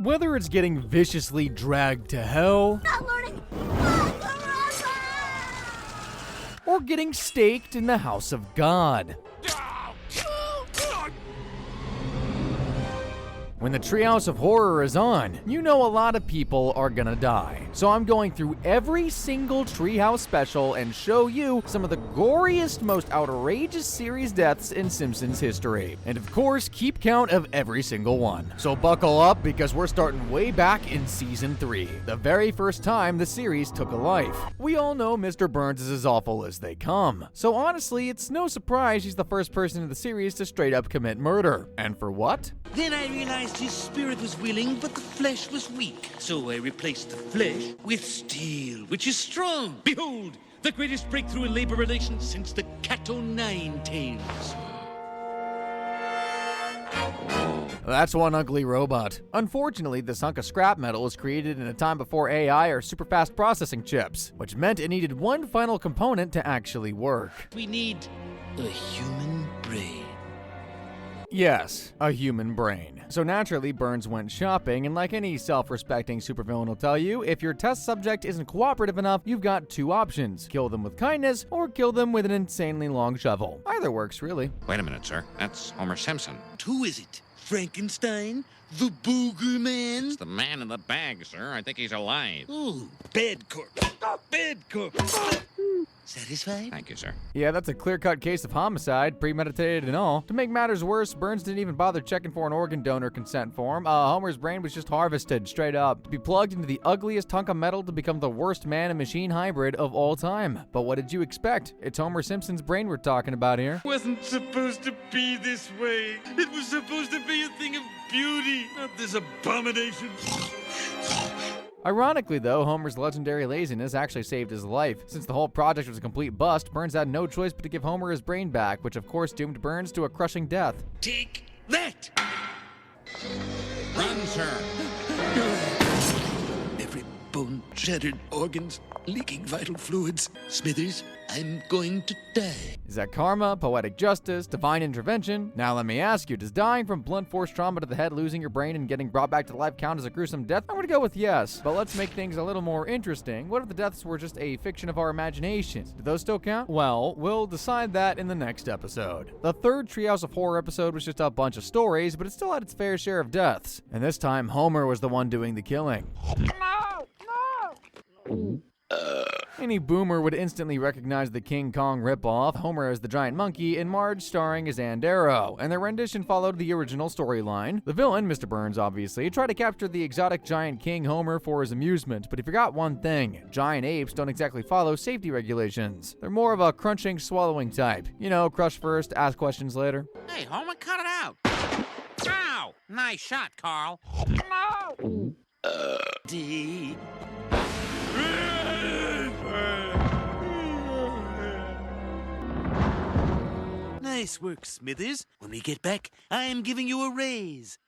Whether it's getting viciously dragged to hell, Not learning. or getting staked in the house of God. When the Treehouse of Horror is on, you know a lot of people are gonna die. So I'm going through every single Treehouse special and show you some of the goriest, most outrageous series deaths in Simpsons history. And of course, keep count of every single one. So buckle up, because we're starting way back in Season 3, the very first time the series took a life. We all know Mr. Burns is as awful as they come. So honestly, it's no surprise he's the first person in the series to straight up commit murder. And for what? Then I realized his spirit was willing, but the flesh was weak. So I replaced the flesh with steel, which is strong. Behold, the greatest breakthrough in labor relations since the Cat o' Nine Tails. That's one ugly robot. Unfortunately, this hunk of scrap metal was created in a time before AI or super fast processing chips, which meant it needed one final component to actually work. We need a human brain. Yes, a human brain. So naturally, Burns went shopping, and like any self-respecting supervillain will tell you, if your test subject isn't cooperative enough, you've got two options: kill them with kindness, or kill them with an insanely long shovel. Either works, really. Wait a minute, sir. That's Homer Simpson. Who is it? Frankenstein? The Booger Man? It's the man in the bag, sir. I think he's alive. Ooh, bad corpse. Bad corpse. Satisfied? Thank you, sir. Yeah, that's a clear-cut case of homicide, premeditated and all. To make matters worse, Burns didn't even bother checking for an organ donor consent form. Homer's brain was just harvested, straight up, to be plugged into the ugliest hunk of metal to become the worst man and machine hybrid of all time. But what did you expect? It's Homer Simpson's brain we're talking about here. It wasn't supposed to be this way. It was supposed to be a thing of beauty, not this abomination. Ironically though, Homer's legendary laziness actually saved his life. Since the whole project was a complete bust, Burns had no choice but to give Homer his brain back, which of course doomed Burns to a crushing death. Take that! Run, sir. Every bone shattered, organs leaking vital fluids. Smithers, I'm going to die. Is that karma, poetic justice, divine intervention? Now let me ask you, does dying from blunt force trauma to the head, losing your brain, and getting brought back to life count as a gruesome death? I'm gonna go with yes. But let's make things a little more interesting. What if the deaths were just a fiction of our imaginations? Do those still count? Well, we'll decide that in the next episode. The third Treehouse of Horror episode was just a bunch of stories, but it still had its fair share of deaths. And this time, Homer was the one doing the killing. Any boomer would instantly recognize the King Kong ripoff, Homer as the giant monkey, and Marge starring as Ann Darrow, and their rendition followed the original storyline. The villain, Mr. Burns obviously, tried to capture the exotic giant king Homer for his amusement, but he forgot one thing: giant apes don't exactly follow safety regulations. They're more of a crunching, swallowing type. You know, crush first, ask questions later. Hey, Homer, cut it out. Ow! Nice shot, Carl. D. Nice work, Smithers. When we get back, I am giving you a raise.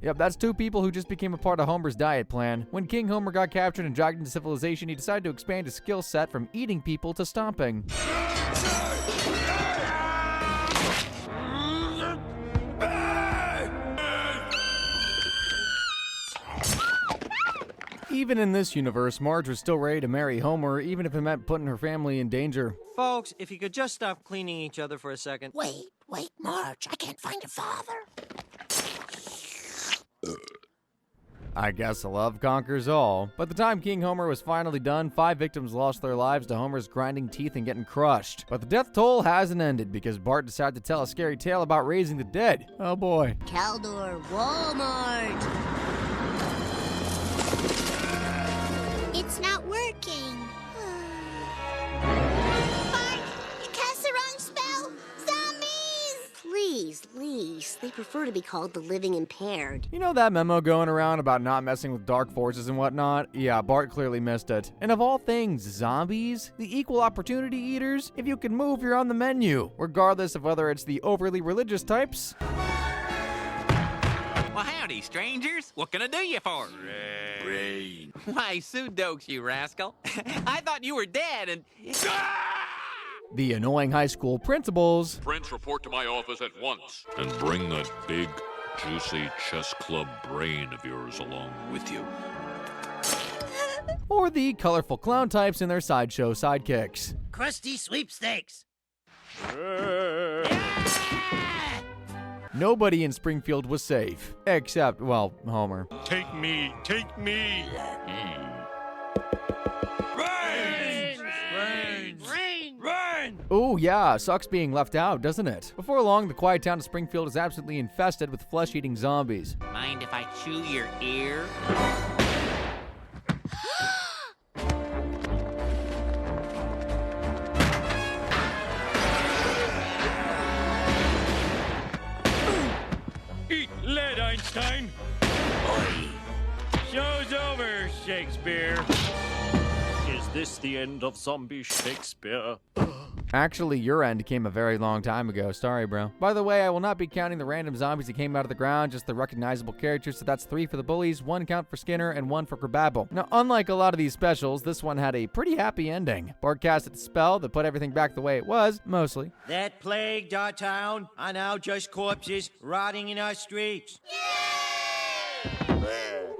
Yep, that's two people who just became a part of Homer's diet plan. When King Homer got captured and dragged into civilization, he decided to expand his skill set from eating people to stomping. Even in this universe, Marge was still ready to marry Homer, even if it meant putting her family in danger. Folks, if you could just stop cleaning each other for a second. Wait, Marge, I can't find your father. I guess love conquers all. By the time King Homer was finally done, 5 victims lost their lives to Homer's grinding teeth and getting crushed. But the death toll hasn't ended because Bart decided to tell a scary tale about raising the dead. Oh boy. Caldor, Walmart. It's not working. Bart, you cast the wrong spell. Zombies! Please, Lise. They prefer to be called the living impaired. You know that memo going around about not messing with dark forces and whatnot? Yeah, Bart clearly missed it. And of all things, zombies? The equal opportunity eaters? If you can move, you're on the menu, regardless of whether it's the overly religious types. Well, howdy, strangers. What can I do you for? Brain. Why, Sudokes, you rascal. I thought you were dead and... The annoying high school principals. Prince, report to my office at once. And bring that big, juicy chess club brain of yours along with you. Or the colorful clown types and their sideshow sidekicks. Krusty sweepstakes. Nobody in Springfield was safe, except, well, Homer. Take me, take me. Oh yeah, sucks being left out, doesn't it? Before long, the quiet town of Springfield is absolutely infested with flesh-eating zombies. Mind if I chew your ear? Eat lead, Einstein! Show's over, Shakespeare. Is this the end of zombie Shakespeare? Actually, your end came a very long time ago. Sorry, bro. By the way, I will not be counting the random zombies that came out of the ground, just the recognizable characters, so that's 3 for the bullies, 1 count for Skinner, and 1 for Kerbabble. Now, unlike a lot of these specials, this one had a pretty happy ending. Bart casted a spell that put everything back the way it was, mostly. That plagued our town are now just corpses rotting in our streets.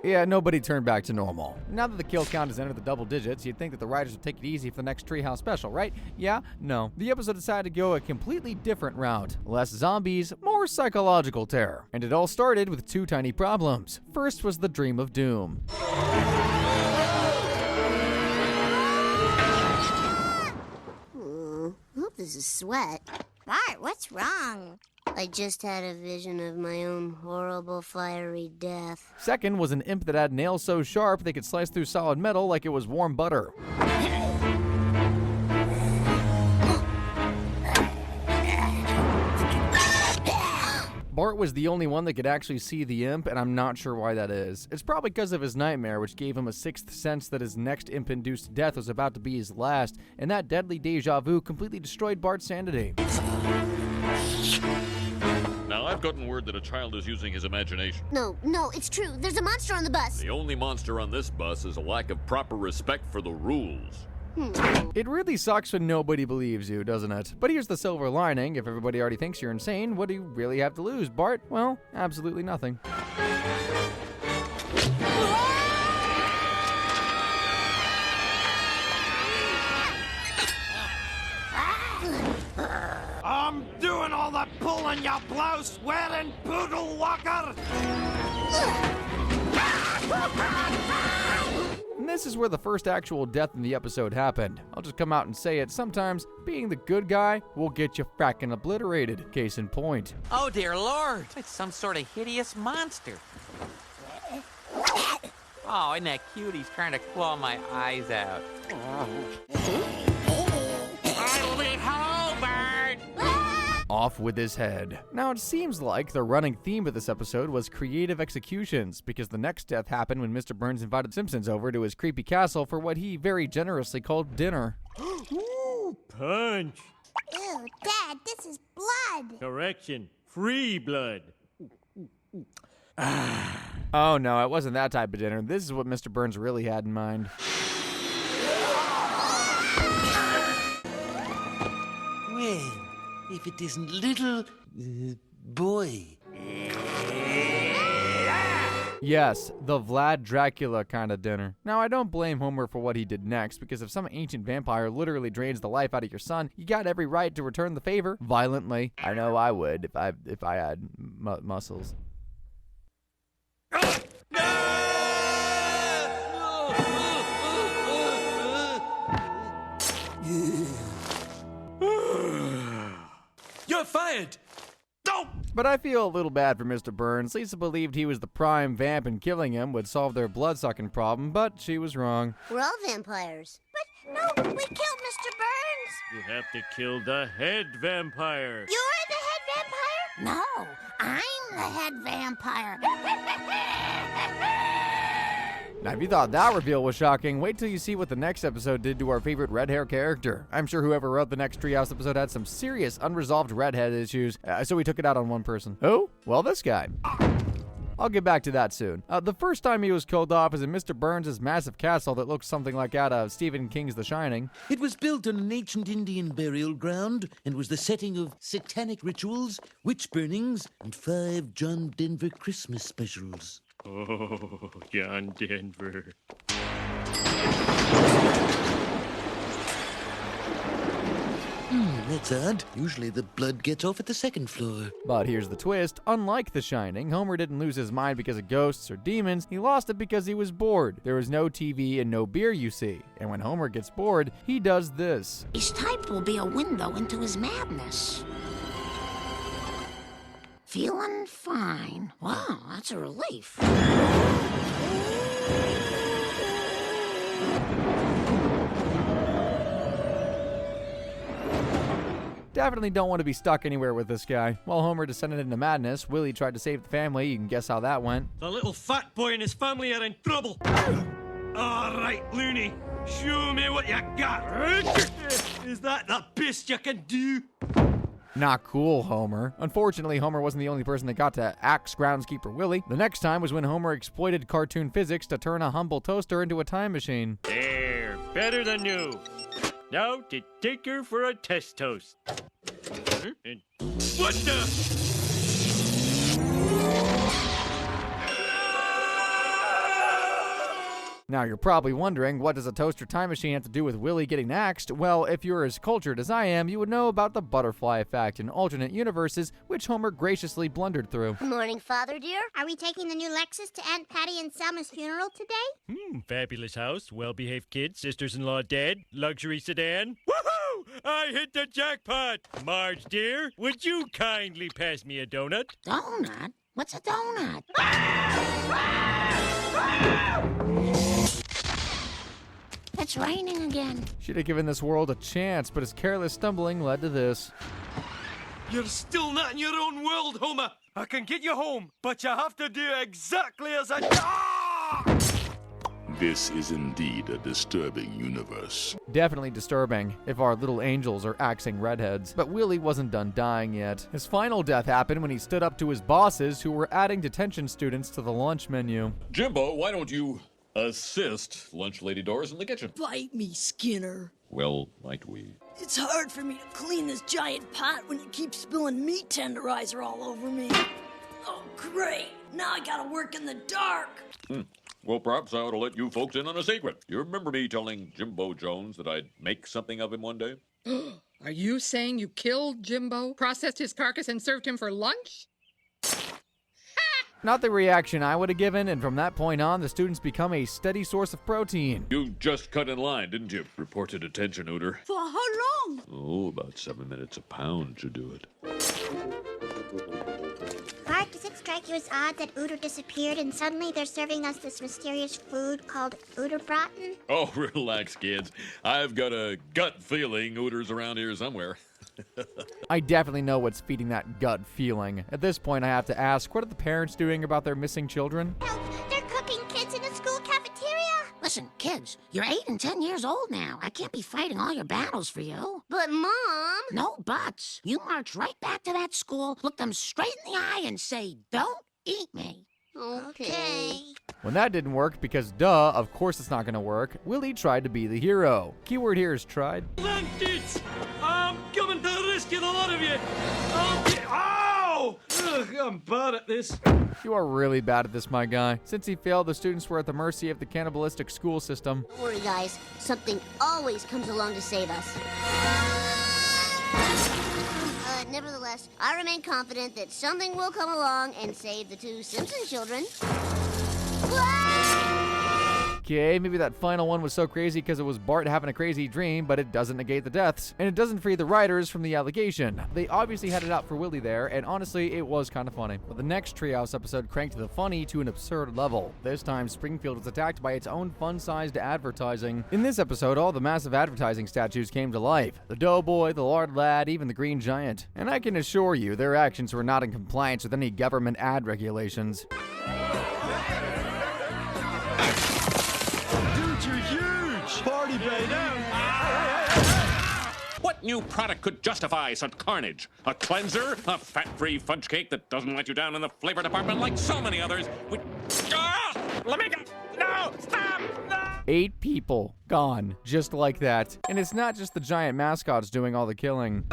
Yeah, nobody turned back to normal. Now that the kill count has entered the double digits, you'd think that the writers would take it easy for the next Treehouse special, right? Yeah? No. The episode decided to go a completely different route. Less zombies, more psychological terror. And it all started with 2 tiny problems. First was the Dream of Doom. I hope this is sweat. Bart, what's wrong? I just had a vision of my own horrible fiery death. Second was an imp that had nails so sharp they could slice through solid metal like it was warm butter. Bart was the only one that could actually see the imp, and I'm not sure why that is. It's probably because of his nightmare, which gave him a 6th sense that his next imp-induced death was about to be his last, and that deadly deja vu completely destroyed Bart's sanity. Now, I've gotten word that a child is using his imagination. No, it's true. There's a monster on the bus. The only monster on this bus is a lack of proper respect for the rules. It really sucks when nobody believes you, doesn't it? But here's the silver lining. If everybody already thinks you're insane, what do you really have to lose, Bart? Well, absolutely nothing. I'm doing all the pulling, you blouse-wearing poodle walker! And this is where the first actual death in the episode happened. I'll just come out and say it. Sometimes being the good guy will get you fracking obliterated. Case in point. Oh, dear Lord. It's some sort of hideous monster. Oh, isn't that cute? He's trying to claw my eyes out. I'll be Hobart! Off with his head. Now, it seems like the running theme of this episode was creative executions, because the next death happened when Mr. Burns invited Simpsons over to his creepy castle for what he very generously called dinner. Ooh, punch. Ew, Dad, this is blood. Correction, free blood. Oh no, it wasn't that type of dinner. This is what Mr. Burns really had in mind. Well, if it isn't little boy. Yes, the Vlad Dracula kind of dinner. Now, I don't blame Homer for what he did next, because if some ancient vampire literally drains the life out of your son, you got every right to return the favor violently. I know I would if I had muscles. You're fired! Don't! But I feel a little bad for Mr. Burns. Lisa believed he was the prime vamp and killing him would solve their blood-sucking problem, but she was wrong. We're all vampires. But no, we killed Mr. Burns. You have to kill the head vampire. You're the head vampire? No, I'm the head vampire. Now, if you thought that reveal was shocking, wait till you see what the next episode did to our favorite red hair character. I'm sure whoever wrote the next Treehouse episode had some serious unresolved redhead issues, so we took it out on one person. Oh? Well, this guy. I'll get back to that soon. The first time he was killed off is in Mr. Burns' massive castle that looks something like out of Stephen King's The Shining. It was built on an ancient Indian burial ground and was the setting of satanic rituals, witch burnings, and 5 John Denver Christmas specials. Oh, John Denver. That's odd. Usually the blood gets off at the second floor. But here's the twist. Unlike The Shining, Homer didn't lose his mind because of ghosts or demons. He lost it because he was bored. There was no TV and no beer, you see. And when Homer gets bored, he does this. His type will be a window into his madness. Feeling fine. Wow, that's a relief. Definitely don't want to be stuck anywhere with this guy. While Homer descended into madness, Willie tried to save the family. You can guess how that went. The little fat boy and his family are in trouble. All right, Looney, show me what you got. Is that the best you can do? Not cool, Homer. Unfortunately, Homer wasn't the only person that got to axe groundskeeper Willie. The next time was when Homer exploited cartoon physics to turn a humble toaster into a time machine. There, better than new. Now to take her for a test toast. And What the? Now you're probably wondering, what does a toaster time machine have to do with Willie getting axed? Well, if you're as cultured as I am, you would know about the butterfly effect in alternate universes, which Homer graciously blundered through. Morning, Father dear. Are we taking the new Lexus to Aunt Patty and Selma's funeral today? Fabulous house, well-behaved kids, sisters-in-law dead, luxury sedan. Woohoo! I hit the jackpot! Marge, dear, would you kindly pass me a donut? Donut? What's a donut? It's raining again. Should have given this world a chance, but his careless stumbling led to this. You're still not in your own world, Homer. I can get you home, but you have to do exactly as I... Ah! This is indeed a disturbing universe. Definitely disturbing, if our little angels are axing redheads. But Willie wasn't done dying yet. His final death happened when he stood up to his bosses who were adding detention students to the lunch menu. Jimbo, why don't you assist lunch lady Doris in the kitchen? Bite me, Skinner. Well, might we? It's hard for me to clean this giant pot when you keep spilling meat tenderizer all over me. Oh, great. Now I gotta work in the dark. Well, perhaps I ought to let you folks in on a secret. You remember me telling Jimbo Jones that I'd make something of him one day? Are you saying you killed Jimbo, processed his carcass, and served him for lunch? Not the reaction I would have given, and from that point on, the students become a steady source of protein. You just cut in line, didn't you? Report to detention, Ooter. For how long? Oh, about 7 minutes a pound should do it. Bart, does it strike you as odd that Ooter disappeared and suddenly they're serving us this mysterious food called Ooterbraten? Oh, relax, kids. I've got a gut feeling Ooter's around here somewhere. I definitely know what's feeding that gut feeling. At this point, I have to ask, what are the parents doing about their missing children? Help! They're cooking kids in the school cafeteria! Listen, kids, you're 8 and 10 years old now. I can't be fighting all your battles for you. But, Mom... No buts. You march right back to that school, look them straight in the eye, and say, "Don't eat me." Okay. When that didn't work, because duh, of course it's not gonna work, Willie tried to be the hero. Keyword here is tried. Then, kids, I'm coming to rescue the lot of you. Ow! Ugh, I'm bad at this. You are really bad at this, my guy. Since he failed, the students were at the mercy of the cannibalistic school system. Don't worry, guys. Something always comes along to save us. Nevertheless, I remain confident that something will come along and save the 2 Simpson children. Okay, maybe that final one was so crazy because it was Bart having a crazy dream, but it doesn't negate the deaths. And it doesn't free the writers from the allegation. They obviously had it out for Willie there, and honestly, it was kind of funny. But the next Treehouse episode cranked the funny to an absurd level. This time, Springfield was attacked by its own fun-sized advertising. In this episode, all the massive advertising statues came to life. The Doughboy, the Lard Lad, even the Green Giant. And I can assure you, their actions were not in compliance with any government ad regulations. Dude, you're huge! Party, baby! What What new product could justify such carnage? A cleanser? A fat-free fudge cake that doesn't let you down in the flavor department like so many others? Let me go. No, stop. No. 8 people gone, just like that. And it's not just the giant mascots doing all the killing.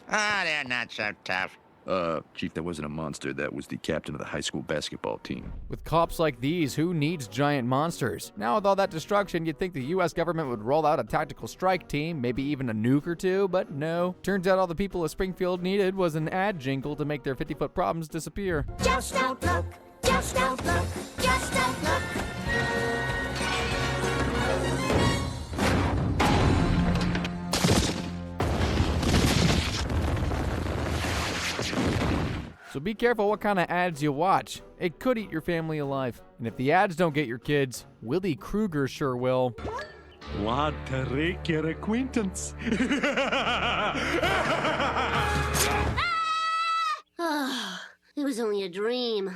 Ah, they're not so tough. Chief, that wasn't a monster. That was the captain of the high school basketball team. With cops like these, who needs giant monsters? Now with all that destruction, you'd think the US government would roll out a tactical strike team, maybe even a nuke or two, but no. Turns out all the people of Springfield needed was an ad jingle to make their 50-foot problems disappear. Just don't look, just don't look, just don't look. So be careful what kind of ads you watch. It could eat your family alive. And if the ads don't get your kids, Willie Krueger sure will. Glad to rake your acquaintance. It was only a dream.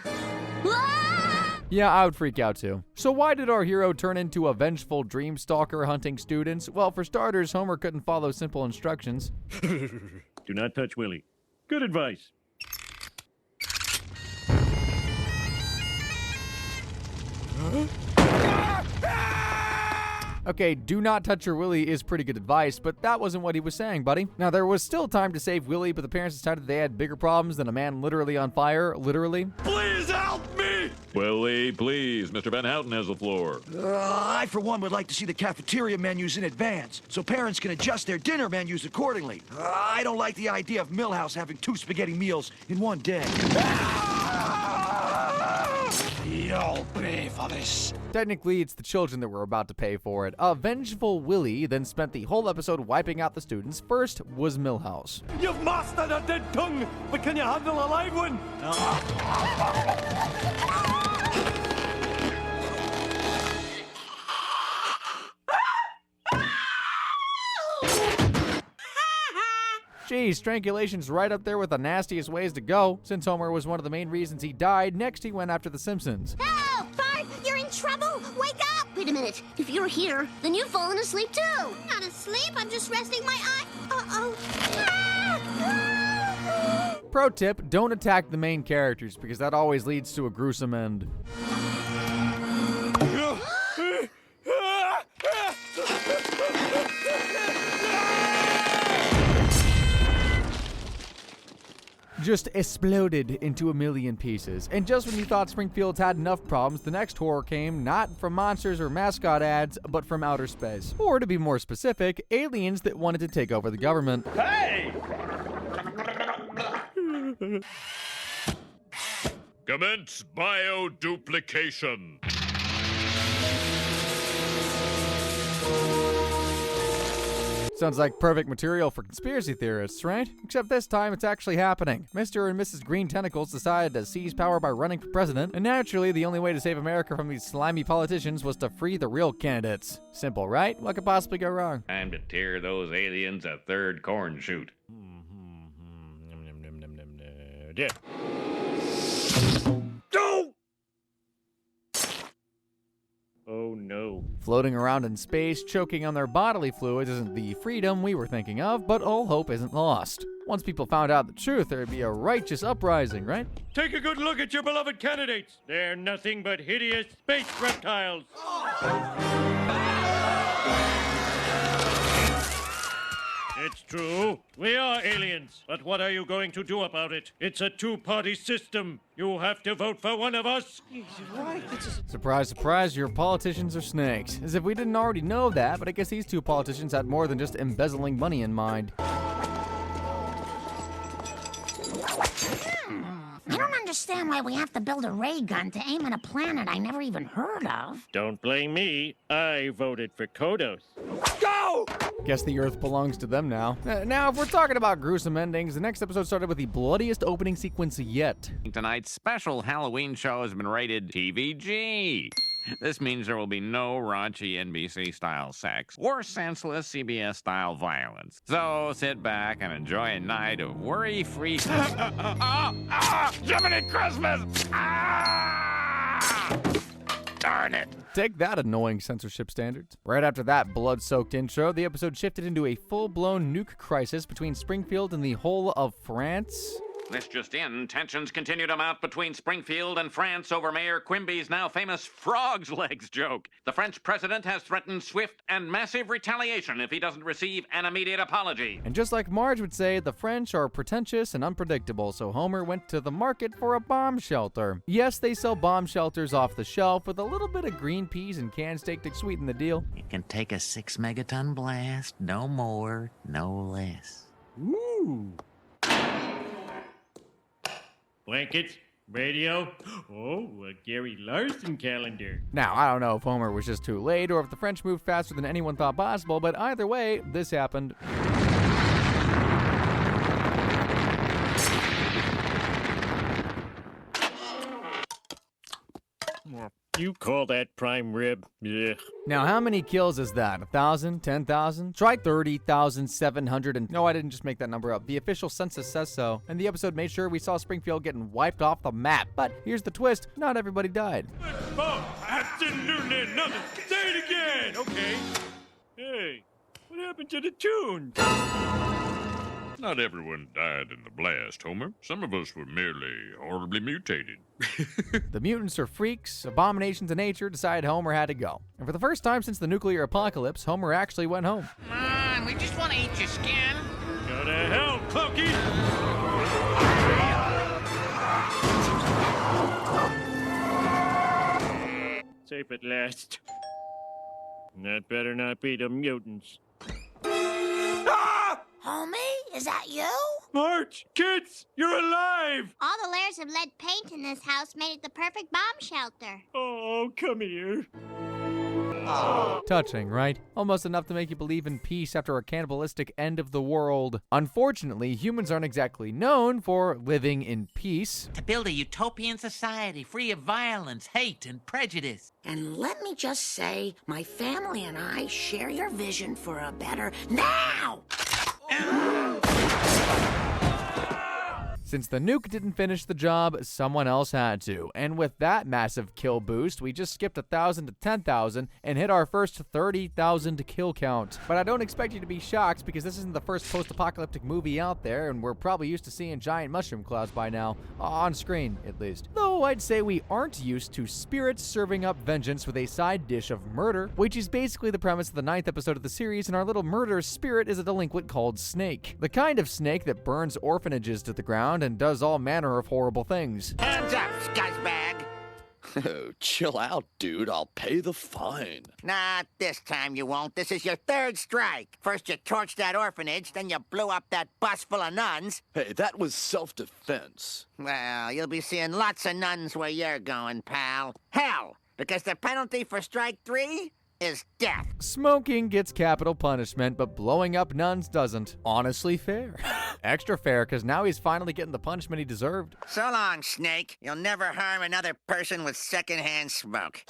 Yeah, I would freak out too. So why did our hero turn into a vengeful dream stalker hunting students? Well, for starters, Homer couldn't follow simple instructions. Do not touch Willie. Good advice. Okay, do not touch your Willie is pretty good advice, but that wasn't what he was saying, buddy. Now, there was still time to save Willie, but the parents decided they had bigger problems than a man literally on fire, literally. Please help me! Willie, please. Mr. Van Houten has the floor. I, for one, would like to see the cafeteria menus in advance, so parents can adjust their dinner menus accordingly. I don't like the idea of Millhouse having 2 spaghetti meals in one day. You'll pay for this. Technically, it's the children that were about to pay for it. A vengeful Willie then spent the whole episode wiping out the students. First was Millhouse. You've mastered a dead tongue, but can you handle a live one? Geez, strangulation's right up there with the nastiest ways to go. Since Homer was one of the main reasons he died, next he went after the Simpsons. Help! Bart, you're in trouble! Wake up! Wait a minute. If you're here, then you've fallen asleep too. Not asleep, I'm just resting my eye. Uh-oh. Pro tip, don't attack the main characters, because that always leads to a gruesome end. Just exploded into a million pieces. And just when you thought Springfield's had enough problems, the next horror came not from monsters or mascot ads, but from outer space. Or to be more specific, aliens that wanted to take over the government. Hey! Commence bioduplication. Sounds like perfect material for conspiracy theorists, right? Except this time it's actually happening. Mr. and Mrs. Green Tentacles decided to seize power by running for president, and naturally the only way to save America from these slimy politicians was to free the real candidates. Simple, right? What could possibly go wrong? Time to tear those aliens a third corn shoot. Yeah. Oh no. Floating around in space, choking on their bodily fluids isn't the freedom we were thinking of, but all hope isn't lost. Once people found out the truth, there'd be a righteous uprising, right? Take a good look at your beloved candidates. They're nothing but hideous space reptiles. It's true. We are aliens. But what are you going to do about it? It's a 2-party system. You have to vote for one of us. Surprise, surprise, your politicians are snakes. As if we didn't already know that, but I guess these 2 politicians had more than just embezzling money in mind. I don't understand why we have to build a ray gun to aim at a planet I never even heard of. Don't blame me. I voted for Kodos. Go! Guess the Earth belongs to them now. Now, if we're talking about gruesome endings, the next episode started with the bloodiest opening sequence yet. Tonight's special Halloween show has been rated TVG. This means there will be no raunchy NBC-style sex or senseless CBS-style violence. So sit back and enjoy a night of worry-free... Jiminy Christmas! Ah! Darn it! Take that, annoying censorship standards. Right after that blood-soaked intro, the episode shifted into a full-blown nuke crisis between Springfield and the whole of France. This just in, tensions continue to mount between Springfield and France over Mayor Quimby's now famous frog's legs joke. The French president has threatened swift and massive retaliation if he doesn't receive an immediate apology. And just like Marge would say, the French are pretentious and unpredictable, so Homer went to the market for a bomb shelter. Yes, they sell bomb shelters off the shelf with a little bit of green peas and canned steak to sweeten the deal. It can take a 6-megaton blast, no more, no less. Ooh. Blankets, radio, a Gary Larson calendar. Now, I don't know if Homer was just too late or if the French moved faster than anyone thought possible, but either way, this happened. You call that prime rib? Ugh. Now, how many kills is that? 1,000? 10,000? Try 30,700 and... No, I didn't just make that number up. The official census says so, and the episode made sure we saw Springfield getting wiped off the map. But here's the twist. Not everybody died. Oh, absolutely nothing. Say it again. Okay. Hey, what happened to the tune? Not everyone died in the blast, Homer. Some of us were merely horribly mutated. The mutants are freaks, abominations of nature, decided Homer had to go. And for the first time since the nuclear apocalypse, Homer actually went home. Come on, we just want to eat your skin. Go to hell, Clokey! Safe at last. That better not be the mutants. Homie, is that you? Marge, kids, you're alive! All the layers of lead paint in this house made it the perfect bomb shelter. Oh, come here. Touching, right? Almost enough to make you believe in peace after a cannibalistic end of the world. Unfortunately, humans aren't exactly known for living in peace. To build a utopian society free of violence, hate, and prejudice. And let me just say, my family and I share your vision for a better now! Since the nuke didn't finish the job, someone else had to. And with that massive kill boost, we just skipped 1,000 to 10,000 and hit our first 30,000 kill count. But I don't expect you to be shocked because this isn't the first post-apocalyptic movie out there, and we're probably used to seeing giant mushroom clouds by now. On screen, at least. Though I'd say we aren't used to spirits serving up vengeance with a side dish of murder, which is basically the premise of the 9th episode of the series, and our little murder spirit is a delinquent called Snake. The kind of snake that burns orphanages to the ground and does all manner of horrible things. Hands up, scuzzbag. Oh, chill out, dude. I'll pay the fine. Not this time you won't. This is your 3rd strike. First you torched that orphanage, then you blew up that bus full of nuns. Hey, that was self-defense. Well, you'll be seeing lots of nuns where you're going, pal. Hell, because the penalty for strike 3 is death. Smoking gets capital punishment, but blowing up nuns doesn't. Honestly fair. Extra fair, because now he's finally getting the punishment he deserved. So long, Snake. You'll never harm another person with secondhand smoke.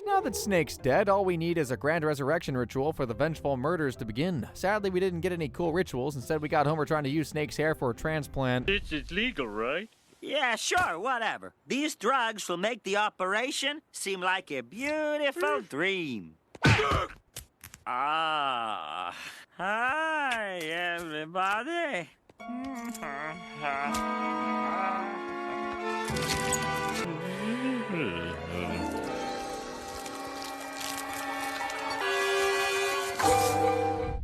Now that Snake's dead, all we need is a grand resurrection ritual for the vengeful murders to begin. Sadly, we didn't get any cool rituals. Instead, we got Homer trying to use Snake's hair for a transplant. This is legal, right? Yeah, sure, whatever. These drugs will make the operation seem like a beautiful dream. Ah, hi, everybody.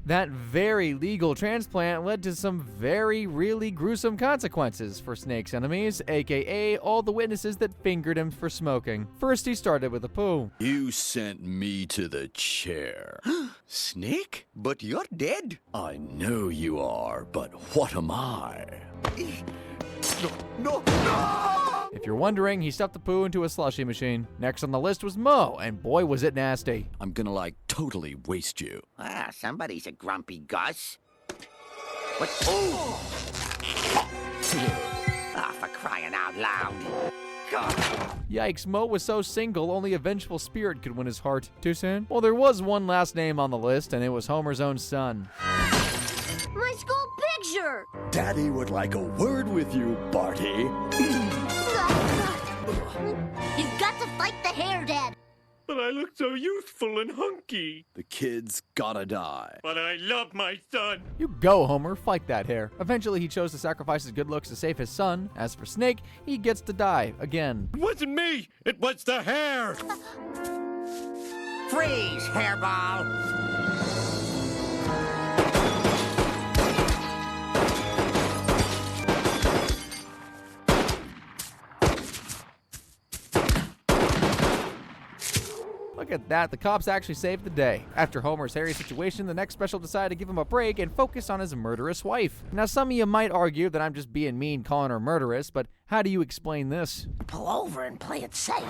That very legal transplant led to some very really gruesome consequences for Snake's enemies, aka all the witnesses that fingered him for smoking. First, he started with a poo. You sent me to the chair. Snake? But you're dead. I know you are, but what am I? No! If you're wondering, he stuffed the poo into a slushy machine. Next on the list was Mo, and boy was it nasty. I'm gonna, totally waste you. Ah, somebody's a grumpy Gus. What? Oh! Ah, for crying out loud. God. Yikes, Mo was so single, only a vengeful spirit could win his heart. Too soon? Well, there was one last name on the list, and it was Homer's own son. My school picture! here. Daddy would like a word with you, Barty. You've got to fight the hair, Dad. But I look so youthful and hunky. The kid's gotta die. But I love my son. You go, Homer, fight that hair. Eventually, he chose to sacrifice his good looks to save his son. As for Snake, he gets to die again. It wasn't me. It was the hair. Freeze, hairball. Look at that, the cops actually saved the day. After Homer's hairy situation, the next special decided to give him a break and focus on his murderous wife. Now, some of you might argue that I'm just being mean calling her murderous, but how do you explain this? Pull over and play it safe.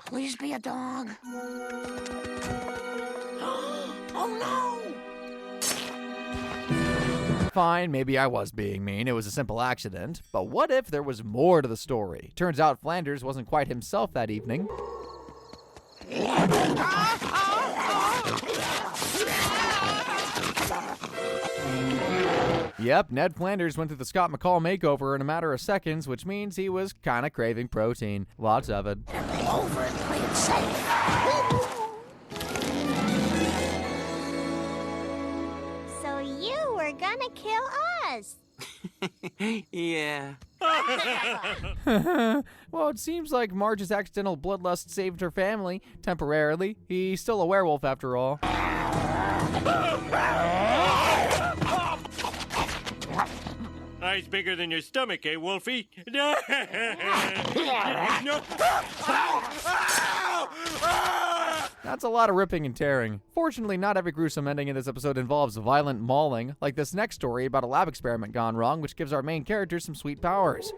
Please be a dog. Oh no! Fine, maybe I was being mean, it was a simple accident. But what if there was more to the story? Turns out Flanders wasn't quite himself that evening. Yep, Ned Flanders went through the Scott McCall makeover in a matter of seconds, which means he was kinda craving protein. Lots of it. Pull over and play it safe. So you were gonna kill us. Yeah. Well, it seems like Marge's accidental bloodlust saved her family, temporarily. He's still a werewolf after all. Eyes bigger than your stomach, eh, Wolfie? No. That's a lot of ripping and tearing. Fortunately, not every gruesome ending in this episode involves violent mauling, like this next story about a lab experiment gone wrong, which gives our main character some sweet powers.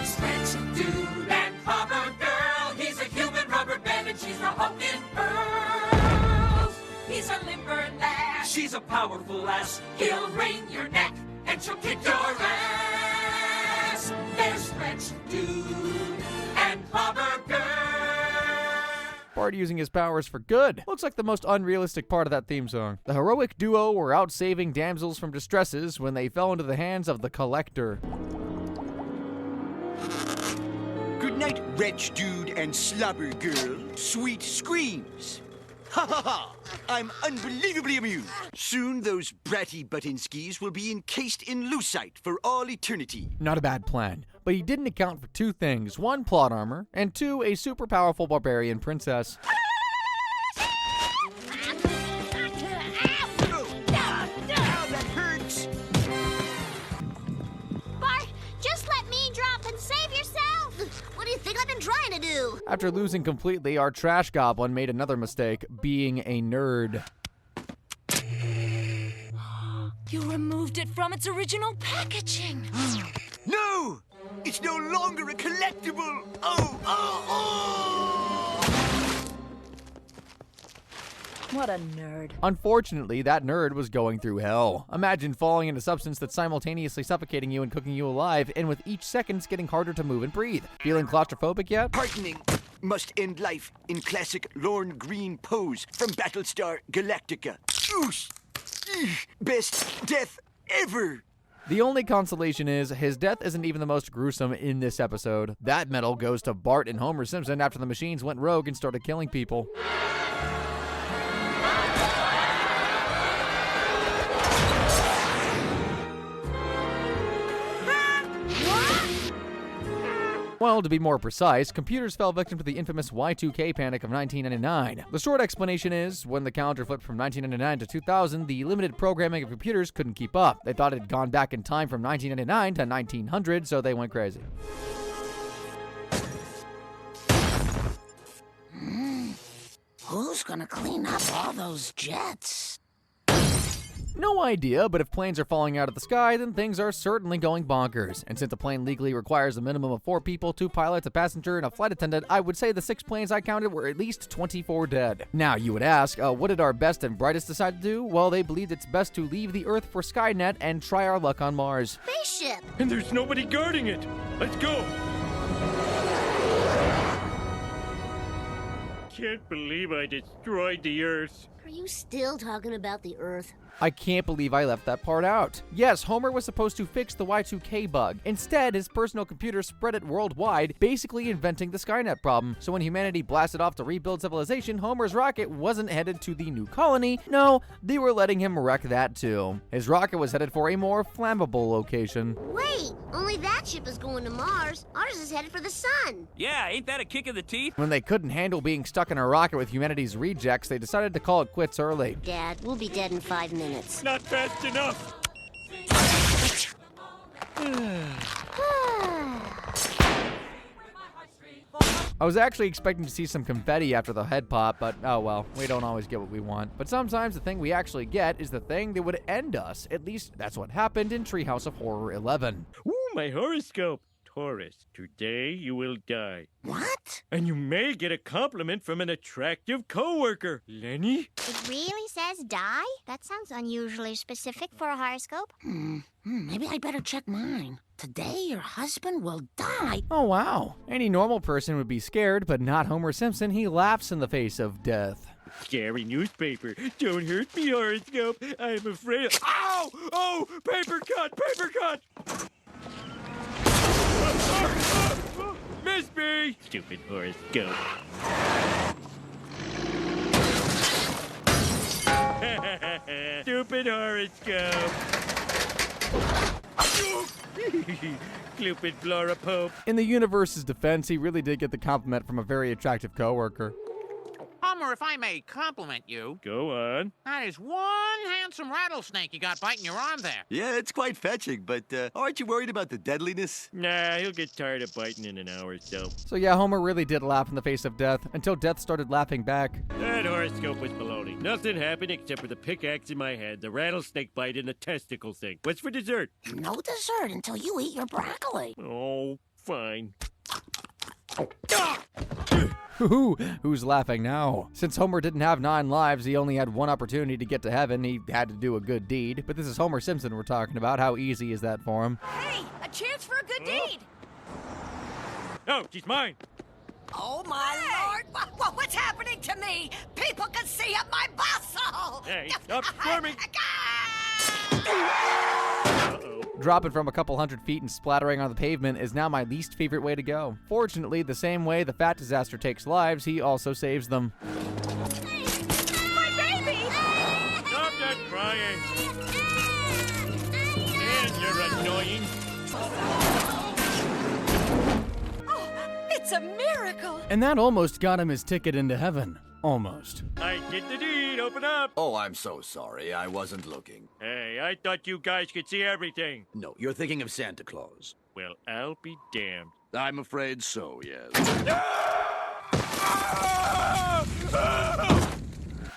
Stretch dude and clever girl. He's a human rubber band and she's the Hulk in pearls. He's a limber lass. She's a powerful lass. He'll wring your neck and she'll kick your ass. There's Stretch dude and clever girl. Bart using his powers for good. Looks like the most unrealistic part of that theme song. The heroic duo were out saving damsels from distresses when they fell into the hands of the Collector. Good night, wretch dude and slobber girl. Sweet screams. Ha ha ha! I'm unbelievably amused. Soon those bratty Buttinskis will be encased in lucite for all eternity. Not a bad plan, but he didn't account for two things. One, plot armor, and two, a super powerful barbarian princess. That hurts! Bart, just let me drop and save yourself. What do you think I've been trying to do? After losing completely, our trash goblin made another mistake, being a nerd. You removed it from its original packaging. No! It's no longer a collectible! Oh, oh, oh! What a nerd. Unfortunately, that nerd was going through hell. Imagine falling into substance that's simultaneously suffocating you and cooking you alive, and with each second it's getting harder to move and breathe. Feeling claustrophobic yet? Heartening. Must end life in classic Lorne Green pose from Battlestar Galactica. Oosh! Best death ever! The only consolation is, his death isn't even the most gruesome in this episode. That medal goes to Bart and Homer Simpson after the machines went rogue and started killing people. Well, to be more precise, computers fell victim to the infamous Y2K panic of 1999. The short explanation is, when the calendar flipped from 1999 to 2000, the limited programming of computers couldn't keep up. They thought it had gone back in time from 1999 to 1900, so they went crazy. Who's gonna clean up all those jets? No idea, but if planes are falling out of the sky, then things are certainly going bonkers. And since a plane legally requires a minimum of 4 people, 2 pilots, a passenger, and a flight attendant, I would say the 6 planes I counted were at least 24 dead. Now, you would ask, what did our best and brightest decide to do? Well, they believed it's best to leave the Earth for Skynet and try our luck on Mars. Spaceship! And there's nobody guarding it. Let's go. Can't believe I destroyed the Earth. Are you still talking about the Earth? I can't believe I left that part out. Yes, Homer was supposed to fix the Y2K bug. Instead, his personal computer spread it worldwide, basically inventing the Skynet problem. So when humanity blasted off to rebuild civilization, Homer's rocket wasn't headed to the new colony. No, they were letting him wreck that too. His rocket was headed for a more flammable location. Wait, only that ship is going to Mars. Ours is headed for the sun. Yeah, ain't that a kick in the teeth? When they couldn't handle being stuck in a rocket with humanity's rejects, they decided to call it quits early. Dad, we'll be dead in 5 minutes. Not fast enough. I was actually expecting to see some confetti after the head pop, but oh well, we don't always get what we want. But sometimes the thing we actually get is the thing that would end us. At least that's what happened in Treehouse of Horror 11. Ooh, my horoscope. Taurus, today you will die. What? And you may get a compliment from an attractive coworker. Lenny? It really says die? That sounds unusually specific for a horoscope. Maybe I better check mine. Today your husband will die. Oh wow. Any normal person would be scared, but not Homer Simpson. He laughs in the face of death. Scary newspaper. Don't hurt me, horoscope. I'm afraid. Ow! Oh! Paper cut! Paper cut! Miss me! Stupid horoscope. Stupid horoscope. Stupid Flora Pope. In the universe's defense, he really did get the compliment from a very attractive coworker. Homer, if I may compliment you. Go on. That is one handsome rattlesnake you got biting your arm there. Yeah, it's quite fetching, but aren't you worried about the deadliness? Nah, he'll get tired of biting in an hour or so. So yeah, Homer really did laugh in the face of death, until death started laughing back. That horoscope was baloney. Nothing happened except for the pickaxe in my head, the rattlesnake bite, and the testicle thing. What's for dessert? No dessert until you eat your broccoli. Oh, fine. Who's laughing now? Since Homer didn't have 9 lives, he only had one opportunity to get to heaven. He had to do a good deed. But this is Homer Simpson we're talking about. How easy is that for him? Hey, a chance for a good deed. Oh, she's mine. Oh, my Lord. What's happening to me? People can see up my bustle. Hey, stop squirming. Dropping from a couple hundred feet and splattering on the pavement is now my least favorite way to go. Fortunately, the same way the fat disaster takes lives, he also saves them. My baby! Stop that crying. And you're annoying. Oh, it's a miracle. And that almost got him his ticket into heaven. Almost. I did the deed. Open up. Oh, I'm so sorry. I wasn't looking. Hey, I thought you guys could see everything. No, you're thinking of Santa Claus. Well, I'll be damned. I'm afraid so, yes.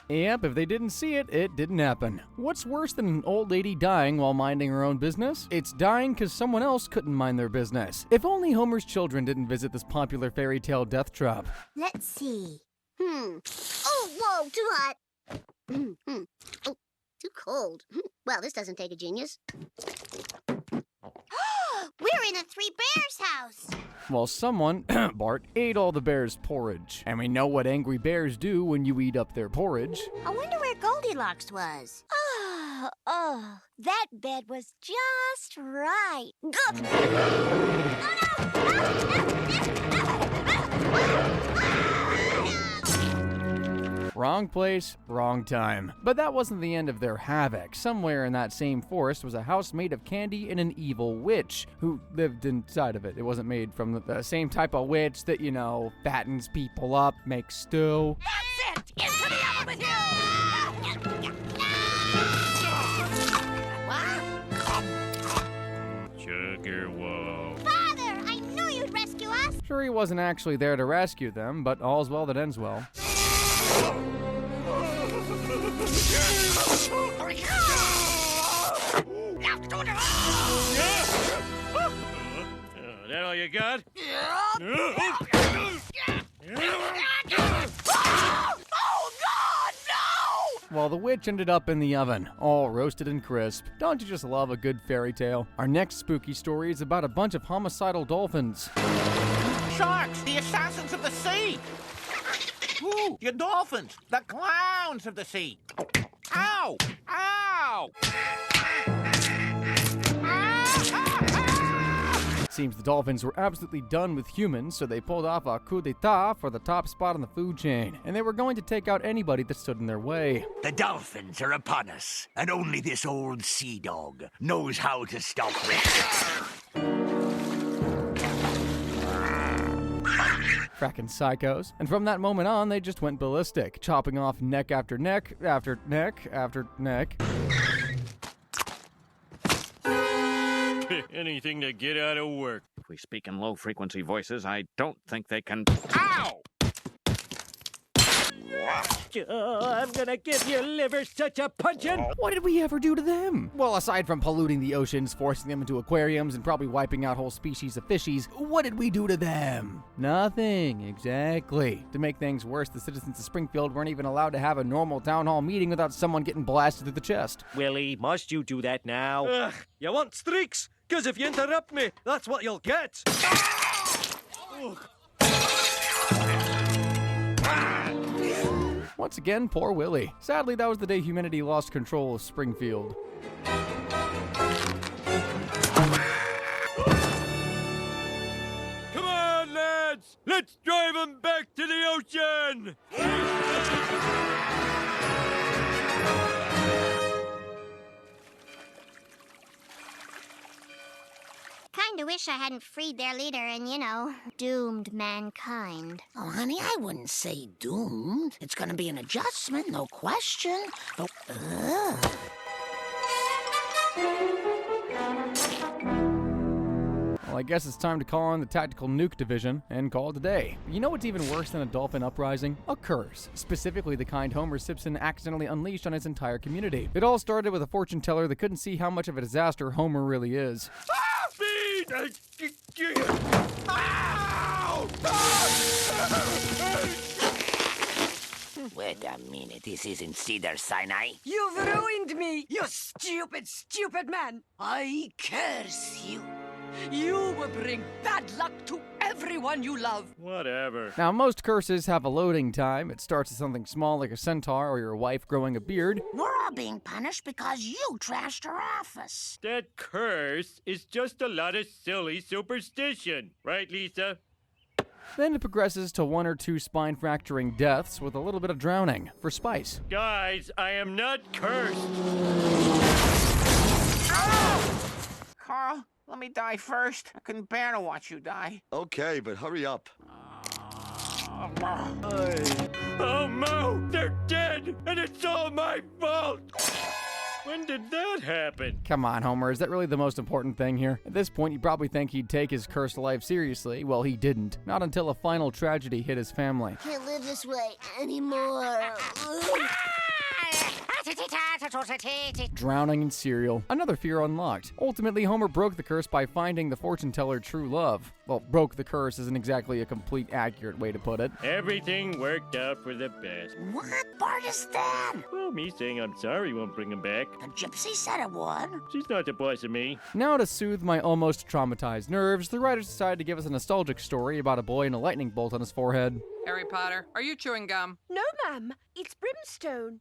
Yep, if they didn't see it, it didn't happen. What's worse than an old lady dying while minding her own business? It's dying because someone else couldn't mind their business. If only Homer's children didn't visit this popular fairy tale death trap. Let's see. Oh, whoa, too hot. Oh, too cold. Well, this doesn't take a genius. We're in a 3 Bears house. Well, someone, Bart, ate all the bears' porridge. And we know what angry bears do when you eat up their porridge. I wonder where Goldilocks was. Oh, that bed was just right. Wrong place, wrong time. But that wasn't the end of their havoc. Somewhere in that same forest was a house made of candy and an evil witch who lived inside of it. It wasn't made from the same type of witch that, you know, fattens people up, makes stew. That's it! Into the oven with you! Sugar whoa. Father, I knew you'd rescue us. Sure, he wasn't actually there to rescue them, but all's well that ends well. That all you got? Oh, God, no! Well, the witch ended up in the oven, all roasted and crisp. Don't you just love a good fairy tale? Our next spooky story is about a bunch of homicidal dolphins. Sharks, the assassins of the sea. Ooh, your dolphins, the clowns of the sea. Ow! Ow! Seems the dolphins were absolutely done with humans, so they pulled off a coup d'etat for the top spot on the food chain, and they were going to take out anybody that stood in their way. The dolphins are upon us, and only this old sea dog knows how to stop them. Frackin' psychos. And from that moment on, they just went ballistic, chopping off neck after neck after neck after neck. Anything to get out of work. If we speak in low-frequency voices, I don't think they can... Ow! I'm gonna give your liver such a punching! What did we ever do to them? Well, aside from polluting the oceans, forcing them into aquariums, and probably wiping out whole species of fishies, what did we do to them? Nothing, exactly. To make things worse, the citizens of Springfield weren't even allowed to have a normal town hall meeting without someone getting blasted through the chest. Willie, must you do that now? Ugh, you want streaks? Because if you interrupt me, that's what you'll get. Once again, poor Willie. Sadly, that was the day humanity lost control of Springfield. Come on, lads! Let's drive them back to the ocean! Kinda wish I hadn't freed their leader and, doomed mankind. Oh, honey, I wouldn't say doomed. It's gonna be an adjustment, no question. But, Well, I guess it's time to call on the Tactical Nuke Division and call it a day. You know what's even worse than a dolphin uprising? A curse. Specifically the kind Homer Simpson accidentally unleashed on his entire community. It all started with a fortune teller that couldn't see how much of a disaster Homer really is. Wait a minute, this isn't Cedar Sinai. You've ruined me, you stupid, stupid man. I curse you. You will bring bad luck to everyone you love. Whatever. Now, most curses have a loading time. It starts with something small like a centaur or your wife growing a beard. we're all being punished because you trashed our office. That curse is just a lot of silly superstition. Right, Lisa? Then it progresses to 1 or 2 spine-fracturing deaths with a little bit of drowning, for spice. Guys, I am not cursed. Carl, let me die first. I couldn't bear to watch you die. Okay, but hurry up. Oh, Mo, they're dead, and it's all my fault. When did that happen? Come on, Homer, is that really the most important thing here? At this point, you probably think he'd take his cursed life seriously. Well, he didn't. Not until a final tragedy hit his family. Can't live this way anymore. Drowning in cereal. Another fear unlocked. Ultimately, Homer broke the curse by finding the fortune teller true love. Well, broke the curse isn't exactly a complete accurate way to put it. Everything worked out for the best. What part is that? Well, me saying I'm sorry won't bring him back. The gypsy said it would. She's not the boss of me. Now, to soothe my almost traumatized nerves, the writers decided to give us a nostalgic story about a boy and a lightning bolt on his forehead. Harry Potter, are you chewing gum? No, ma'am. It's brimstone.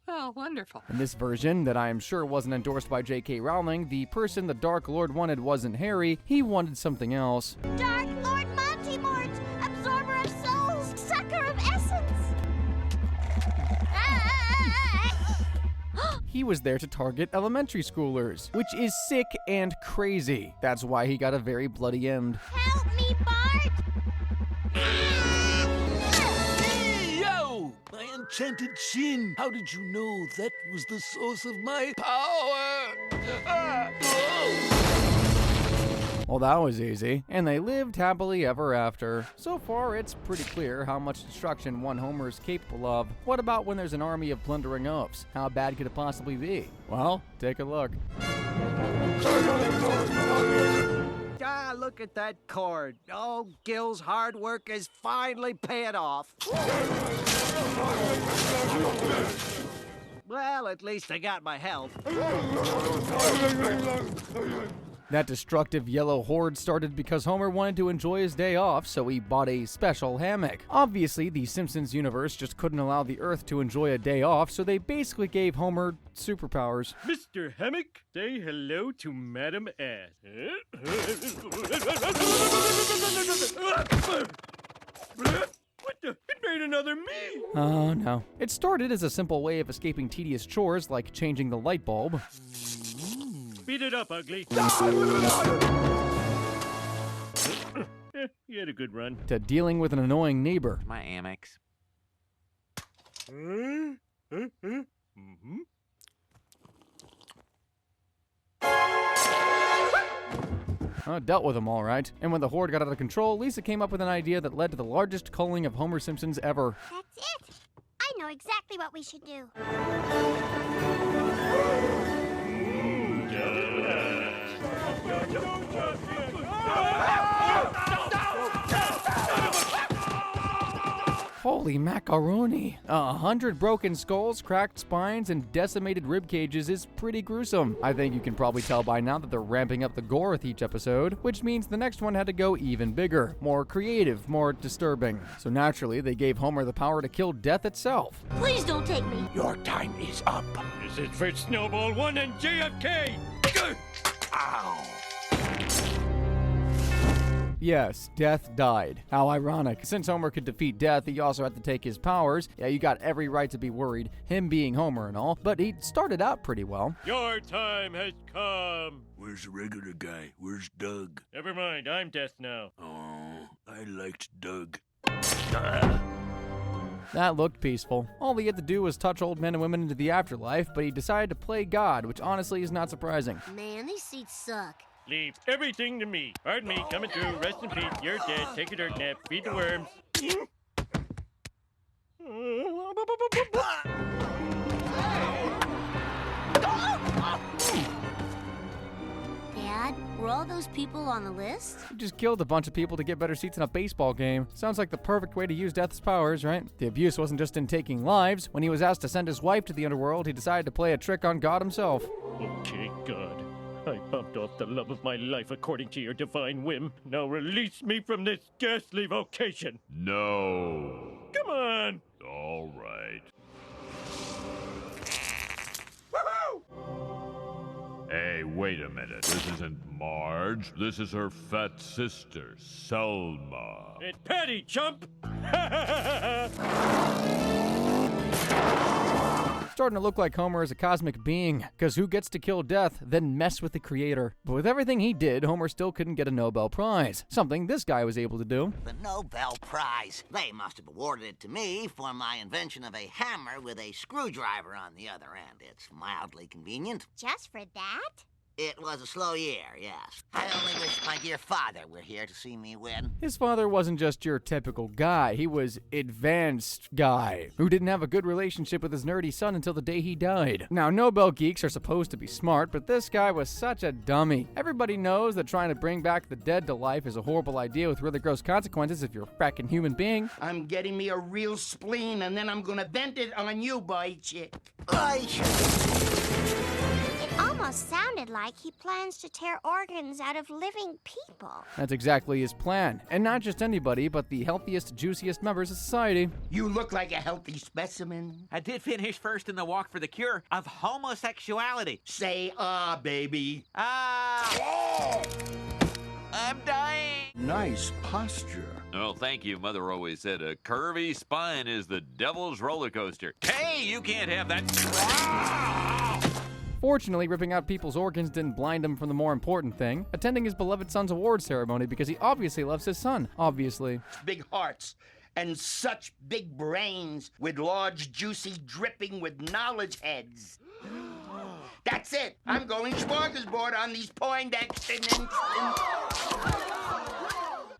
Well, wonderful. In this version, that I am sure wasn't endorsed by J.K. Rowling, the person the Dark Lord wanted wasn't Harry, he wanted something else. Dark Lord Monty-Mort, absorber of souls, sucker of essence. He was there to target elementary schoolers, which is sick and crazy. That's why he got a very bloody end. Help me, Bart! Yo! My enchanted chin! How did you know that was the source of my power? Well, that was easy. And they lived happily ever after. So far, it's pretty clear how much destruction one Homer is capable of. What about when there's an army of plundering oafs? How bad could it possibly be? Well, take a look. Ah, look at that cord. Oh, Gil's hard work is finally paying off. Well, at least I got my health. That destructive yellow horde started because Homer wanted to enjoy his day off, so he bought a special hammock. Obviously, the Simpsons universe just couldn't allow the Earth to enjoy a day off, so they basically gave Homer superpowers. Mr. Hammock, say hello to Madam Ass. What the? It made another me! Oh, no. It started as a simple way of escaping tedious chores like changing the light bulb. Speed it up, ugly. You had a good run. To dealing with an annoying neighbor. My Amex. Dealt with them all right. And when the horde got out of control, Lisa came up with an idea that led to the largest culling of Homer Simpsons ever. That's it. I know exactly what we should do. Holy macaroni. 100 broken skulls, cracked spines, and decimated rib cages is pretty gruesome. I think you can probably tell by now that they're ramping up the gore with each episode, which means the next one had to go even bigger, more creative, more disturbing. So naturally, they gave Homer the power to kill death itself. Please don't take me. Your time is up. This is for Snowball 1 and JFK! Ow. Yes, Death died. How ironic. Since Homer could defeat Death, he also had to take his powers. Yeah, you got every right to be worried, him being Homer and all, but he started out pretty well. Your time has come. Where's the regular guy? Where's Doug? Never mind, I'm Death now. Oh, I liked Doug. That looked peaceful. All he had to do was touch old men and women into the afterlife, but he decided to play God, which honestly is not surprising. Man, these seats suck. Leave everything to me. Pardon me, coming through. Rest in peace. You're dead. Take a dirt nap. Feed the worms. Dad, were all those people on the list? He just killed a bunch of people to get better seats in a baseball game. Sounds like the perfect way to use Death's powers, right? The abuse wasn't just in taking lives. When he was asked to send his wife to the underworld, he decided to play a trick on God himself. Okay, God. I bumped off the love of my life according to your divine whim. Now release me from this ghastly vocation. No. Come on. All right. Hey, wait a minute. This isn't Marge. This is her fat sister, Selma. And Patty, chump! Starting to look like Homer is a cosmic being, because who gets to kill Death, then mess with the creator? But with everything he did, Homer still couldn't get a Nobel Prize, something this guy was able to do. The Nobel Prize. They must have awarded it to me for my invention of a hammer with a screwdriver on the other end. It's mildly convenient. Just for that? It was a slow year, yes. I only wish my dear father were here to see me win. His father wasn't just your typical guy, he was advanced guy, who didn't have a good relationship with his nerdy son until the day he died. Now, Nobel geeks are supposed to be smart, but this guy was such a dummy. Everybody knows that trying to bring back the dead to life is a horrible idea with really gross consequences if you're a fracking human being. I'm getting me a real spleen, and then I'm gonna vent it on you, boy chick. It almost sounded like he plans to tear organs out of living people. That's exactly his plan. And not just anybody, but the healthiest, juiciest members of society. You look like a healthy specimen. I did finish first in the walk for the cure of homosexuality. Say baby. I'm dying. Nice posture. Oh, thank you. Mother always said a curvy spine is the devil's roller coaster. Hey, you can't have that. Fortunately, ripping out people's organs didn't blind him from the more important thing, attending his beloved son's award ceremony, because he obviously loves his son. Obviously. Big hearts and such big brains with large, juicy, dripping with knowledge heads. That's it. I'm going smorgasbord on these Poindexter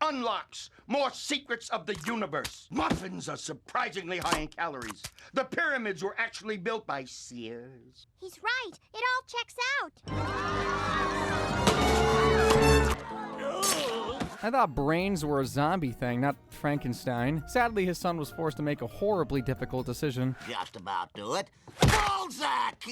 unlocks more secrets of the universe. Muffins are surprisingly high in calories. The pyramids were actually built by Sears. He's right. It all checks out. I thought brains were a zombie thing, not Frankenstein. Sadly, his son was forced to make a horribly difficult decision. Just about do it. Balzac!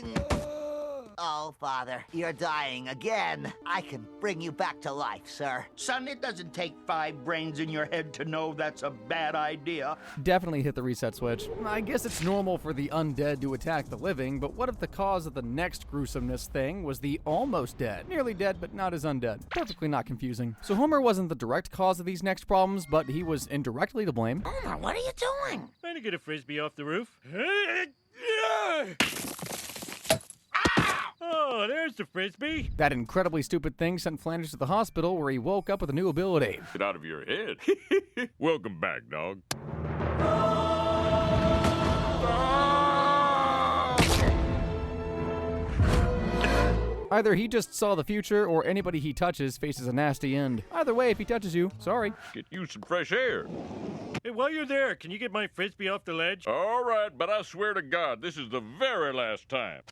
Oh, Father, you're dying again. I can bring you back to life, sir. Son, it doesn't take 5 brains in your head to know that's a bad idea. Definitely hit the reset switch. I guess it's normal for the undead to attack the living, but what if the cause of the next gruesomeness thing was the almost dead? Nearly dead, but not as undead. Perfectly not confusing. So Homer wasn't the direct cause of these next problems, but he was indirectly to blame. Homer, what are you doing? Trying to get a frisbee off the roof. Oh, there's the frisbee. That incredibly stupid thing sent Flanders to the hospital where he woke up with a new ability. Get out of your head. Welcome back, dog. Either he just saw the future, or anybody he touches faces a nasty end. Either way, if he touches you, sorry. Get you some fresh air. Hey, while you're there, can you get my frisbee off the ledge? All right, but I swear to God, this is the very last time.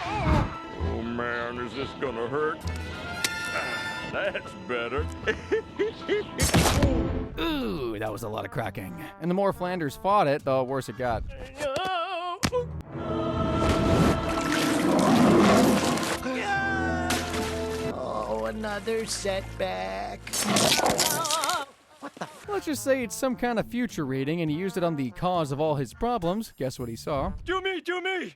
Oh, man, is this gonna hurt? That's better. Ooh, that was a lot of cracking. And the more Flanders fought it, the worse it got. Oh, another setback. Let's just say it's some kind of future reading and he used it on the cause of all his problems. Guess what he saw? Do me, do me!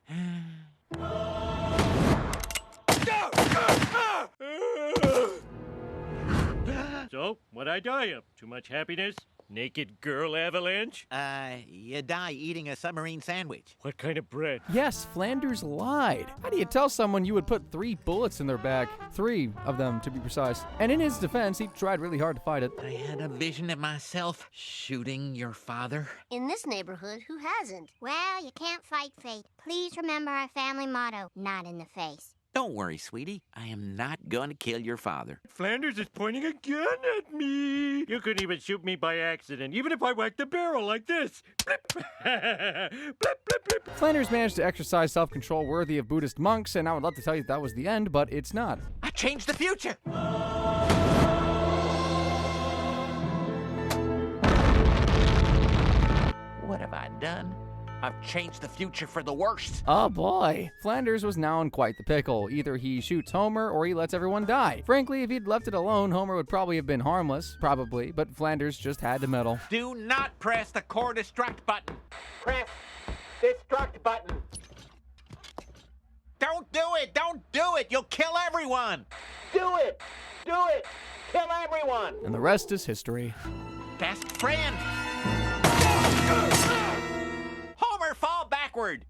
So, what'd I die of? Too much happiness? Naked girl avalanche? You die eating a submarine sandwich. What kind of bread? Yes, Flanders lied. How do you tell someone you would put 3 bullets in their back? 3 of them, to be precise. And in his defense, he tried really hard to fight it. I had a vision of myself shooting your father. In this neighborhood, who hasn't? Well, you can't fight fate. Please remember our family motto, not in the face. Don't worry, sweetie. I am not going to kill your father. Flanders is pointing a gun at me. You couldn't even shoot me by accident, even if I whacked the barrel like this. Blip. Blip, blip, blip. Flanders managed to exercise self-control worthy of Buddhist monks, and I would love to tell you that was the end, but it's not. I changed the future. What have I done? I've changed the future for the worst. Oh boy. Flanders was now in quite the pickle. Either he shoots Homer or he lets everyone die. Frankly, if he'd left it alone, Homer would probably have been harmless. Probably. But Flanders just had to meddle. Do not press the core destruct button. Press destruct button. Don't do it! Don't do it! You'll kill everyone! Do it! Do it! Kill everyone! And the rest is history. Best friend! Homer, fall backward!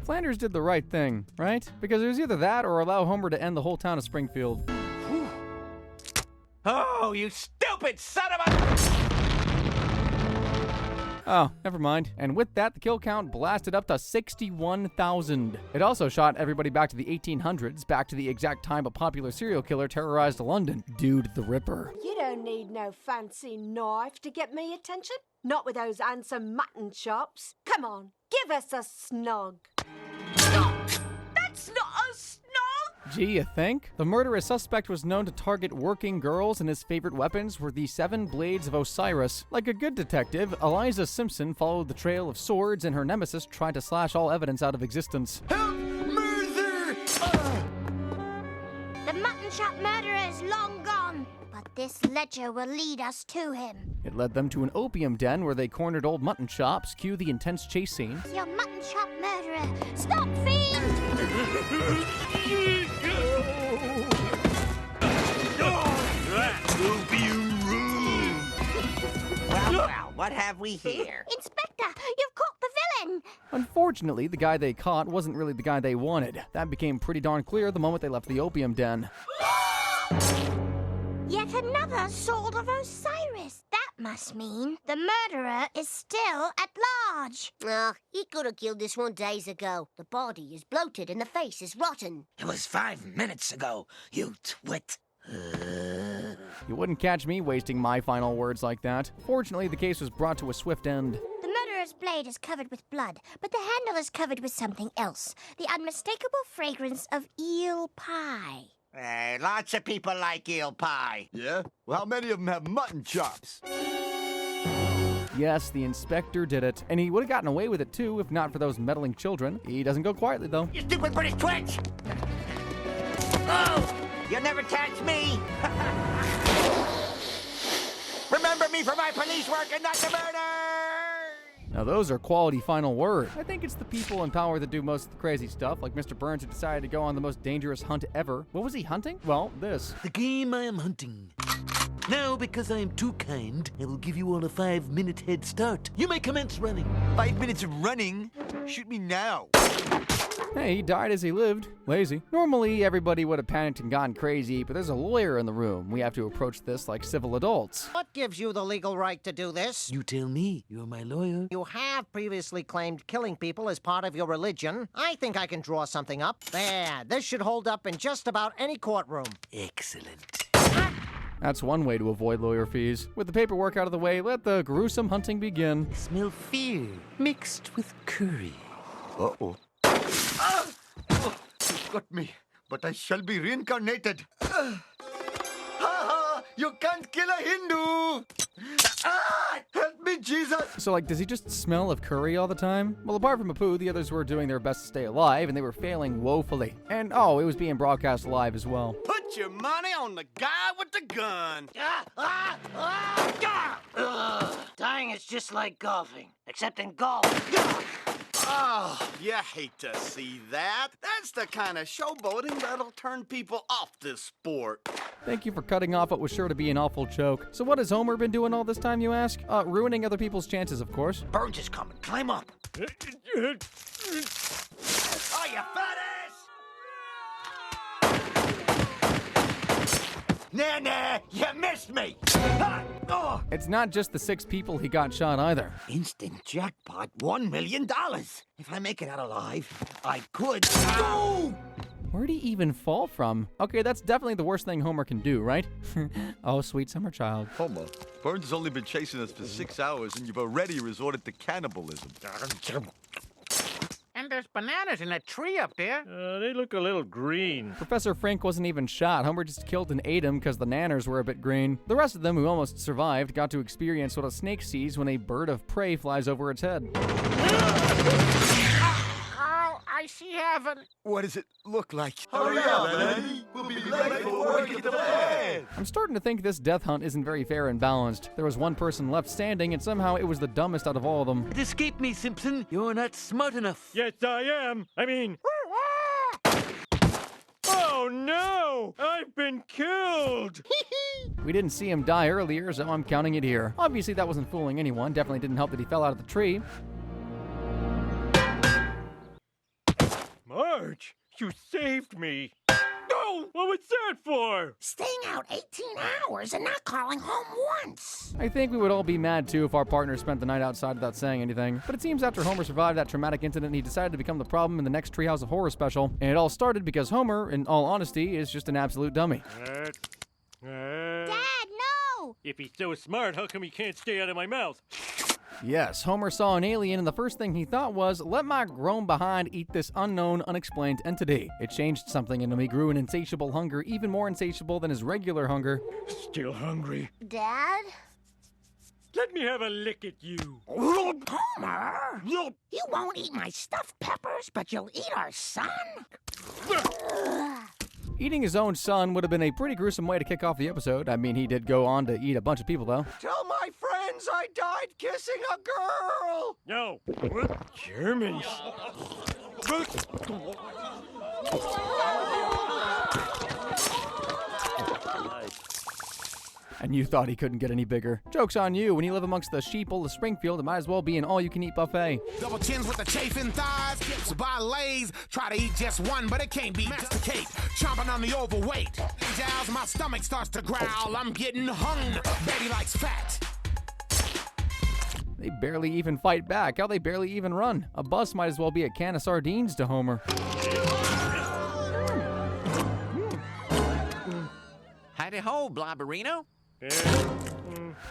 Flanders did the right thing, right? Because it was either that or allow Homer to end the whole town of Springfield. Oh, you stupid son of a... Oh, never mind. And with that, the kill count blasted up to 61,000. It also shot everybody back to the 1800s, back to the exact time a popular serial killer terrorized London, Dude the Ripper. You don't need no fancy knife to get me attention. Not with those handsome mutton chops. Come on, give us a snog. That's not a snog! Gee, you think? The murderous suspect was known to target working girls, and his favorite weapons were the 7 blades of Osiris. Like a good detective, Eliza Simpson followed the trail of swords, and her nemesis tried to slash all evidence out of existence. The mutton chop murderer is long gone, but this ledger will lead us to him. It led them to an opium den where they cornered old mutton chops, cue the intense chase scene. Your mutton chop murderer! Stop, fiend! Opium room! Well, what have we here? Inspector, you've caught the villain! Unfortunately, the guy they caught wasn't really the guy they wanted. That became pretty darn clear the moment they left the opium den. Yet another sword of Osiris. That must mean the murderer is still at large. Oh, he could have killed this one days ago. The body is bloated and the face is rotten. It was 5 minutes ago, you twit. You wouldn't catch me wasting my final words like that. Fortunately, the case was brought to a swift end. The murderer's blade is covered with blood, but the handle is covered with something else. The unmistakable fragrance of eel pie. Lots of people like eel pie. Yeah? Well, how many of them have mutton chops? Yes, the inspector did it. And he would have gotten away with it too if not for those meddling children. He doesn't go quietly though. You stupid British twitch! Oh! You'll never catch me! Remember me for my police work and not the murder! Now those are quality final words. I think it's the people in power that do most of the crazy stuff, like Mr. Burns who decided to go on the most dangerous hunt ever. What was he hunting? Well, this. The game I am hunting. Now, because I am too kind, I will give you all a 5-minute head start. You may commence running. 5 minutes of running? Shoot me now. Hey, he died as he lived. Lazy. Normally, everybody would have panicked and gone crazy, but there's a lawyer in the room. We have to approach this like civil adults. What gives you the legal right to do this? You tell me. You're my lawyer. You have previously claimed killing people as part of your religion. I think I can draw something up. There, this should hold up in just about any courtroom. Excellent. That's one way to avoid lawyer fees. With the paperwork out of the way, let the gruesome hunting begin. I smell fear mixed with curry. Uh-oh. You got me, but I shall be reincarnated. Ha ha! You can't kill a Hindu! Help me, Jesus! So, like, does he just smell of curry all the time? Well, apart from Apu, the others were doing their best to stay alive, and they were failing woefully. And, oh, it was being broadcast live as well. Put your money on the guy with the gun. Dying is just like golfing, except in golf. Oh, you hate to see that. That's the kind of showboating that'll turn people off this sport. Thank you for cutting off what was sure to be an awful joke. So what has Homer been doing all this time, you ask? Ruining other people's chances, of course. Burns is coming. Climb up. Oh, you fatties! Nah, you missed me. It's not just the 6 people he got shot either. Instant jackpot, $1 million. If I make it out alive, I could. Where'd he even fall from? Okay, that's definitely the worst thing Homer can do, right? Oh, sweet summer child. Homer, Burns has only been chasing us for 6 hours, and you've already resorted to cannibalism. And there's bananas in that tree up there. They look a little green. Professor Frink wasn't even shot. Homer just killed and ate him because the nanners were a bit green. The rest of them, who almost survived, got to experience what a snake sees when a bird of prey flies over its head. Oh, I see heaven. What does it look like? Hurry up, Eddie. We'll be late for work at the plant. I'm starting to think this death hunt isn't very fair and balanced. There was one person left standing, and somehow it was the dumbest out of all of them. It escaped me, Simpson. You're not smart enough. Yes, I am. I mean... Oh, no! I've been killed! We didn't see him die earlier, so I'm counting it here. Obviously, that wasn't fooling anyone. Definitely didn't help that he fell out of the tree. Marge, you saved me. No! What was that for? Staying out 18 hours and not calling home once. I think we would all be mad too if our partner spent the night outside without saying anything. But it seems after Homer survived that traumatic incident, he decided to become the problem in the next Treehouse of Horror special. And it all started because Homer, in all honesty, is just an absolute dummy. Dad, no! If he's so smart, how come he can't stay out of my mouth? Yes, Homer saw an alien, and the first thing he thought was, let my grown behind eat this unknown, unexplained entity. It changed something in him. He grew an insatiable hunger, even more insatiable than his regular hunger. Still hungry. Dad? Let me have a lick at you. Homer! You won't eat my stuffed peppers, but you'll eat our son? Eating his own son would have been a pretty gruesome way to kick off the episode. I mean, he did go on to eat a bunch of people, though. Tell my friends I died kissing a girl! No. Germans. And you thought he couldn't get any bigger. Joke's on you. When you live amongst the sheeple of Springfield, it might as well be an all-you-can-eat buffet. Double chins with the chafing thighs, hips by lays. Try to eat just one, but it can't be. Masticate, chomping on the overweight. Jowls, my stomach starts to growl. I'm getting hung. Baby likes fat. They barely even fight back. How they barely even run. A bus might as well be a can of sardines to Homer. Howdy-ho, Blobberino.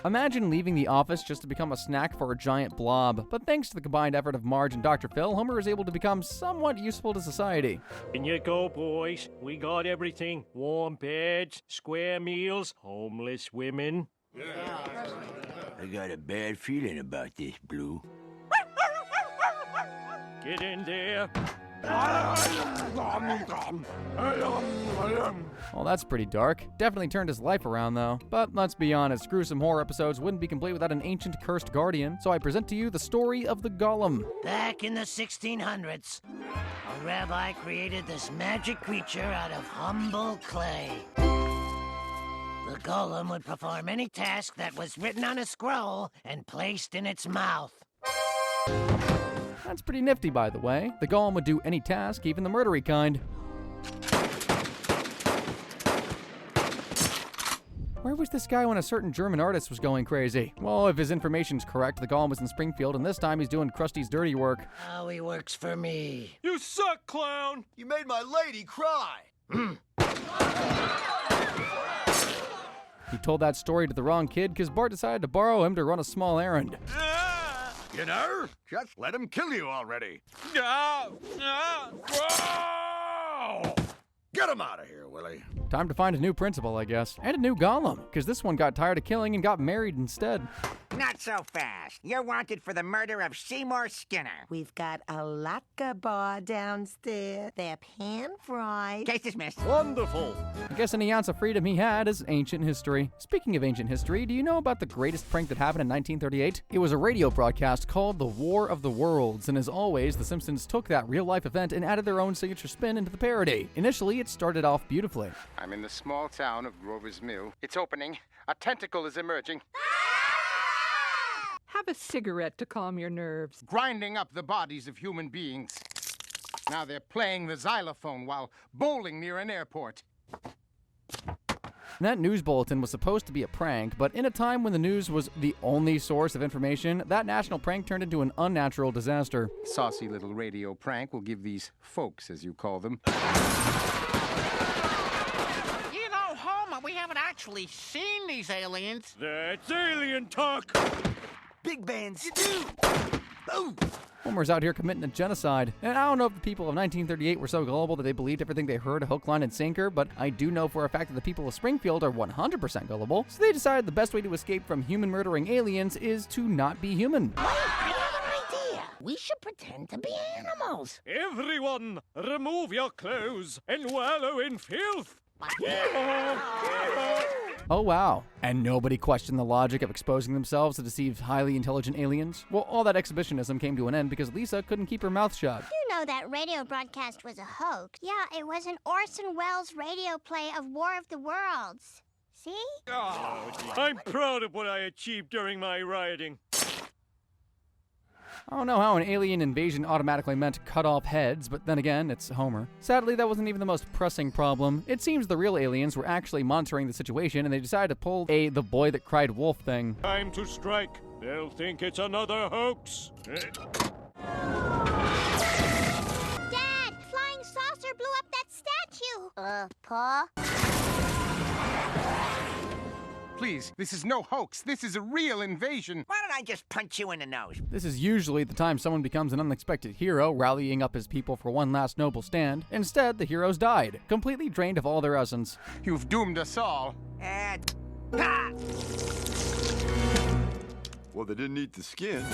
Imagine leaving the office just to become a snack for a giant blob. But thanks to the combined effort of Marge and Dr. Phil, Homer is able to become somewhat useful to society. In you go, boys. We got everything. Warm beds, square meals, homeless women. I got a bad feeling about this, Blue. Get in there. Well, that's pretty dark. Definitely turned his life around, though. But let's be honest, gruesome horror episodes wouldn't be complete without an ancient cursed guardian, so I present to you the story of the Golem. Back in the 1600s, a rabbi created this magic creature out of humble clay. The golem would perform any task that was written on a scroll and placed in its mouth. That's pretty nifty, by the way. The Golem would do any task, even the murdery kind. Where was this guy when a certain German artist was going crazy? Well, if his information's correct, the Golem was in Springfield, and this time he's doing Krusty's dirty work. Oh, he works for me. You suck, clown! You made my lady cry. He told that story to the wrong kid because Bart decided to borrow him to run a small errand. You know, just let him kill you already. Whoa! Get him out of here, Willie. Time to find a new principal, I guess. And a new Golem, because this one got tired of killing and got married instead. Not so fast. You're wanted for the murder of Seymour Skinner. We've got a lacquer bar downstairs. They're pan-fried. Case dismissed. Wonderful. I guess any ounce of freedom he had is ancient history. Speaking of ancient history, do you know about the greatest prank that happened in 1938? It was a radio broadcast called The War of the Worlds, and as always, the Simpsons took that real-life event and added their own signature spin into the parody. Initially, it started off beautifully. I'm in the small town of Grover's Mill. It's opening. A tentacle is emerging. Have a cigarette to calm your nerves. Grinding up the bodies of human beings. Now they're playing the xylophone while bowling near an airport. That news bulletin was supposed to be a prank, but in a time when the news was the only source of information, that national prank turned into an unnatural disaster. Saucy little radio prank will give these folks, as you call them. You know, Homer, we haven't actually seen these aliens. That's alien talk. Big bands, you do. Oh. Homer's out here committing a genocide. And I don't know if the people of 1938 were so gullible that they believed everything they heard hook, line, and sinker, but I do know for a fact that the people of Springfield are 100% gullible, so they decided the best way to escape from human-murdering aliens is to not be human. I have an idea. We should pretend to be animals. Everyone, remove your clothes and wallow in filth. Oh wow. And nobody questioned the logic of exposing themselves to deceive highly intelligent aliens? Well, all that exhibitionism came to an end because Lisa couldn't keep her mouth shut. You know that radio broadcast was a hoax. Yeah, it was an Orson Welles radio play of War of the Worlds. See? Oh, I'm proud of what I achieved during my rioting. I don't know how an alien invasion automatically meant cut off heads, but then again, it's Homer. Sadly, that wasn't even the most pressing problem. It seems the real aliens were actually monitoring the situation, and they decided to pull the boy that cried wolf thing. Time to strike. They'll think it's another hoax. Dad! Flying saucer blew up that statue! Pa? Please, this is no hoax. This is a real invasion. Why don't I just punch you in the nose? This is usually the time someone becomes an unexpected hero, rallying up his people for one last noble stand. Instead, the heroes died, completely drained of all their essence. You've doomed us all. Well, they didn't eat the skin.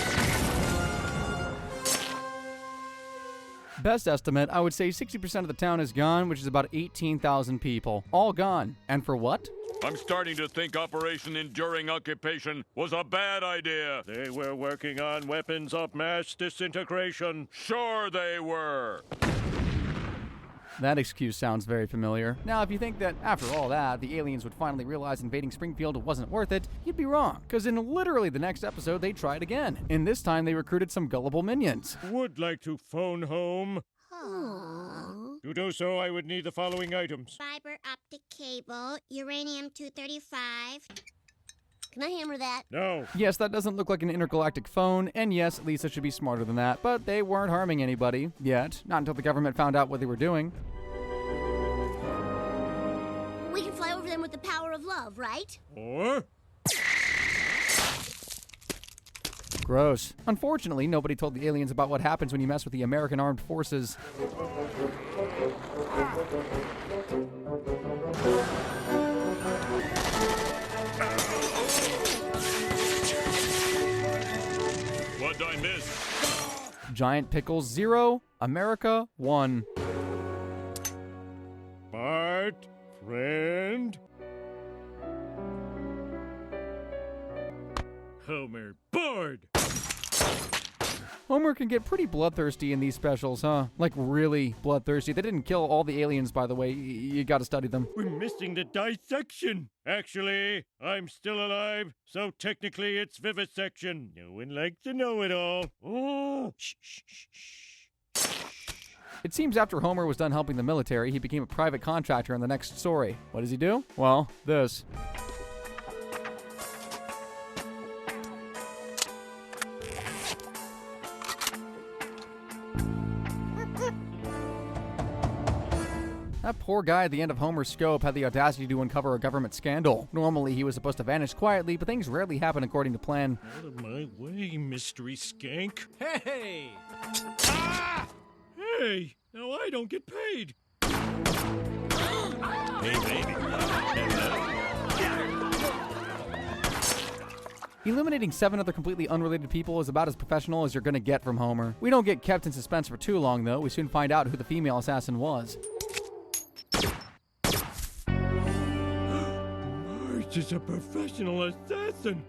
Best estimate, I would say 60% of the town is gone, which is about 18,000 people. All gone. And for what? I'm starting to think Operation Enduring Occupation was a bad idea. They were working on weapons of mass disintegration. Sure they were. That excuse sounds very familiar. Now, if you think that after all that, the aliens would finally realize invading Springfield wasn't worth it, you'd be wrong. Because in literally the next episode, they tried again. And this time, they recruited some gullible minions. Would like to phone home. To do so, I would need the following items. Fiber optic cable, uranium-235. Can I hammer that? No. Yes, that doesn't look like an intergalactic phone, and yes, Lisa should be smarter than that, but they weren't harming anybody. Yet. Not until the government found out what they were doing. We can fly over them with the power of love, right? Or? Gross. Unfortunately, nobody told the aliens about what happens when you mess with the American Armed Forces. What'd I miss? Giant Pickles 0, America 1. Bart, friend. Homer, bored. Homer can get pretty bloodthirsty in these specials, huh? Like really bloodthirsty. They didn't kill all the aliens, by the way. You gotta study them. We're missing the dissection. Actually, I'm still alive, so technically it's vivisection. No one likes to know it all. Oh, shh, shh, shh, shh. It seems after Homer was done helping the military, he became a private contractor in the next story. What does he do? Well, this. That poor guy at the end of Homer's scope had the audacity to uncover a government scandal. Normally, he was supposed to vanish quietly, but things rarely happen according to plan. Out of my way, mystery skank. Hey! Ah! Hey, now I don't get paid. Hey, baby. Eliminating 7 other completely unrelated people is about as professional as you're gonna get from Homer. We don't get kept in suspense for too long, though. We soon find out who the female assassin was. Marge is a professional assassin.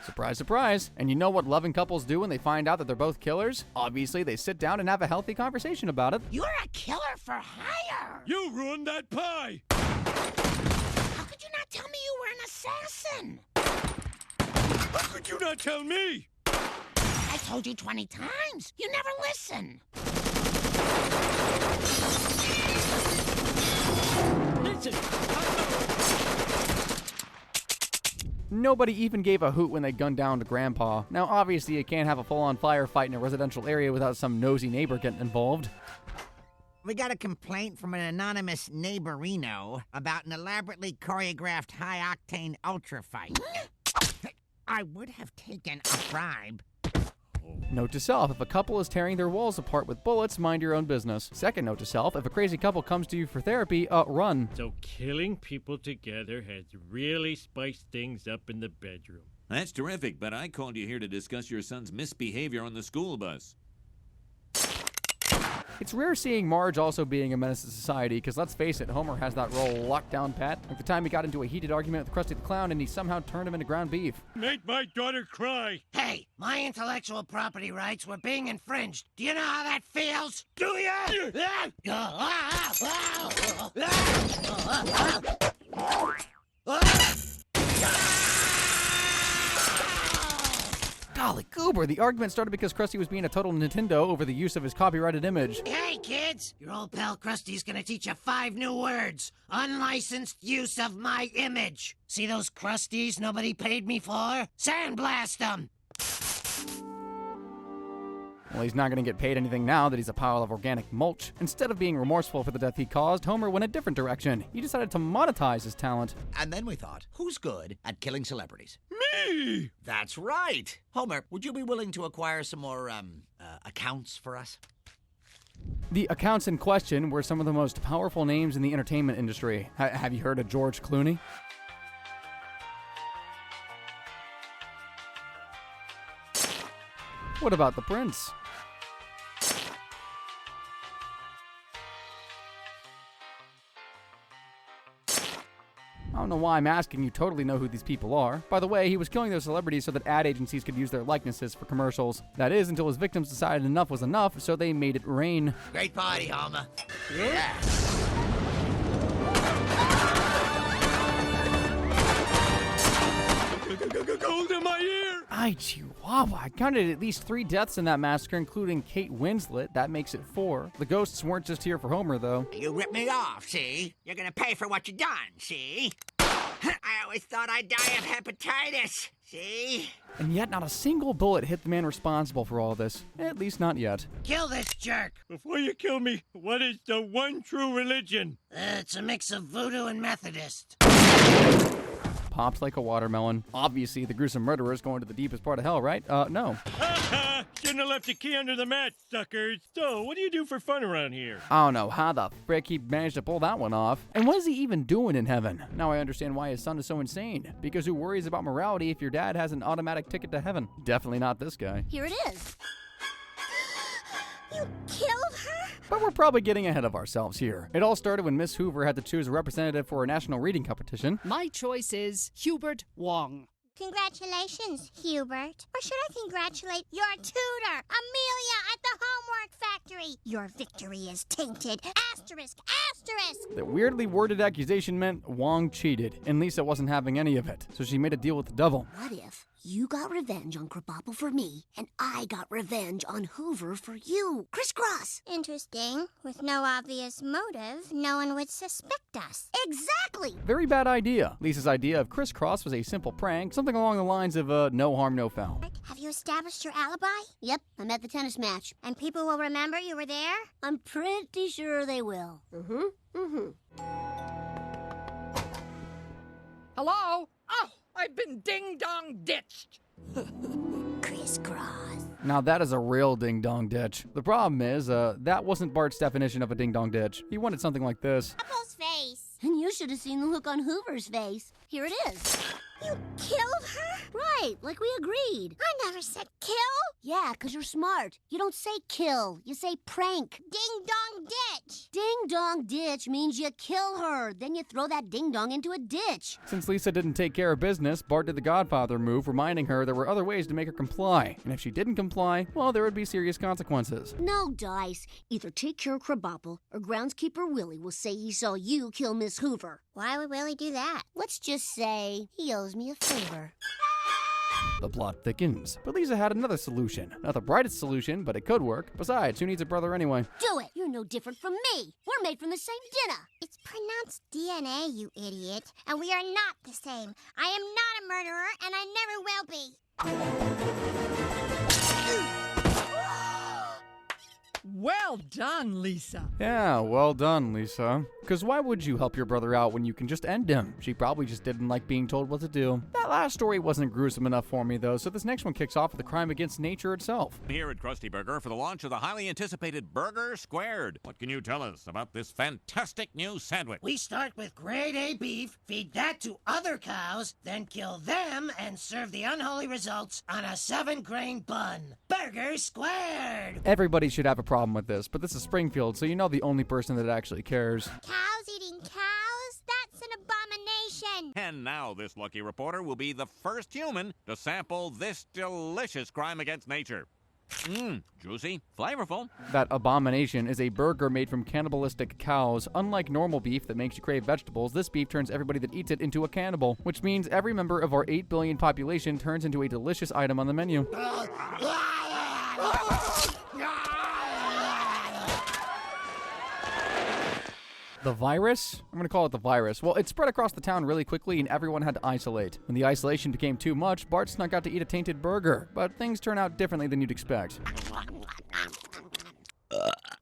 Surprise, surprise. And you know what loving couples do when they find out that they're both killers? Obviously, they sit down and have a healthy conversation about it. You're a killer for hire. You ruined that pie. How could you not tell me you were an assassin? How could you not tell me? I told you 20 times. You never listen. Listen, Nobody even gave a hoot when they gunned down to Grandpa. Now, obviously, you can't have a full-on firefight in a residential area without some nosy neighbor getting involved. We got a complaint from an anonymous neighborino about an elaborately choreographed high-octane ultra fight. I would have taken a bribe. Note to self, if a couple is tearing their walls apart with bullets, mind your own business. Second note to self, if a crazy couple comes to you for therapy, run. So killing people together has really spiced things up in the bedroom. That's terrific, but I called you here to discuss your son's misbehavior on the school bus. It's rare seeing Marge also being a menace to society, because let's face it, Homer has that role locked down pat. Like the time he got into a heated argument with Krusty the Clown and he somehow turned him into ground beef. Made my daughter cry. Hey, my intellectual property rights were being infringed. Do you know how that feels? Do you? Golly goober, the argument started because Krusty was being a total Nintendo over the use of his copyrighted image. Hey, kids! Your old pal Krusty's gonna teach you 5 new words. Unlicensed use of my image. See those Krusties nobody paid me for? Sandblast them! Well, he's not going to get paid anything now that he's a pile of organic mulch. Instead of being remorseful for the death he caused, Homer went a different direction. He decided to monetize his talent. And then we thought, who's good at killing celebrities? Me! That's right. Homer, would you be willing to acquire some more, accounts for us? The accounts in question were some of the most powerful names in the entertainment industry. Have you heard of George Clooney? What about the Prince? I don't know why I'm asking, you totally know who these people are. By the way, he was killing those celebrities so that ad agencies could use their likenesses for commercials. That is, until his victims decided enough was enough, so they made it rain. Great party, Homer. Yeah. Gold in my ear! Ay, Chihuahua. I counted at least 3 deaths in that massacre, including Kate Winslet. That makes it 4. The ghosts weren't just here for Homer, though. You ripped me off, see? You're gonna pay for what you done, see? I always thought I'd die of hepatitis, see? And yet not a single bullet hit the man responsible for all this. At least not yet. Kill this jerk! Before you kill me, what is the one true religion? It's a mix of voodoo and Methodist. popped like a watermelon. Obviously, the gruesome murderer is going to the deepest part of hell, right? No. Shouldn't have left the key under the mat, suckers. So, what do you do for fun around here? I don't know how the frick he managed to pull that one off. And what is he even doing in heaven? Now I understand why his son is so insane. Because who worries about morality if your dad has an automatic ticket to heaven? Definitely not this guy. Here it is. You killed her? But we're probably getting ahead of ourselves here. It all started when Miss Hoover had to choose a representative for a national reading competition. My choice is Hubert Wong. Congratulations, Hubert. Or should I congratulate your tutor, Amelia, at the homework factory? Your victory is tainted. Asterisk, asterisk. The weirdly worded accusation meant Wong cheated, and Lisa wasn't having any of it, so she made a deal with the devil. What if you got revenge on Krabappel for me, and I got revenge on Hoover for you? Crisscross. Interesting. With no obvious motive, no one would suspect us. Exactly. Very bad idea. Lisa's idea of crisscross was a simple prank, something along the lines of no harm, no foul. Have you established your alibi? Yep, I'm at the tennis match. And people will remember you were there? I'm pretty sure they will. Hello? Oh, I've been ding-dong ditched. Crisscross. Now that is a real ding-dong ditch. The problem is, that wasn't Bart's definition of a ding-dong ditch. He wanted something like this. Apple's face. And you should have seen the look on Hoover's face. Here it is. You killed her? Right, like we agreed. I never said kill. Yeah, 'cause you're smart. You don't say kill, you say prank. Ding-dong ditch. Ding-dong ditch means you kill her. Then you throw that ding-dong into a ditch. Since Lisa didn't take care of business, Bart did the Godfather move, reminding her there were other ways to make her comply. And if she didn't comply, well, there would be serious consequences. No dice. Either take care of Krabappel, or groundskeeper Willie will say he saw you kill Miss Hoover. Why would Willie do that? Let's just say he owes me a favor. The plot thickens, but Lisa had another solution. Not the brightest solution, but it could work. Besides, who needs a brother anyway? Do it! You're no different from me. We're made from the same dinner. It's pronounced DNA, you idiot. And we are not the same. I am not a murderer, and I never will be. Well done, Lisa. Yeah, well done, Lisa. Because why would you help your brother out when you can just end him? She probably just didn't like being told what to do. That last story wasn't gruesome enough for me, though, so this next one kicks off with a crime against nature itself. Here at Krusty Burger for the launch of the highly anticipated Burger Squared. What can you tell us about this fantastic new sandwich? We start with grade A beef, feed that to other cows, then kill them and serve the unholy results on a 7-grain bun. Burger Squared! Everybody should have a problem with this, but this is Springfield, so you know the only person that actually cares. Cows eating cows? That's an abomination. And now this lucky reporter will be the first human to sample this delicious crime against nature. Juicy, flavorful. That abomination is a burger made from cannibalistic cows. Unlike normal beef that makes you crave vegetables, this beef turns everybody that eats it into a cannibal, which means every member of our 8 billion population turns into a delicious item on the menu. The virus? I'm gonna call it the virus. Well, it spread across the town really quickly and everyone had to isolate. When the isolation became too much, Bart snuck out to eat a tainted burger. But things turn out differently than you'd expect.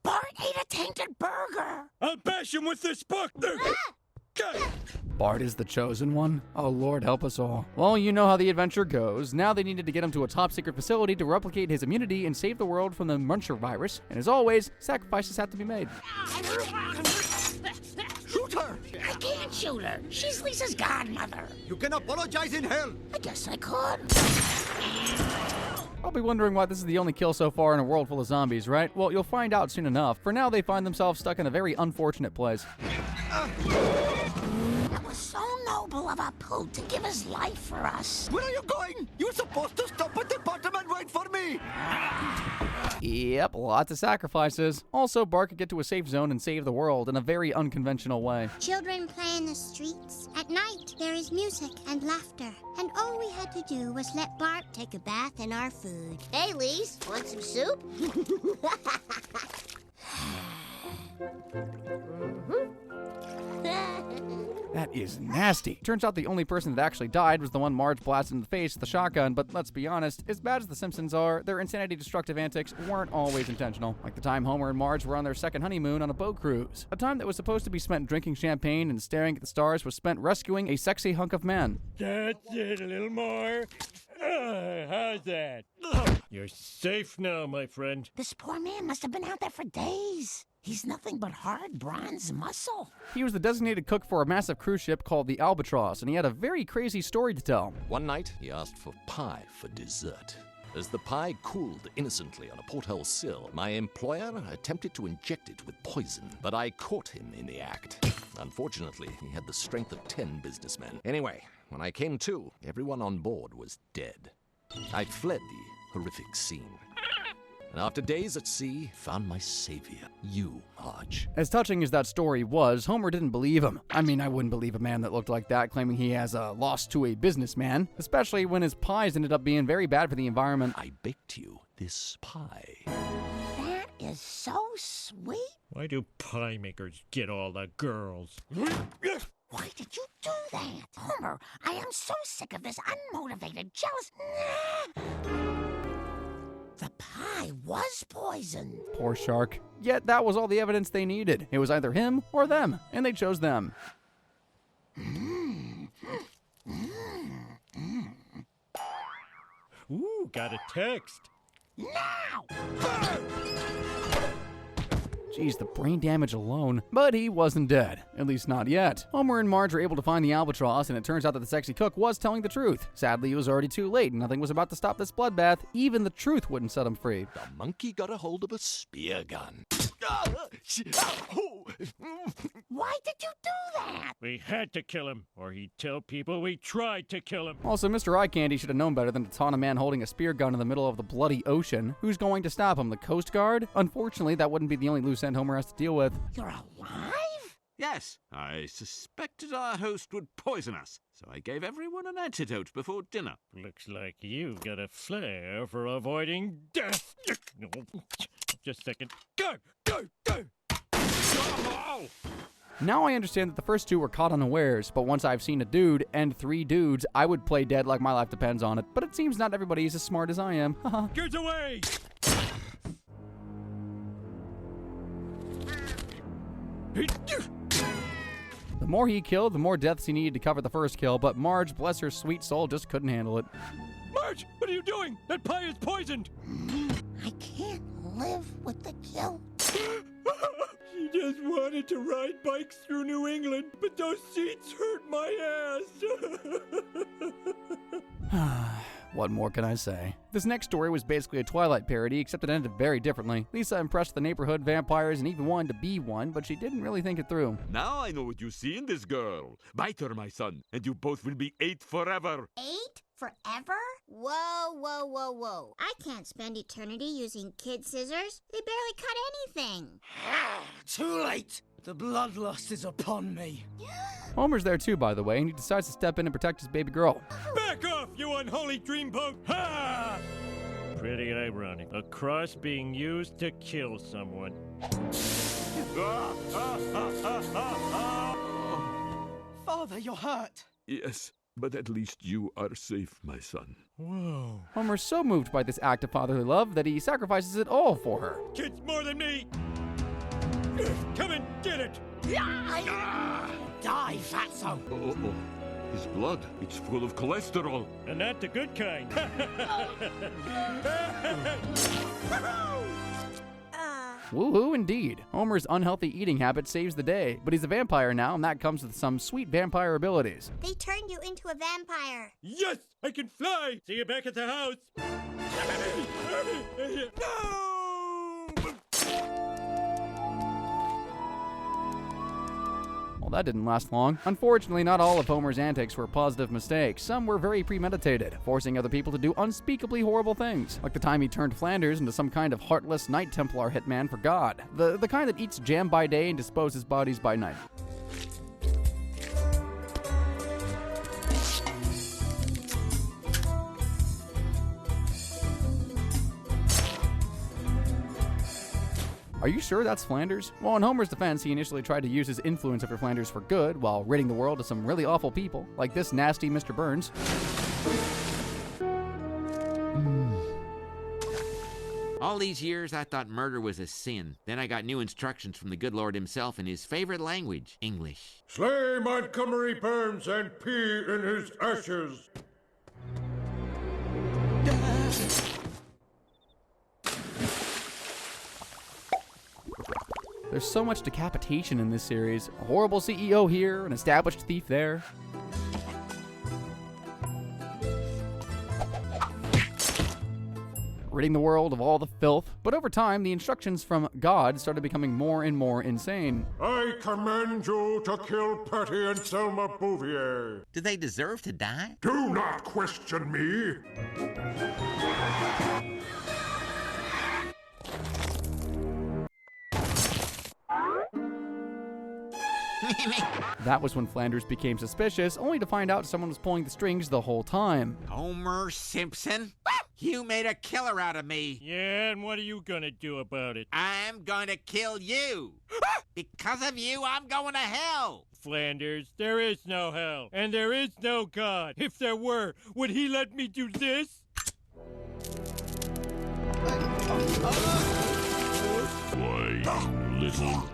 Bart ate a tainted burger. I'll bash him with this book. Bart is the chosen one? Oh, Lord, help us all. Well, you know how the adventure goes. Now they needed to get him to a top-secret facility to replicate his immunity and save the world from the Muncher virus. And as always, sacrifices have to be made. Shoot her! I can't shoot her. She's Lisa's godmother. You can apologize in hell. I guess I could. Probably wondering why this is the only kill so far in a world full of zombies, right? Well, you'll find out soon enough. For now, they find themselves stuck in a very unfortunate place. It was so noble of a pooh to give his life for us. Where are you going? You're supposed to stop at the bottom and wait for me. Yep, lots of sacrifices. Also, Bart could get to a safe zone and save the world in a very unconventional way. Children play in the streets. At night, there is music and laughter. And all we had to do was let Bart take a bath in our food. Hey, Lise, want some soup? That is nasty. Turns out the only person that actually died was the one Marge blasted in the face with the shotgun, but let's be honest, as bad as the Simpsons are, their insanity-destructive antics weren't always intentional. Like the time Homer and Marge were on their second honeymoon on a boat cruise. A time that was supposed to be spent drinking champagne and staring at the stars was spent rescuing a sexy hunk of man. That's it, a little more. How's that? You're safe now, my friend. This poor man must have been out there for days. He's nothing but hard bronze muscle. He was the designated cook for a massive cruise ship called the Albatross, and he had a very crazy story to tell. One night, he asked for pie for dessert. As the pie cooled innocently on a porthole sill, my employer attempted to inject it with poison, but I caught him in the act. Unfortunately, he had the strength of 10 businessmen. Anyway, when I came to, everyone on board was dead. I fled the horrific scene. And after days at sea, found my savior, you, Marge. As touching as that story was, Homer didn't believe him. I mean, I wouldn't believe a man that looked like that claiming he has a loss to a businessman, especially when his pies ended up being very bad for the environment. I baked you this pie. That is so sweet. Why do pie makers get all the girls? Why did you do that? Homer, I am so sick of this unmotivated, jealous... The pie was poisoned. Poor shark. Yet that was all the evidence they needed. It was either him or them, and they chose them. Ooh, got a text. Now! Jeez, the brain damage alone. But he wasn't dead. At least not yet. Homer and Marge were able to find the Albatross, and it turns out that the sexy cook was telling the truth. Sadly, it was already too late, and nothing was about to stop this bloodbath. Even the truth wouldn't set him free. The monkey got a hold of a spear gun. Why did you do that? We had to kill him, or he'd tell people we tried to kill him. Also, Mr. Eye Candy should have known better than to taunt a man holding a spear gun in the middle of the bloody ocean. Who's going to stop him, the Coast Guard? Unfortunately, that wouldn't be the only loose end Homer has to deal with. You're alive? Yes, I suspected our host would poison us, so I gave everyone an antidote before dinner. Looks like you've got a flair for avoiding death. Just a second. Go! Now I understand that the first two were caught unawares, but once I've seen a dude and 3 dudes, I would play dead like my life depends on it. But it seems not everybody is as smart as I am. Get away! The more he killed, the more deaths he needed to cover the first kill, but Marge, bless her sweet soul, just couldn't handle it. Marge, what are you doing? That pie is poisoned! I can't live with the guilt. She just wanted to ride bikes through New England, but those seats hurt my ass. What more can I say? This next story was basically a Twilight parody, except it ended very differently. Lisa impressed the neighborhood vampires and even wanted to be one, but she didn't really think it through. Now I know what you see in this girl. Bite her, my son, and you both will be 8 forever. 8? Forever? Whoa. I can't spend eternity using kid scissors. They barely cut anything. Too late! The bloodlust is upon me. Homer's there too, by the way, and he decides to step in and protect his baby girl. Back off, you unholy dreamboat! Ha! Pretty ironic. A cross being used to kill someone. Father, you're hurt. Yes, but at least you are safe, my son. Whoa. Homer's so moved by this act of fatherly love that he sacrifices it all for her. Kid's more than me! Come and get it! Die, fatso! Oh. His blood, it's full of cholesterol. And not the good kind. Woohoo indeed. Homer's unhealthy eating habit saves the day, but he's a vampire now, and that comes with some sweet vampire abilities. They turned you into a vampire. Yes, I can fly! See you back at the house! No! Well, that didn't last long. Unfortunately, not all of Homer's antics were positive mistakes. Some were very premeditated, forcing other people to do unspeakably horrible things, like the time he turned Flanders into some kind of heartless Knight Templar hitman for God, the kind that eats jam by day and disposes bodies by night. Are you sure that's Flanders? Well, in Homer's defense, he initially tried to use his influence over Flanders for good while ridding the world of some really awful people, like this nasty Mr. Burns. All these years, I thought murder was a sin. Then I got new instructions from the good Lord himself in his favorite language, English. Slay Montgomery Burns and pee in his ashes. There's so much decapitation in this series. A horrible CEO here, an established thief there. Ridding the world of all the filth. But over time, the instructions from God started becoming more and more insane. I command you to kill Patty and Selma Bouvier. Do they deserve to die? Do not question me. That was when Flanders became suspicious, only to find out someone was pulling the strings the whole time. Homer Simpson? You made a killer out of me. Yeah, and what are you gonna do about it? I'm gonna kill you. Because of you, I'm going to hell. Flanders, there is no hell, and there is no God. If there were, would he let me do this? Why, little...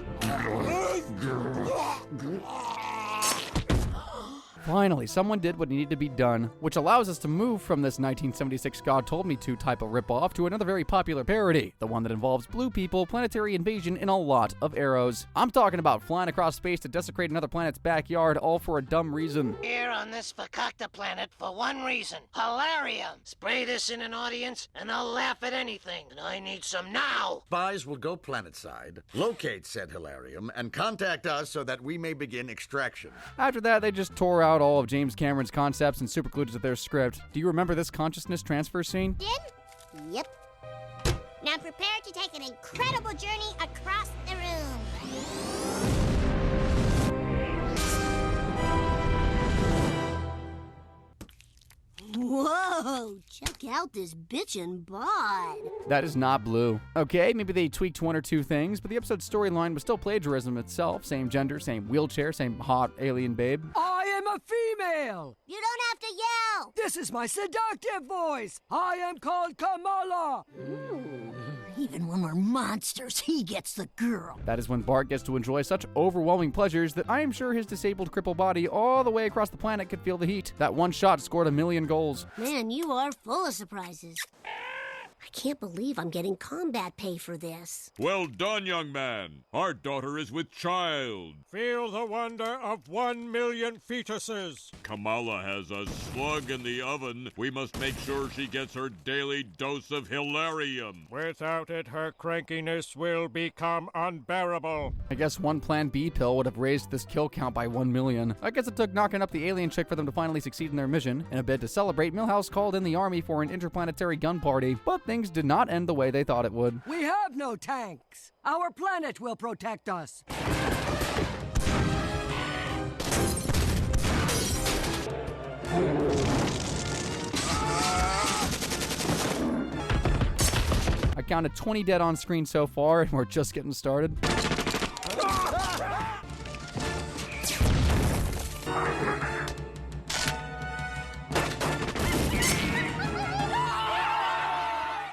Finally, someone did what needed to be done, which allows us to move from this 1976 God Told Me To type of ripoff to another very popular parody, the one that involves blue people, planetary invasion, and a lot of arrows. I'm talking about flying across space to desecrate another planet's backyard, all for a dumb reason. Here on this fakakta planet for one reason. Hilarium. Spray this in an audience and I'll laugh at anything. And I need some now. Spies will go planetside, locate said Hilarium, and contact us so that we may begin extraction. After that, they just tore out all of James Cameron's concepts and superglued it to their script. Do you remember this consciousness transfer scene? Yep. Now prepare to take an incredible journey across the room. Whoa, check out this bitchin' bod. That is not blue. Okay, maybe they tweaked one or two things, but the episode's storyline was still plagiarism itself. Same gender, same wheelchair, same hot alien babe. I am a female. You don't have to yell. This is my seductive voice. I am called Kamala. Even when we're monsters, he gets the girl. That is when Bart gets to enjoy such overwhelming pleasures that I am sure his disabled, crippled body all the way across the planet could feel the heat. That one shot scored 1 million goals. Man, you are full of surprises. I can't believe I'm getting combat pay for this. Well done, young man. Our daughter is with child. Feel the wonder of 1 million fetuses. Kamala has a slug in the oven. We must make sure she gets her daily dose of hilarium. Without it, her crankiness will become unbearable. I guess one Plan B pill would have raised this kill count by 1 million. I guess it took knocking up the alien chick for them to finally succeed in their mission. In a bid to celebrate, Milhouse called in the army for an interplanetary gun party, but things did not end the way they thought it would. We have no tanks. Our planet will protect us. I counted 20 dead on screen so far, and we're just getting started.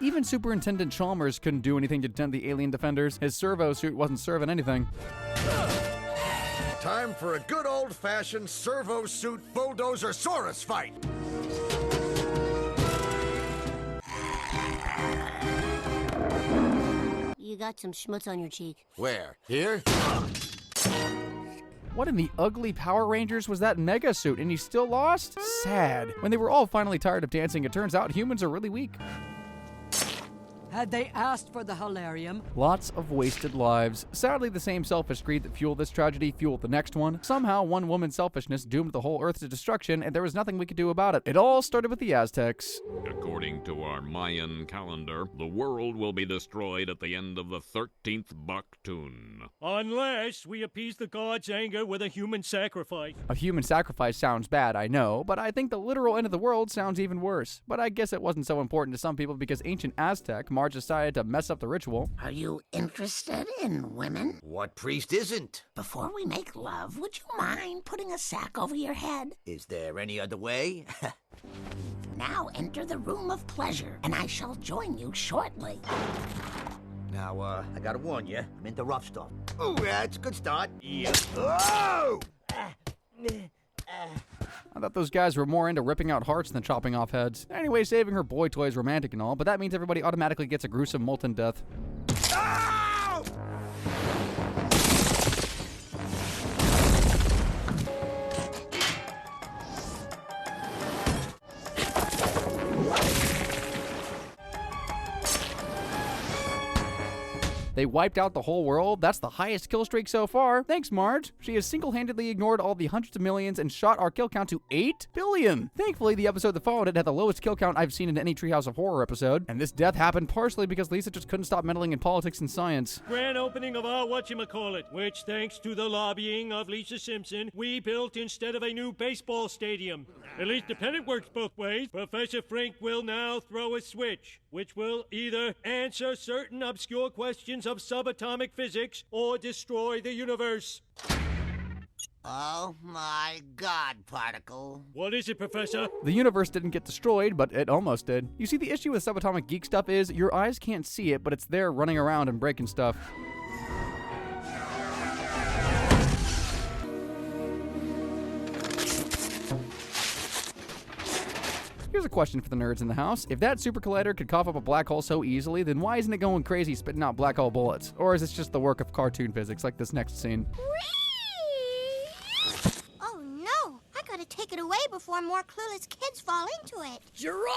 Even Superintendent Chalmers couldn't do anything to dent the alien defenders. His servo suit wasn't serving anything. Time for a good old-fashioned servo suit bulldozer-saurus fight. You got some schmutz on your cheek. Where? Here? What in the ugly Power Rangers was that mega suit, and he still lost? Sad. When they were all finally tired of dancing, it turns out humans are really weak. Had they asked for the hilarium? Lots of wasted lives. Sadly, the same selfish greed that fueled this tragedy fueled the next one. Somehow, one woman's selfishness doomed the whole Earth to destruction, and there was nothing we could do about it. It all started with the Aztecs. According to our Mayan calendar, the world will be destroyed at the end of the 13th Baktun. Unless we appease the gods' anger with a human sacrifice. A human sacrifice sounds bad, I know, but I think the literal end of the world sounds even worse. But I guess it wasn't so important to some people because ancient Aztec, Marge decided to mess up the ritual. Are you interested in women? What priest isn't? Before we make love, would you mind putting a sack over your head? Is there any other way? Now enter the room of pleasure, and I shall join you shortly. Now, I gotta warn you, I'm into rough stuff. Oh, yeah, it's a good start. Yep. Oh! I thought those guys were more into ripping out hearts than chopping off heads. Anyway, saving her boy toy is romantic and all, but that means everybody automatically gets a gruesome molten death. Oh! They wiped out the whole world. That's the highest kill streak so far. Thanks, Marge. She has single-handedly ignored all the hundreds of millions and shot our kill count to 8 billion. Thankfully, the episode that followed it had the lowest kill count I've seen in any Treehouse of Horror episode. And this death happened partially because Lisa just couldn't stop meddling in politics and science. Grand opening of our whatchamacallit, which, thanks to the lobbying of Lisa Simpson, we built instead of a new baseball stadium. At least the pennant works both ways. Professor Frink will now throw a switch, which will either answer certain obscure questions of subatomic physics or destroy the universe. Oh my God, Particle. What is it, Professor? The universe didn't get destroyed, but it almost did. You see, the issue with subatomic geek stuff is your eyes can't see it, but it's there running around and breaking stuff. Here's a question for the nerds in the house. If that super collider could cough up a black hole so easily, then why isn't it going crazy spitting out black hole bullets? Or is this just the work of cartoon physics like this next scene? Oh no! I gotta take it away before more clueless kids fall into it. Geronimo!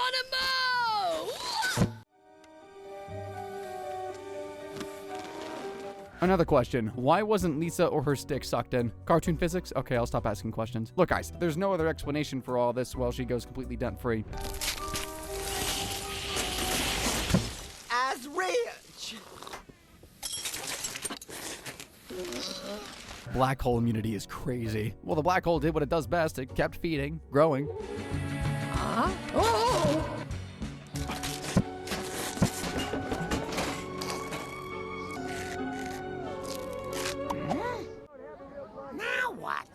Another question. Why wasn't Lisa or her stick sucked in? Cartoon physics? Okay, I'll stop asking questions. Look, guys, there's no other explanation for all this while she goes completely dent-free. As rich. Black hole immunity is crazy. Well, the black hole did what it does best. It kept feeding, growing. Huh? Oh! Now what?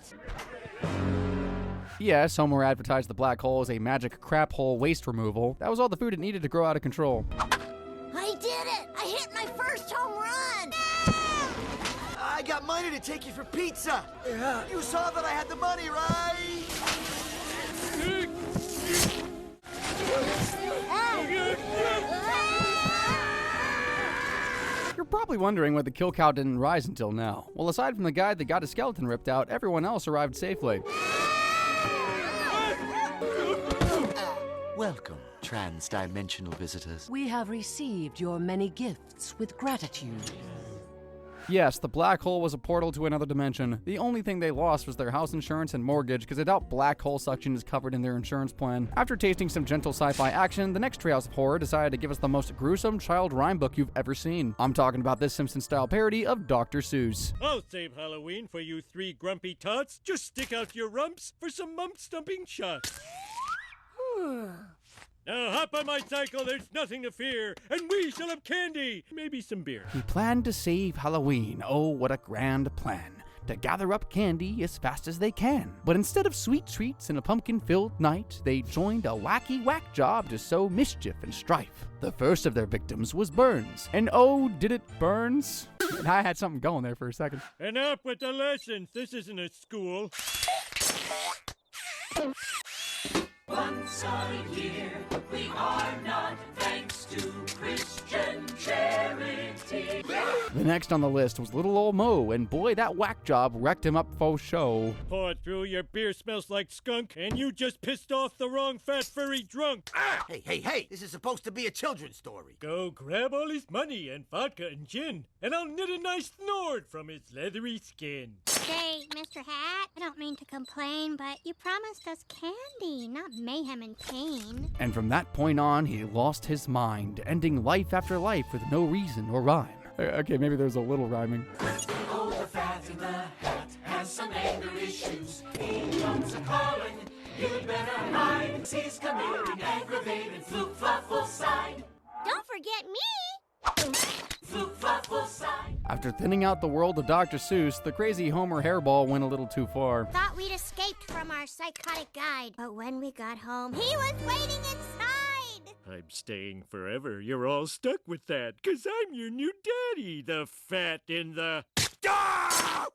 Yes, Homer advertised the black hole as a magic crap hole waste removal. That was all the food it needed to grow out of control. I did it! I hit my first home run! I got money to take you for pizza. You saw that I had the money, right? You're probably wondering why the kill count didn't rise until now. Well, aside from the guy that got his skeleton ripped out, everyone else arrived safely. Welcome, trans-dimensional visitors. We have received your many gifts with gratitude. Yes, the black hole was a portal to another dimension. The only thing they lost was their house insurance and mortgage, because I doubt black hole suction is covered in their insurance plan. After tasting some gentle sci-fi action, the next Treehouse of Horror decided to give us the most gruesome child rhyme book you've ever seen. I'm talking about this Simpsons-style parody of Dr. Seuss. I'll save Halloween for you three grumpy tots. Just stick out your rumps for some mump-stumping shots. Now hop on my cycle, there's nothing to fear, and we shall have candy, maybe some beer. He planned to save Halloween. Oh, what a grand plan. To gather up candy as fast as they can. But instead of sweet treats and a pumpkin-filled night, they joined a wacky whack job to sow mischief and strife. The first of their victims was Burns. And oh, did it Burns? And I had something going there for a second. Enough with the lessons, this isn't a school. Once a year, we are not, thanks to Christian charity. The next on the list was little old Mo, and boy, that whack job wrecked him up faux show. Pour it through, your beer smells like skunk, and you just pissed off the wrong fat furry drunk. Ah! Hey, this is supposed to be a children's story. Go grab all his money and vodka and gin, and I'll knit a nice snort from his leathery skin. Say, Mr. Hat, I don't mean to complain, but you promised us candy, not mayhem and pain. And from that point on, he lost his mind, ending life after life with no reason or rhyme. Okay, maybe there's a little rhyming. Oh, the fat in the hat has some anger issues. He comes a-calling, you'd better hide. He's committing aggravated fluke, fluffle side. Don't forget me! After thinning out the world of Dr. Seuss, the crazy Homer hairball went a little too far. Thought we'd escaped from our psychotic guide, but when we got home, he was waiting inside! I'm staying forever. You're all stuck with that, 'cause I'm your new daddy, the fat in the... Ah!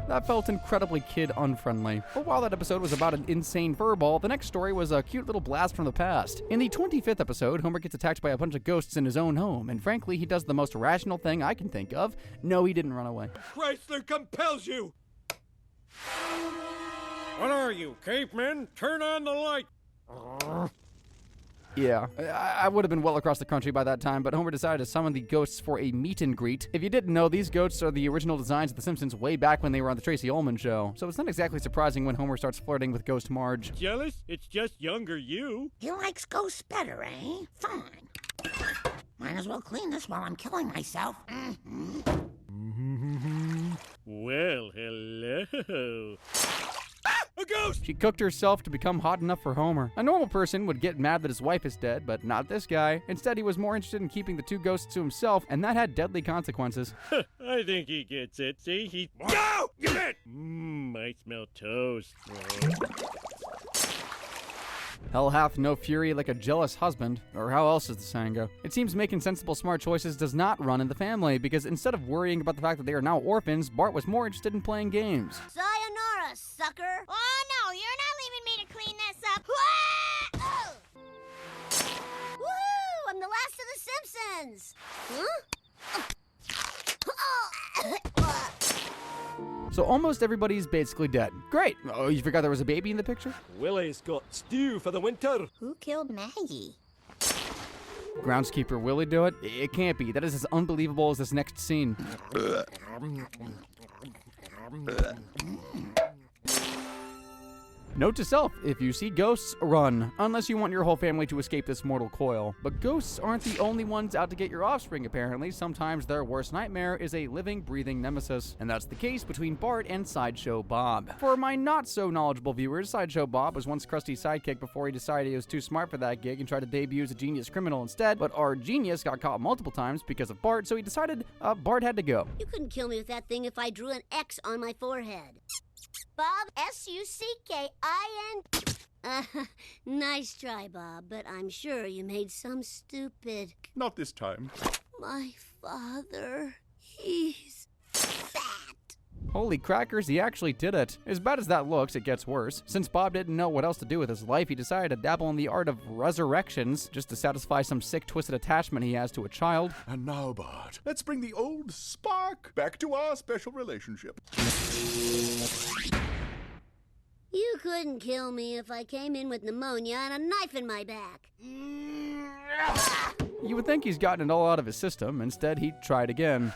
That felt incredibly kid-unfriendly. But while that episode was about an insane furball, the next story was a cute little blast from the past. In the 25th episode, Homer gets attacked by a bunch of ghosts in his own home, and frankly, he does the most rational thing I can think of. No, he didn't run away. Chrysler compels you! What are you, cavemen? Turn on the light! Yeah, I would have been well across the country by that time, but Homer decided to summon the ghosts for a meet and greet. If you didn't know, these ghosts are the original designs of The Simpsons way back when they were on the Tracy Ullman Show, so it's not exactly surprising when Homer starts flirting with Ghost Marge. Jealous? It's just younger you. He likes ghosts better, eh? Fine. Might as well clean this while I'm killing myself. Well, hello. A ghost! She cooked herself to become hot enough for Homer. A normal person would get mad that his wife is dead, but not this guy. Instead, he was more interested in keeping the two ghosts to himself, and that had deadly consequences. I think he gets it. See, he... No! Get it! I smell toast. Hell hath no fury like a jealous husband, or how else does the saying go? It seems making sensible smart choices does not run in the family, because instead of worrying about the fact that they are now orphans, Bart was more interested in playing games. Sayonara, sucker! Oh no, you're not leaving me to clean this up! Woo! I'm the last of the Simpsons! Huh? So almost everybody's basically dead. Great! Oh, you forgot there was a baby in the picture? Willie's got stew for the winter. Who killed Maggie? Groundskeeper Willie do it? It can't be. That is as unbelievable as this next scene. Note to self, if you see ghosts, run. Unless you want your whole family to escape this mortal coil. But ghosts aren't the only ones out to get your offspring, apparently. Sometimes their worst nightmare is a living, breathing nemesis. And that's the case between Bart and Sideshow Bob. For my not-so-knowledgeable viewers, Sideshow Bob was once Krusty's sidekick before he decided he was too smart for that gig and tried to debut as a genius criminal instead. But our genius got caught multiple times because of Bart, so he decided Bart had to go. You couldn't kill me with that thing if I drew an X on my forehead. Bob, S-U-C-K-I-N... nice try, Bob, but I'm sure you made some stupid... Not this time. My father, he's fat. Holy crackers, he actually did it. As bad as that looks, it gets worse. Since Bob didn't know what else to do with his life, he decided to dabble in the art of resurrections, just to satisfy some sick, twisted attachment he has to a child. And now, Bart, let's bring the old spark back to our special relationship. You couldn't kill me if I came in with pneumonia and a knife in my back. You would think he's gotten it all out of his system. Instead, he tried again.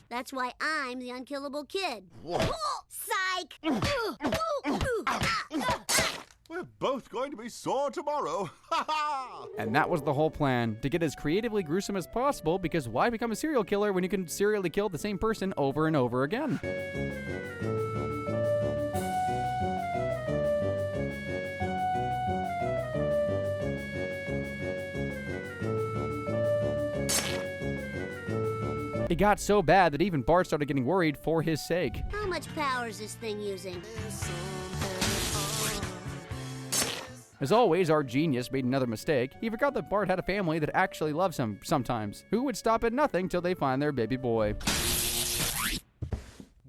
That's why I'm the unkillable kid. Psych! We're both going to be sore tomorrow. And that was the whole plan, to get as creatively gruesome as possible, because why become a serial killer when you can serially kill the same person over and over again? It got so bad that even Bart started getting worried for his sake. How much power is this thing using? As always, our genius made another mistake. He forgot that Bart had a family that actually loves him sometimes, who would stop at nothing till they find their baby boy.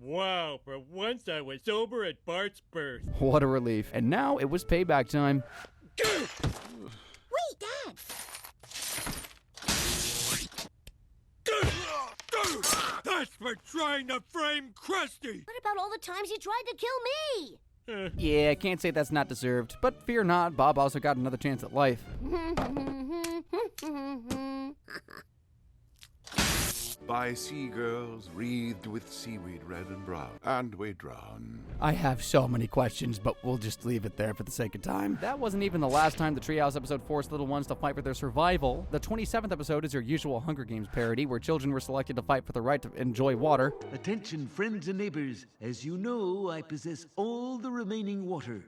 Wow, for once I was sober at Bart's birth. What a relief. And now it was payback time. Wait, Dad! That's for trying to frame Krusty! What about all the times you tried to kill me? Yeah, I can't say that's not deserved. But fear not, Bob also got another chance at life. By sea girls wreathed with seaweed red and brown, and we drown. I have so many questions, but we'll just leave it there for the sake of time. That wasn't even the last time the Treehouse episode forced little ones to fight for their survival. The 27th episode is your usual Hunger Games parody, where children were selected to fight for the right to enjoy water. Attention, friends and neighbors. As you know, I possess all the remaining water.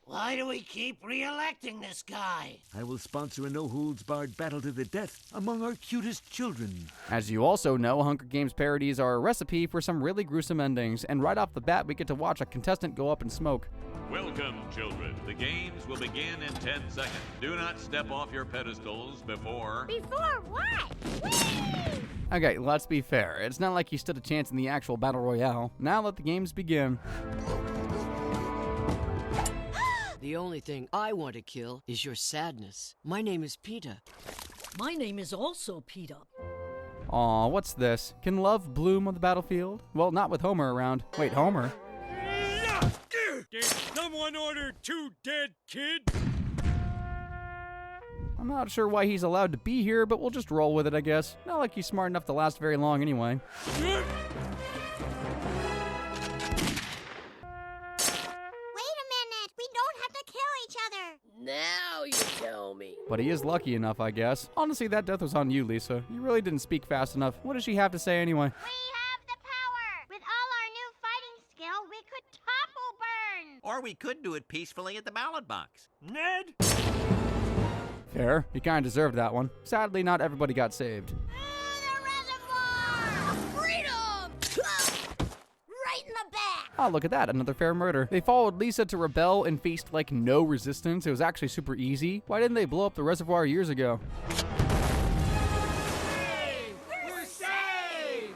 Why do we keep re-electing this guy? I will sponsor a no-holds-barred battle to the death among our cutest children. As you also know, Hunger Games parodies are a recipe for some really gruesome endings, and right off the bat, we get to watch a contestant go up in smoke. Welcome, children. The games will begin in 10 seconds. Do not step off your pedestals before... Before what? Whee! Okay, let's be fair. It's not like you stood a chance in the actual battle royale. Now let the games begin. The only thing I want to kill is your sadness. My name is Peter. My name is also Peter. Aw, what's this? Can love bloom on the battlefield? Well, not with Homer around. Wait, Homer? Did someone order 2 dead kids? I'm not sure why he's allowed to be here, but we'll just roll with it, I guess. Not like he's smart enough to last very long anyway. Now you tell me. But he is lucky enough, I guess. Honestly, that death was on you, Lisa. You really didn't speak fast enough. What does she have to say anyway? We have the power! With all our new fighting skill, we could topple Burns! Or we could do it peacefully at the ballot box. Ned? Fair. He kinda deserved that one. Sadly, not everybody got saved. The reservoir! Freedom! Right in the back! Oh, look at that, another fair murder. They followed Lisa to rebel and faced, like, no resistance. It was actually super easy. Why didn't they blow up the reservoir years ago? We're saved!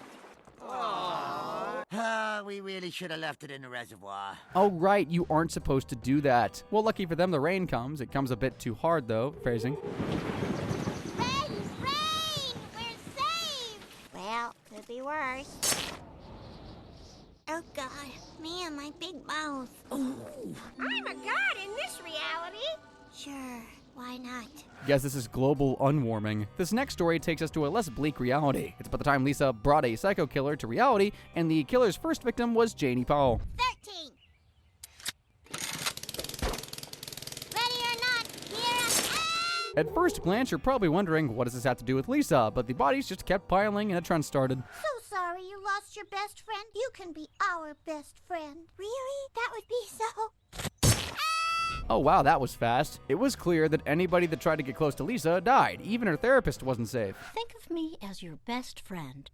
We really should have left it in the reservoir. Oh, right, you aren't supposed to do that. Well, lucky for them, the rain comes. It comes a bit too hard, though. Phrasing. Rain! We're saved! Well, could be worse. Oh, God. Me and my big mouth. I'm a god in this reality. Sure, why not? Guess this is global unwarming. This next story takes us to a less bleak reality. It's about the time Lisa brought a psycho killer to reality, and the killer's first victim was Janie Powell. 13. Ready or not, here At first glance, you're probably wondering, what does this have to do with Lisa? But the bodies just kept piling and a trend started. So sorry you lost your best friend. You can be our best friend. Really? That would be so... Oh wow, that was fast. It was clear that anybody that tried to get close to Lisa died. Even her therapist wasn't safe. Think of me as your best friend.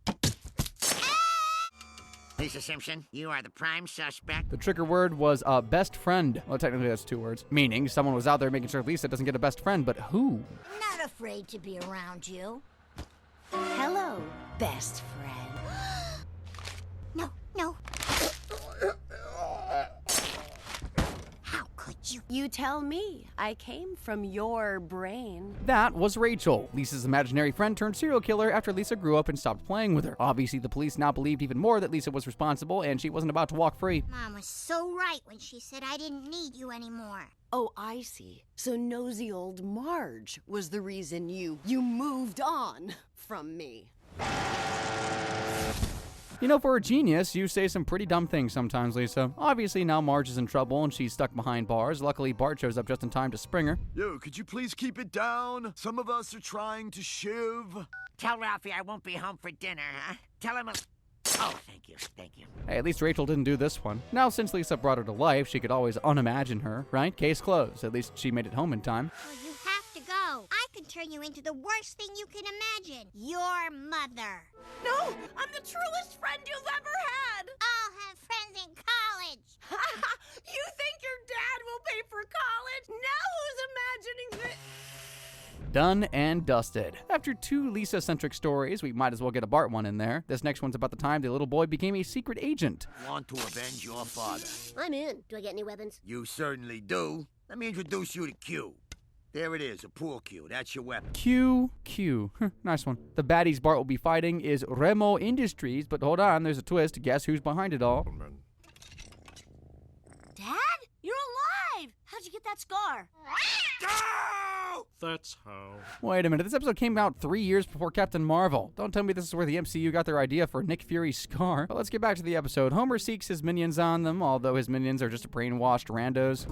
Lisa Simpson, you are the prime suspect. The trigger word was best friend. Well, technically that's 2 words. Meaning someone was out there making sure Lisa doesn't get a best friend, but who? Not afraid to be around you. Hello, best friend. No. How could you? You tell me. I came from your brain. That was Rachel, Lisa's imaginary friend turned serial killer after Lisa grew up and stopped playing with her. Obviously, the police now believed even more that Lisa was responsible and she wasn't about to walk free. Mom was so right when she said I didn't need you anymore. Oh, I see. So nosy old Marge was the reason you moved on from me. You know, for a genius, you say some pretty dumb things sometimes, Lisa. Obviously, now Marge is in trouble and she's stuck behind bars. Luckily, Bart shows up just in time to spring her. Yo, could you please keep it down? Some of us are trying to shiv. Tell Ralphie I won't be home for dinner, huh? Tell him Oh, thank you. Hey, at least Rachel didn't do this one. Now, since Lisa brought her to life, she could always unimagine her, right? Case closed. At least she made it home in time. Well, you have to go. I can turn you into the worst thing you can imagine. Your mother. No, I'm the truest friend you've ever had. I'll have friends in college. You think your dad will pay for college? Now who's imagining this? Done and dusted. After 2 Lisa-centric stories, we might as well get a Bart one in there. This next one's about the time the little boy became a secret agent. Want to avenge your father? I'm in. Do I get any weapons? You certainly do. Let me introduce you to Q. There it is, a pool cue. That's your weapon. Q. Nice one. The baddies Bart will be fighting is Remo Industries, but hold on, there's a twist. Guess who's behind it all? Dad? You're alive! How'd you get that scar? That's how. Wait a minute, this episode came out 3 years before Captain Marvel. Don't tell me this is where the MCU got their idea for Nick Fury's scar. But let's get back to the episode. Homer seeks his minions on them, although his minions are just brainwashed randos.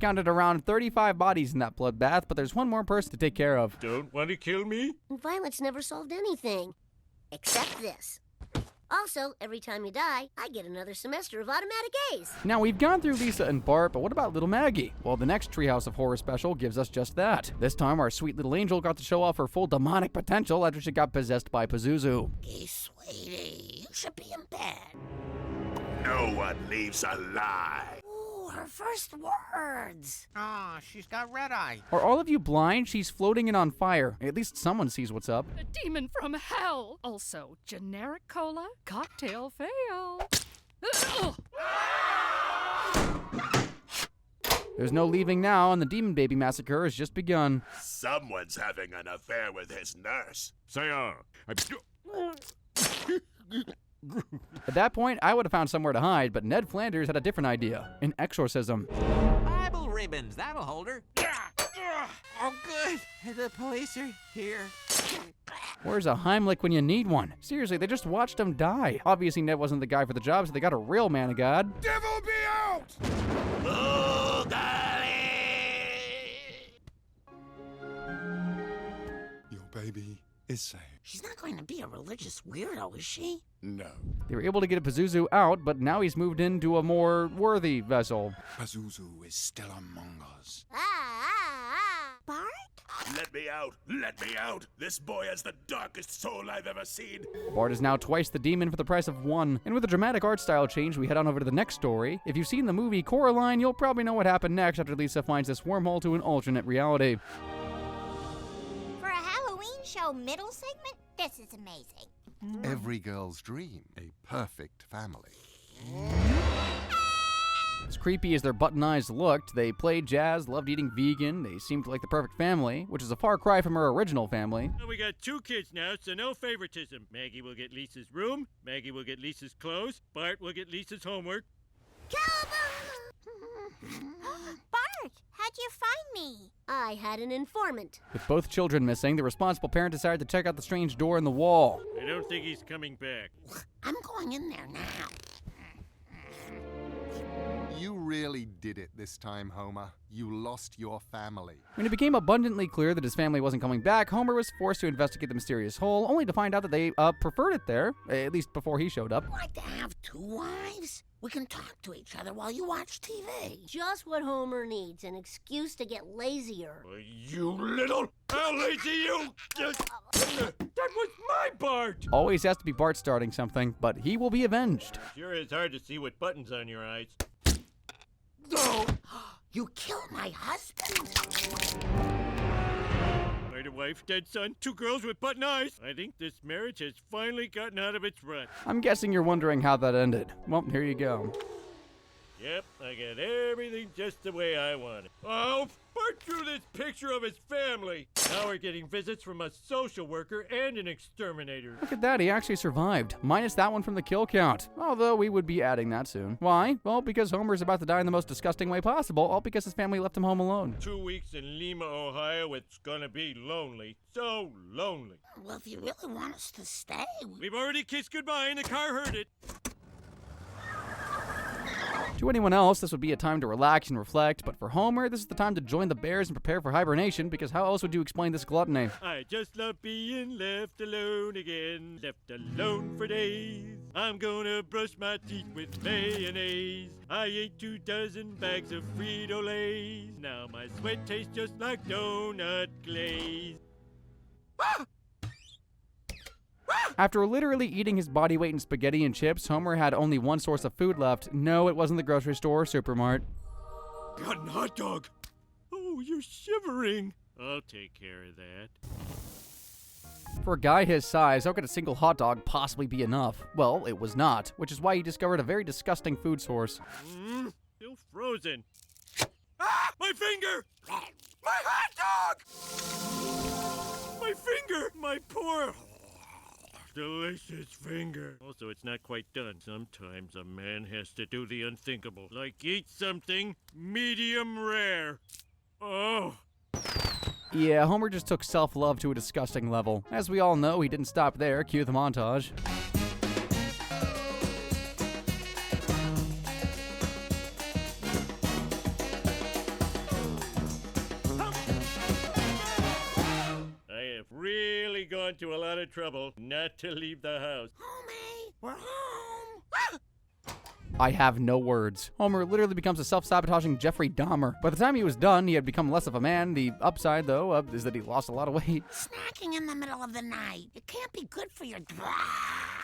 counted around 35 bodies in that bloodbath, but there's one more person to take care of. Don't want to kill me? Violence never solved anything. Except this. Also, every time you die, I get another semester of automatic A's. Now, we've gone through Lisa and Bart, but what about little Maggie? Well, the next Treehouse of Horror special gives us just that. This time, our sweet little angel got to show off her full demonic potential after she got possessed by Pazuzu. Hey, sweetie, you should be in bed. No one leaves alive. Ooh, her first words. Oh, she's got red eye. Are all of you blind? She's floating and on fire. At least someone sees what's up. A demon from hell. Also, generic cola, cocktail fail. There's no leaving now, and the Demon Baby Massacre has just begun. Someone's having an affair with his nurse. At that point, I would have found somewhere to hide, but Ned Flanders had a different idea. An exorcism. Bible ribbons, that'll hold her. Oh, good. The police are here. Where's a Heimlich when you need one? Seriously, they just watched him die. Obviously, Ned wasn't the guy for the job, so they got a real man of God. Devil be out! Oh, golly! Your baby is safe. She's not going to be a religious weirdo, is she? No. They were able to get Pazuzu out, but now he's moved into a more worthy vessel. Pazuzu is still among us. Bart? Let me out! Let me out! This boy has the darkest soul I've ever seen. Bart is now twice the demon for the price of one. And with a dramatic art style change, we head on over to the next story. If you've seen the movie Coraline, you'll probably know what happened next after Lisa finds this wormhole to an alternate reality. For a Halloween show middle segment, this is amazing. Every girl's dream. A perfect family. As creepy as their button eyes looked, they played jazz, loved eating vegan, they seemed like the perfect family, which is a far cry from her original family. Well, we got 2 kids now, so no favoritism. Maggie will get Lisa's room, Maggie will get Lisa's clothes, Bart will get Lisa's homework. Bart, how'd you find me? I had an informant. With both children missing, the responsible parent decided to check out the strange door in the wall. I don't think he's coming back. I'm going in there now. You really did it this time, Homer. You lost your family. When it became abundantly clear that his family wasn't coming back, Homer was forced to investigate the mysterious hole, only to find out that they preferred it there, at least before he showed up. Like to have 2 wives? We can talk to each other while you watch TV. Just what Homer needs, an excuse to get lazier. You little... How lazy you... That was my Bart! Always has to be Bart starting something, but he will be avenged. Sure is hard to see what buttons on your eyes. No! You killed my husband! Murder wife, dead son, 2 girls with button eyes. I think this marriage has finally gotten out of its rut. I'm guessing you're wondering how that ended. Well, here you go. Yep, I got everything just the way I want it. Oh, Bart drew this picture of his family. Now we're getting visits from a social worker and an exterminator. Look at that, he actually survived. Minus that one from the kill count. Although we would be adding that soon. Why? Well, because Homer's about to die in the most disgusting way possible, all because his family left him home alone. 2 weeks in Lima, Ohio, it's gonna be lonely. So lonely. Well, if you really want us to stay... We've already kissed goodbye and the car heard it. To anyone else, this would be a time to relax and reflect, but for Homer, this is the time to join the bears and prepare for hibernation, because how else would you explain this gluttony? I just love being left alone again, left alone for days. I'm gonna brush my teeth with mayonnaise. I ate 2 dozen bags of Frito-Lays. Now my sweat tastes just like donut glaze. After literally eating his body weight in spaghetti and chips, Homer had only one source of food left. No, it wasn't the grocery store or Supermart. Got a hot dog. Oh, you're shivering. I'll take care of that. For a guy his size, how could a single hot dog possibly be enough? Well, it was not, which is why he discovered a very disgusting food source. Still frozen. Ah! My finger! My hot dog! My finger! My poor... delicious finger. Also, it's not quite done. Sometimes a man has to do the unthinkable, like eat something medium rare. Oh. Yeah, Homer just took self-love to a disgusting level. As we all know, he didn't stop there. Cue the montage. gone to a lot of trouble not to leave the house. Homie, we're home. I have no words. Homer literally becomes a self-sabotaging Jeffrey Dahmer. By the time he was done, he had become less of a man. The upside, though, is that he lost a lot of weight. Snacking in the middle of the night. It can't be good for your...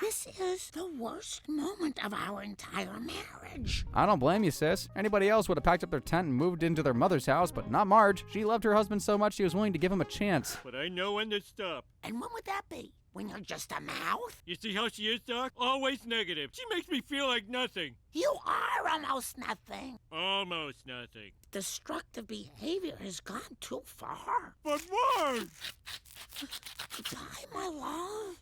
This is the worst moment of our entire marriage. I don't blame you, sis. Anybody else would have packed up their tent and moved into their mother's house, but not Marge. She loved her husband so much she was willing to give him a chance. But I know when to stop. And when would that be? When you're just a mouth? You see how she is, Doc? Always negative. She makes me feel like nothing. You are almost nothing. Almost nothing. Destructive behavior has gone too far. But why? Goodbye, my love.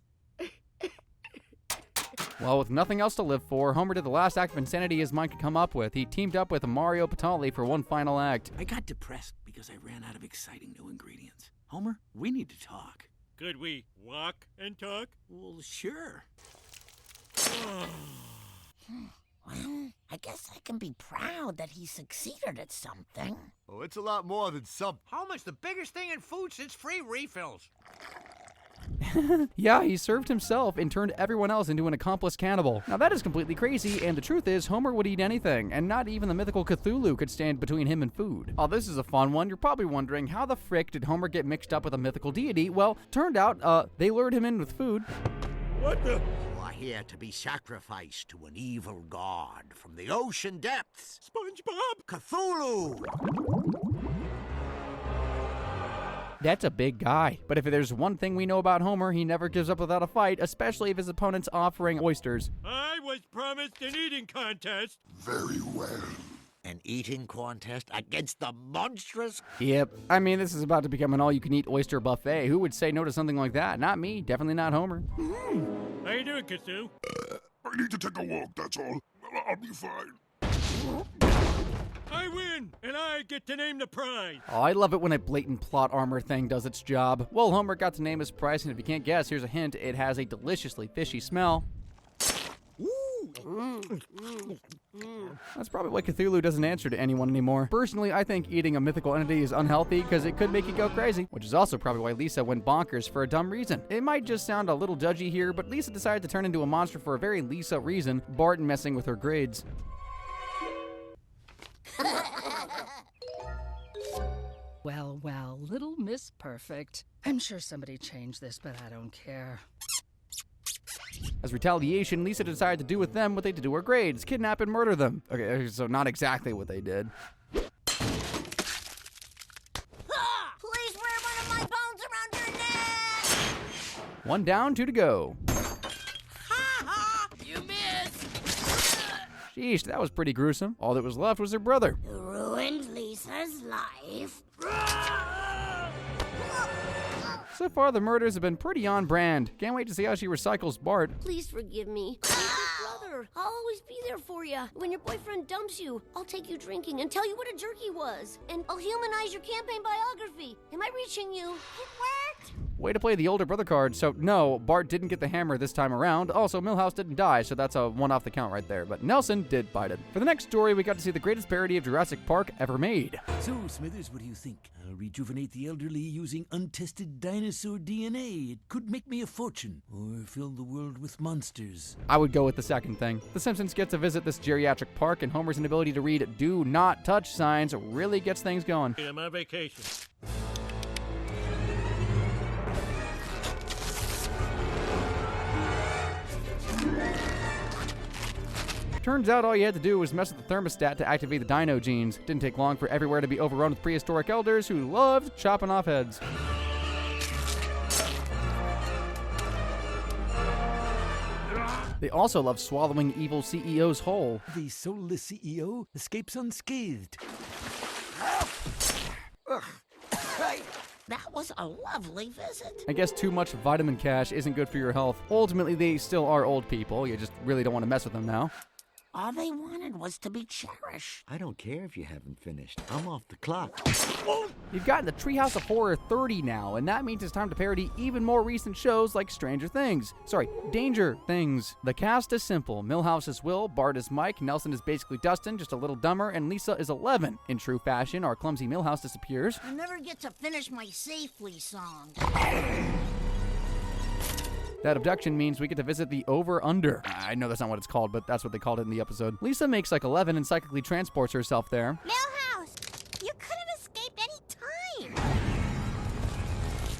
Well, with nothing else to live for, Homer did the last act of insanity his mind could come up with. He teamed up with Mario Batali for one final act. I got depressed because I ran out of exciting new ingredients. Homer, we need to talk. Could we walk and talk? Well, sure. Well, I guess I can be proud that he succeeded at something. Oh, it's a lot more than something. Homer's the biggest thing in food since free refills. Yeah, he served himself and turned everyone else into an accomplice cannibal. Now that is completely crazy, and the truth is, Homer would eat anything, and not even the mythical Cthulhu could stand between him and food. Oh, this is a fun one. You're probably wondering, how the frick did Homer get mixed up with a mythical deity? Well, turned out, they lured him in with food. What the? You are here to be sacrificed to an evil god from the ocean depths. SpongeBob? Cthulhu! That's a big guy. But if there's one thing we know about Homer, he never gives up without a fight, especially if his opponent's offering oysters. I was promised an eating contest. Very well. An eating contest against the monstrous... Yep. I mean, this is about to become an all-you-can-eat oyster buffet. Who would say no to something like that? Not me. Definitely not Homer. How you doing, Cthulhu? I need to take a walk, that's all. I'll be fine. I win, and I get to name the prize. Oh, I love it when a blatant plot armor thing does its job. Well, Homer got to name his prize, and if you can't guess, here's a hint. It has a deliciously fishy smell. That's probably why Cthulhu doesn't answer to anyone anymore. Personally, I think eating a mythical entity is unhealthy because it could make you go crazy, which is also probably why Lisa went bonkers for a dumb reason. It might just sound a little judgy here, but Lisa decided to turn into a monster for a very Lisa reason, Bart messing with her grades. Well, well, little Miss Perfect. I'm sure somebody changed this, but I don't care. As retaliation, Lisa decided to do with them what they did to her grades, kidnap and murder them. Okay, so not exactly what they did. Please wear one of my bones around your neck! One down, two to go. You missed! Sheesh, that was pretty gruesome. All that was left was her brother. You ruined Lisa's life. So far, the murders have been pretty on brand. Can't wait to see how she recycles Bart. Please forgive me. I'm your brother. I'll always be there for you. When your boyfriend dumps you, I'll take you drinking and tell you what a jerk he was. And I'll humanize your campaign biography. Am I reaching you? It worked! Way to play the older brother card. So, no, Bart didn't get the hammer this time around. Also, Milhouse didn't die, so that's a one off the count right there. But Nelson did bite it. For the next story, we got to see the greatest parody of Jurassic Park ever made. So, Smithers, what do you think? I'll rejuvenate the elderly using untested dinosaur DNA. It could make me a fortune, or fill the world with monsters. I would go with the second thing. The Simpsons get to visit this geriatric park, and Homer's inability to read "do not touch" signs really gets things going. I'm on vacation. Turns out all you had to do was mess with the thermostat to activate the dino genes. Didn't take long for everywhere to be overrun with prehistoric elders who loved chopping off heads. They also love swallowing evil CEOs whole. The soulless CEO escapes unscathed. That was a lovely visit. I guess too much vitamin cash isn't good for your health. Ultimately, they still are old people. You just really don't want to mess with them now. All they wanted was to be cherished. I don't care if you haven't finished. I'm off the clock. You've gotten the Treehouse of Horror 30 now, and that means it's time to parody even more recent shows like Danger Things. The cast is simple. Milhouse is Will, Bart is Mike, Nelson is basically Dustin, just a little dumber, and Lisa is 11. In true fashion, our clumsy Milhouse disappears. I never get to finish my Safely song. That abduction means we get to visit the over-under. I know that's not what it's called, but that's what they called it in the episode. Lisa makes like 11 and psychically transports herself there. Millhouse, you could have escaped any time.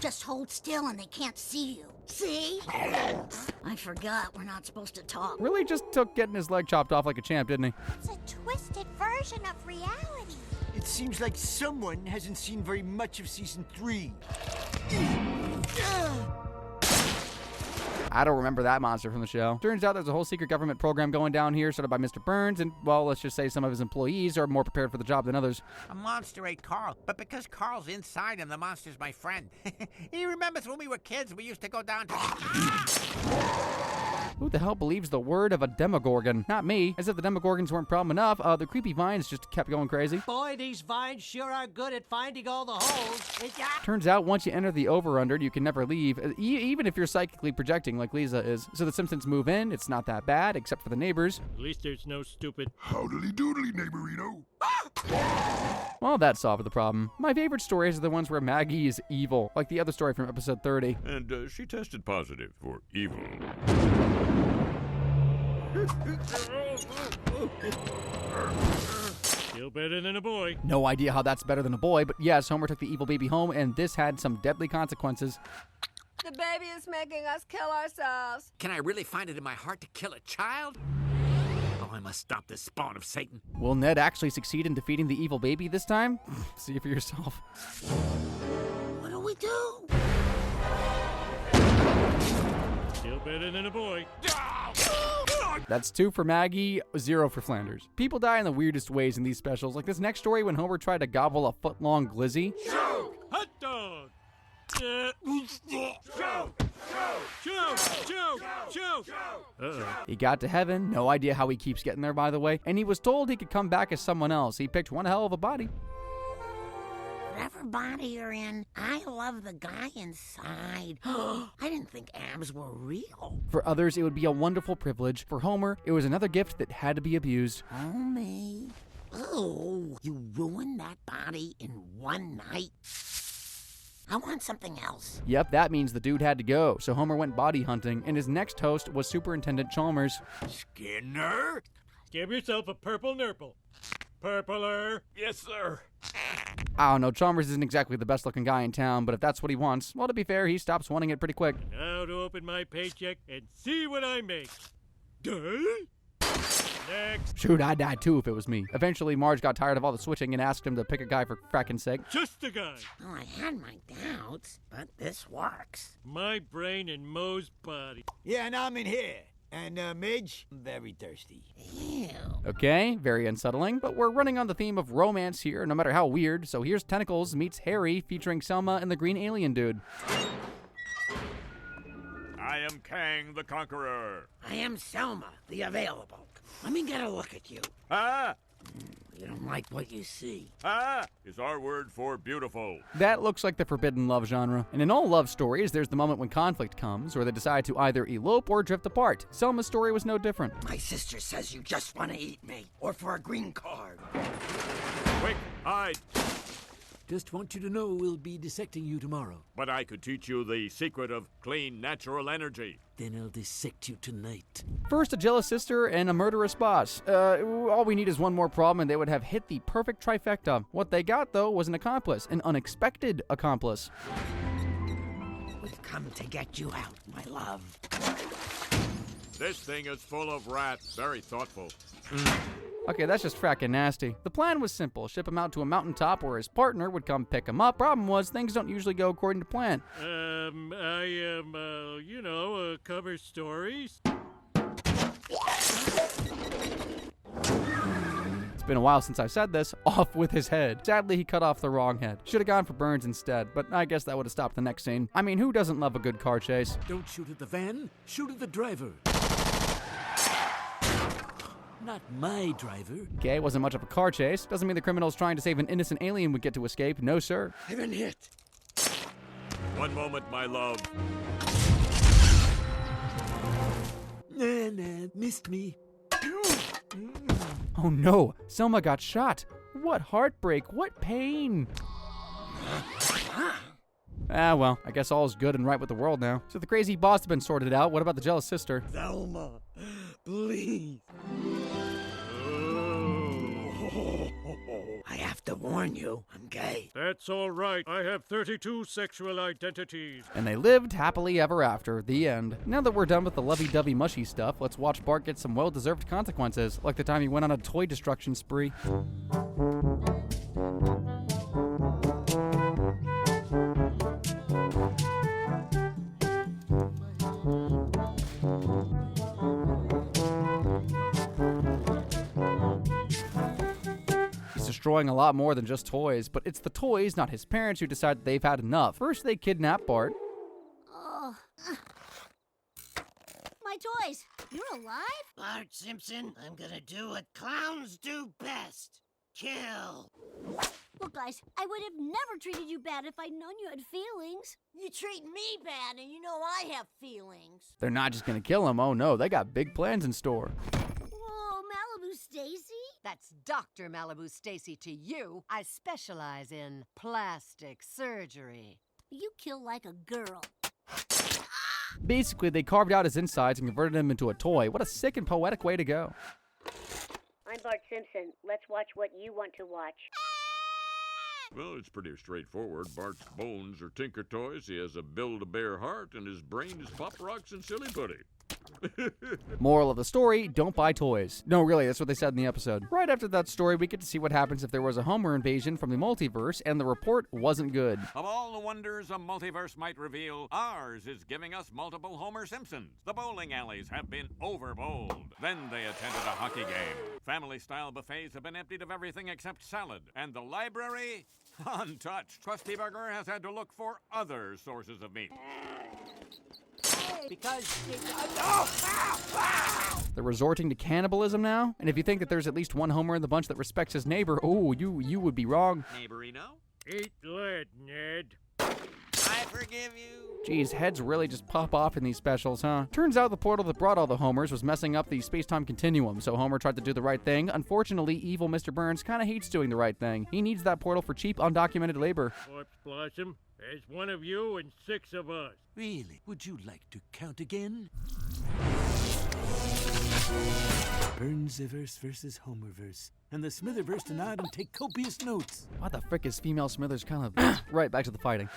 Just hold still and they can't see you. See? I forgot we're not supposed to talk. Really just took getting his leg chopped off like a champ, didn't he? It's a twisted version of reality. It seems like someone hasn't seen very much of season 3. I don't remember that monster from the show. Turns out there's a whole secret government program going down here, started by Mr. Burns, and, well, let's just say some of his employees are more prepared for the job than others. A monster ate Carl, but because Carl's inside him, the monster's my friend. He remembers when we were kids, we used to go down to... Who the hell believes the word of a Demogorgon? Not me. As if the Demogorgons weren't problem enough, the creepy vines just kept going crazy. Boy, these vines sure are good at finding all the holes. Turns out once you enter the over-under, you can never leave, even if you're psychically projecting like Lisa is. So the Simpsons move in. It's not that bad, except for the neighbors. At least there's no stupid... Howdly doodly, neighborino. Well, that solved the problem. My favorite stories are the ones where Maggie is evil, like the other story from episode 30. And she tested positive for evil. Still better than a boy. No idea how that's better than a boy, but yes, Homer took the evil baby home, and this had some deadly consequences. The baby is making us kill ourselves. Can I really find it in my heart to kill a child? Oh, I must stop this spawn of Satan. Will Ned actually succeed in defeating the evil baby this time? See for yourself. What do we do? Still better than a boy. That's 2 for Maggie, 0 for Flanders. People die in the weirdest ways in these specials, like this next story when Homer tried to gobble a foot-long glizzy. Hot dog! He got to heaven, no idea how he keeps getting there, by the way, and he was told he could come back as someone else. He picked one hell of a body. Whatever body you're in, I love the guy inside. I didn't think abs were real. For others, it would be a wonderful privilege. For Homer, it was another gift that had to be abused. Homie. Oh, you ruined that body in one night? I want something else. Yep, that means the dude had to go, so Homer went body hunting, and his next host was Superintendent Chalmers. Skinner? Give yourself a purple nurple. Purpler. Yes, sir. I don't know, Chalmers isn't exactly the best looking guy in town, but if that's what he wants, well, to be fair, he stops wanting it pretty quick. Now to open my paycheck and see what I make. Duh? Next. Shoot, I'd die too if it was me. Eventually, Marge got tired of all the switching and asked him to pick a guy for fracking sake. Just a guy. Well, I had my doubts, but this works. My brain and Moe's body. Yeah, and I'm in here. And, Midge, I'm very thirsty. Ew. Okay, very unsettling, but we're running on the theme of romance here, no matter how weird. So here's Tentacles meets Harry, featuring Selma and the green alien dude. I am Kang the Conqueror. I am Selma, the available. Let me get a look at you. Ah! You don't like what you see. Ah! Is our word for beautiful. That looks like the forbidden love genre. And in all love stories, there's the moment when conflict comes, or they decide to either elope or drift apart. Selma's story was no different. My sister says you just want to eat me, or for a green card. Quick, hide. Just want you to know we'll be dissecting you tomorrow. But I could teach you the secret of clean, natural energy. Then I'll dissect you tonight. First, a jealous sister and a murderous boss. All we need is one more problem and they would have hit the perfect trifecta. What they got, though, was an accomplice, an unexpected accomplice. We've come to get you out, my love. This thing is full of rats. Very thoughtful. Okay, that's just frackin' nasty. The plan was simple. Ship him out to a mountaintop where his partner would come pick him up. Problem was, things don't usually go according to plan. I am, cover stories. It's been a while since I've said this. Off with his head. Sadly, he cut off the wrong head. Should have gone for Burns instead, but I guess that would have stopped the next scene. I mean, who doesn't love a good car chase? Don't shoot at the van, shoot at the driver. Not my driver. Okay, wasn't much of a car chase. Doesn't mean the criminals trying to save an innocent alien would get to escape. No, sir. I've been hit. One moment, my love. Nah, missed me. Oh no, Selma got shot. What heartbreak, what pain. Ah, well, I guess all is good and right with the world now. So the crazy boss has been sorted out. What about the jealous sister? Thelma, please. I have to warn you, I'm gay. That's all right. I have 32 sexual identities. And they lived happily ever after. The end. Now that we're done with the lovey-dovey mushy stuff, let's watch Bart get some well-deserved consequences, like the time he went on a toy destruction spree. Destroying a lot more than just toys, but it's the toys, not his parents, who decide they've had enough. First, they kidnap Bart. Oh. My toys! You're alive? Bart Simpson, I'm gonna do what clowns do best. Kill. Look, guys, I would have never treated you bad if I'd known you had feelings. You treat me bad, and you know I have feelings. They're not just gonna kill him. Oh no, they got big plans in store. Whoa, Malibu Stacy? That's Dr. Malibu Stacy to you. I specialize in plastic surgery. You kill like a girl. Basically, they carved out his insides and converted him into a toy. What a sick and poetic way to go. I'm Bart Simpson. Let's watch what you want to watch. Well, it's pretty straightforward. Bart's bones are Tinker Toys, he has a Build-A-Bear heart, and his brain is Pop Rocks and Silly Putty. Moral of the story, don't buy toys. No, really, that's what they said in the episode. Right after that story, we get to see what happens if there was a Homer invasion from the multiverse, and the report wasn't good. Of all the wonders a multiverse might reveal, ours is giving us multiple Homer Simpsons. The bowling alleys have been overbowled. Then they attended a hockey game. Family-style buffets have been emptied of everything except salad. And the library? Untouched. Krusty Burger has had to look for other sources of meat. Because They're resorting to cannibalism now? And if you think that there's at least one Homer in the bunch that respects his neighbor, oh, you would be wrong. Neighborino? Eat lead, Ned. I forgive you. Geez, heads really just pop off in these specials, huh? Turns out the portal that brought all the Homers was messing up the space-time continuum, so Homer tried to do the right thing. Unfortunately, evil Mr. Burns kind of hates doing the right thing. He needs that portal for cheap, undocumented labor. Corpse Blossom, there's one of you and 6 of us. Really? Would you like to count again? Burnsverse versus Homerverse. And the Smitherverse to nod and take copious notes. Why the frick is female Smithers kind of... Right, back to the fighting.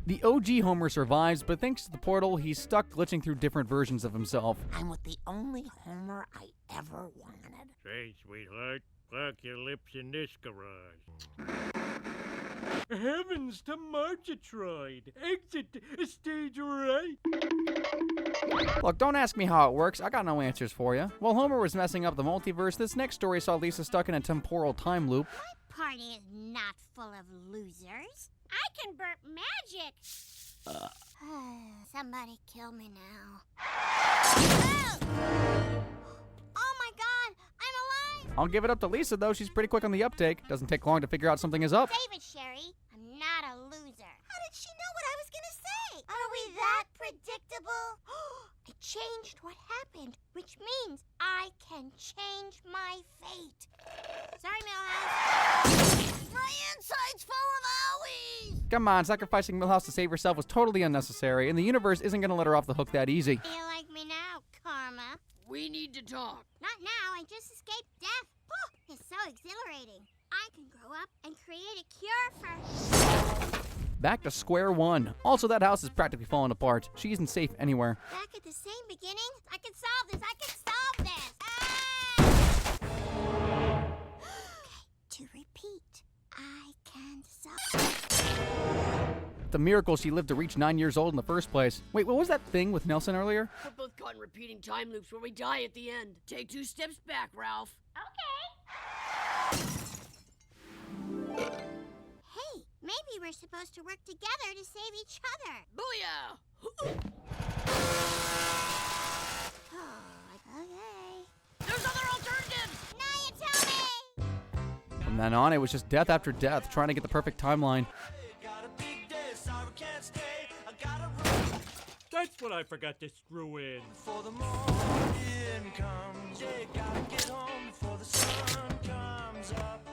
The OG Homer survives, but thanks to the portal, he's stuck glitching through different versions of himself. I'm with the only Homer I ever wanted. Say, sweetheart, park your lips in this garage. Heavens to Margetroid! Exit stage right! Look, don't ask me how it works. I got no answers for you. While Homer was messing up the multiverse, this next story saw Lisa stuck in a temporal time loop. My party is not full of losers. I can burp magic. Somebody kill me now. Oh my god, I'm alive! I'll give it up to Lisa, though. She's pretty quick on the uptake. Doesn't take long to figure out something is up. Save it, Sherry. I'm not a loser. How did she know what I was gonna say? Are we that predictable? I changed what happened, which means I can change my fate. Sorry, Millhouse. My inside's full of owies! Come on, sacrificing Milhouse to save herself was totally unnecessary, and the universe isn't gonna let her off the hook that easy. You like me now, Karma? We need to talk. Not now, I just escaped death. Whew, it's so exhilarating. I can grow up and create a cure for... Back to square one. Also, that house is practically falling apart. She isn't safe anywhere. Back at the same beginning? I can solve this, I can solve this! Ah! Okay, to repeat, I can solve... The miracle she lived to reach 9 years old in the first place. Wait, what was that thing with Nelson earlier? We're both caught in repeating time loops where we die at the end. Take 2 steps back, Ralph. Okay. Hey, maybe we're supposed to work together to save each other. Booyah! Okay. There's other alternatives! Now you tell me! From then on, it was just death after death, trying to get the perfect timeline. Got a big day, sorrow can't stay. what I forgot to screw in. For the morning comes, they gotta get home before the sun comes up.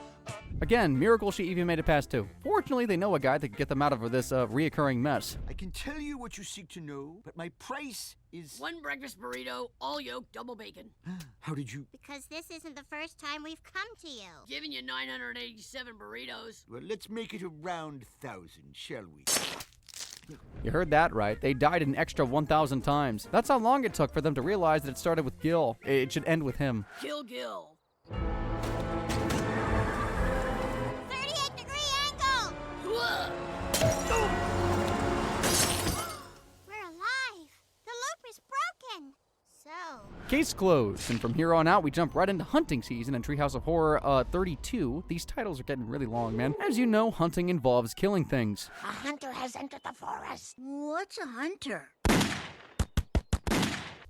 Again, miracle she even made it past 2. Fortunately, they know a guy that can get them out of this reoccurring mess. I can tell you what you seek to know, but my price is... 1 breakfast burrito, all yolk, double bacon. How did you... Because this isn't the first time we've come to you. Giving you 987 burritos. Well, let's make it around 1,000, shall we? You heard that right. They died an extra 1,000 times. That's how long it took for them to realize that it started with Gil. It should end with him. Kill Gil. 38-degree angle! We're alive. The loop is broken. So... Case closed, and from here on out, we jump right into hunting season in Treehouse of Horror 32. These titles are getting really long, man. As you know, hunting involves killing things. A hunter has entered the forest. What's a hunter?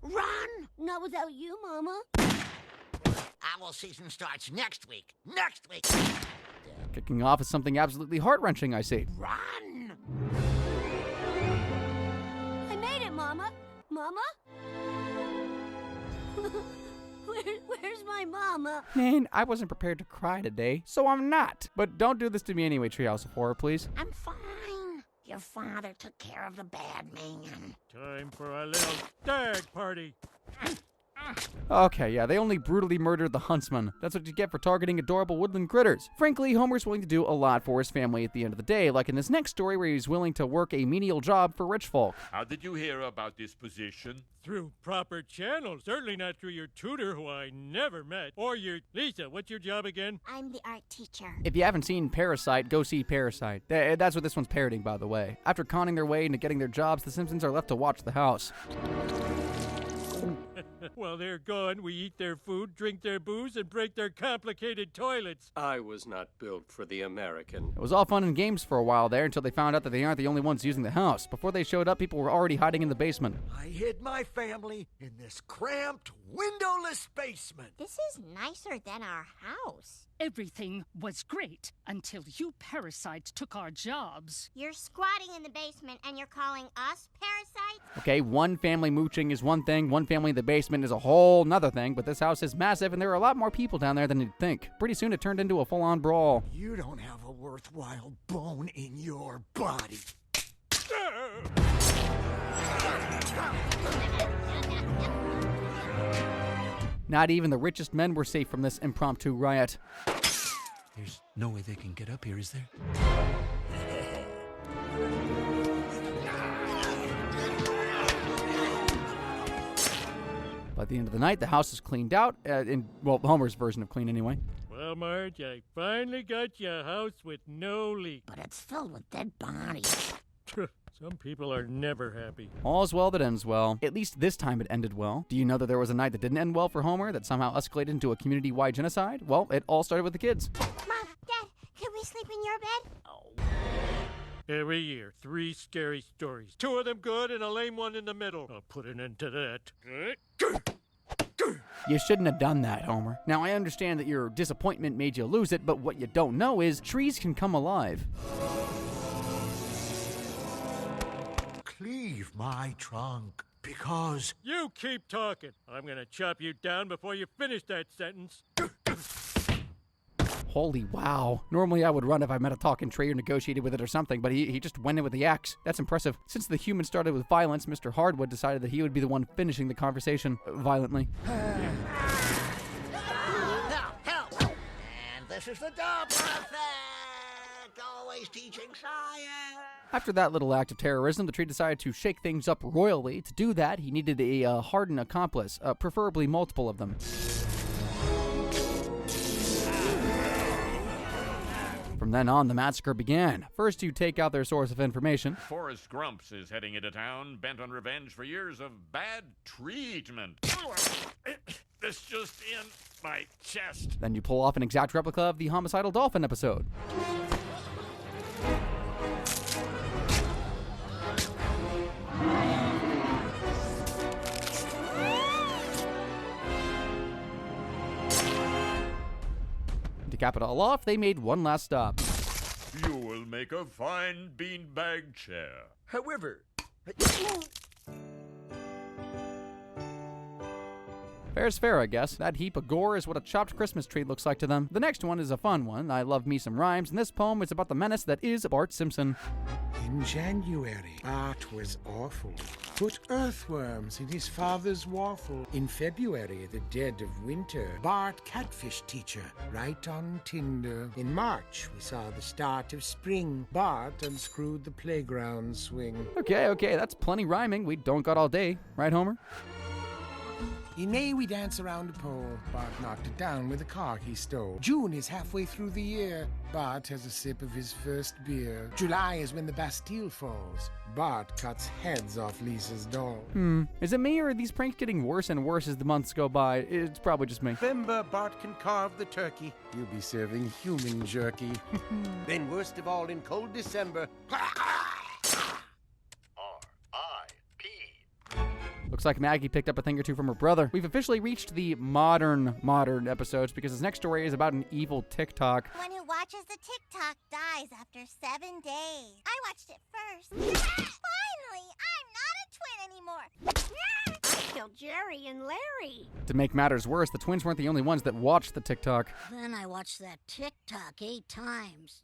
Run! Not without you, Mama. Owl season starts next week. Next week. Kicking off is something absolutely heart-wrenching, I see. Run! I made it, Mama. Mama? Where's my mama? Man, I wasn't prepared to cry today, so I'm not. But don't do this to me anyway, Treehouse of Horror, please. I'm fine. Your father took care of the bad man. Time for a little stag party. Okay, yeah, they only brutally murdered the huntsman. That's what you get for targeting adorable woodland critters. Frankly, Homer's willing to do a lot for his family at the end of the day, like in this next story where he's willing to work a menial job for rich folk. How did you hear about this position? Through proper channels. Certainly not through your tutor, who I never met. Or your... Lisa, what's your job again? I'm the art teacher. If you haven't seen Parasite, go see Parasite. That's what this one's parodying, by the way. After conning their way into getting their jobs, the Simpsons are left to watch the house. While they're gone, we eat their food, drink their booze, and break their complicated toilets. I was not built for the American. It was all fun and games for a while there until they found out that they aren't the only ones using the house. Before they showed up, people were already hiding in the basement. I hid my family in this cramped, windowless basement. This is nicer than our house. Everything was great until you parasites took our jobs. You're squatting in the basement and you're calling us parasites? Okay, one family mooching is one thing, one family in the basement is a whole nother thing, but this house is massive and there are a lot more people down there than you'd think. Pretty soon it turned into a full-on brawl. You don't have a worthwhile bone in your body. Not even the richest men were safe from this impromptu riot. There's no way they can get up here, is there? By the end of the night, the house is cleaned out, well, Homer's version of clean anyway. Well, Marge, I finally got you a house with no leak. But it's filled with dead bodies. Some people are never happy. All's well that ends well. At least this time it ended well. Do you know that there was a night that didn't end well for Homer that somehow escalated into a community-wide genocide? Well, it all started with the kids. Mom, Dad, can we sleep in your bed? Every year, 3 scary stories. 2 of them good and a lame one in the middle. I'll put an end to that. You shouldn't have done that, Homer. Now, I understand that your disappointment made you lose it, but what you don't know is trees can come alive. Cleave my trunk, because... You keep talking. I'm gonna chop you down before you finish that sentence. Holy wow. Normally I would run if I met a talking tree or negotiated with it or something, but he just went in with the axe. That's impressive. Since the human started with violence, Mr. Hardwood decided that he would be the one finishing the conversation violently. Now, help! And this is the Doppler effect. Always teaching science. After that little act of terrorism, the tree decided to shake things up royally. To do that, he needed a hardened accomplice, preferably multiple of them. From then on, the massacre began. First, you take out their source of information. Forrest Grumps is heading into town, bent on revenge for years of bad treatment. This just in my chest. Then you pull off an exact replica of the homicidal dolphin episode. To cap it all off, they made one last stop. You will make a fine beanbag chair. However... Fair's fair, I guess. That heap of gore is what a chopped Christmas tree looks like to them. The next one is a fun one. I love me some rhymes, and this poem is about the menace that is Bart Simpson. In January, Bart was awful. Put earthworms in his father's waffle. In February, at the dead of winter, Bart catfish teacher, right on Tinder. In March, we saw the start of spring. Bart unscrewed the playground swing. Okay, that's plenty rhyming. We don't got all day. Right, Homer? In May, we dance around a pole. Bart knocked it down with a car he stole. June is halfway through the year. Bart has a sip of his first beer. July is when the Bastille falls. Bart cuts heads off Lisa's doll. Is it me, or are these pranks getting worse and worse as the months go by? It's probably just me. November, Bart can carve the turkey. You'll be serving human jerky. Then worst of all, in cold December... Looks like Maggie picked up a thing or two from her brother. We've officially reached the modern episodes because this next story is about an evil TikTok. One who watches the TikTok dies after 7 days. I watched it first. Finally, I'm not a twin anymore. I killed Jerry and Larry. To make matters worse, the twins weren't the only ones that watched the TikTok. Then I watched that TikTok 8 times.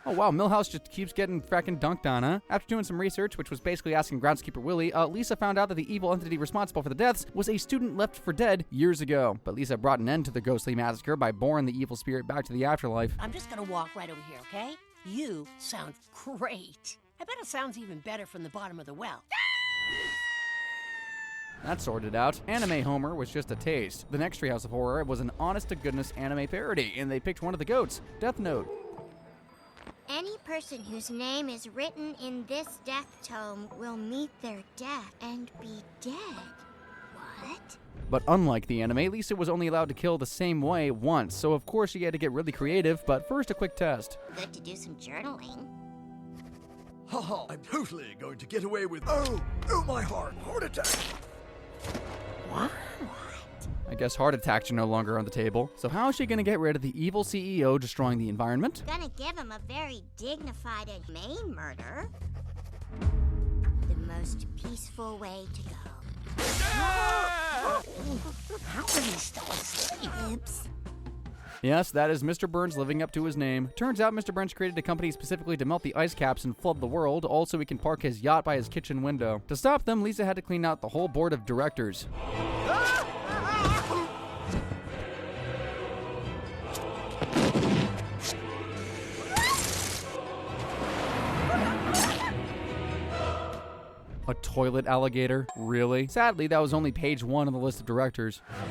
Oh wow, Milhouse just keeps getting fracking dunked on, huh? After doing some research, which was basically asking groundskeeper Willie, Lisa found out that the evil entity responsible for the deaths was a student left for dead years ago. But Lisa brought an end to the ghostly massacre by boring the evil spirit back to the afterlife. I'm just gonna walk right over here, okay? You sound great. I bet it sounds even better from the bottom of the well. That sorted out. Anime Homer was just a taste. The next Treehouse of Horror was an honest-to-goodness anime parody, and they picked one of the goats, Death Note. Any person whose name is written in this death tome will meet their death and be dead. What? But unlike the anime, Lisa was only allowed to kill the same way once, so of course she had to get really creative, but first a quick test. Good to do some journaling. Haha, I'm totally going to get away with... Oh, my heart attack. What? I guess heart attacks are no longer on the table. So how is she gonna get rid of the evil CEO destroying the environment? Gonna give him a very dignified and humane murder. The most peaceful way to go. How are you still asleep? Oops. Yes, that is Mr. Burns living up to his name. Turns out Mr. Burns created a company specifically to melt the ice caps and flood the world, all so he can park his yacht by his kitchen window. To stop them, Lisa had to clean out the whole board of directors. A toilet alligator? Really? Sadly, that was only page 1 on the list of directors. Oh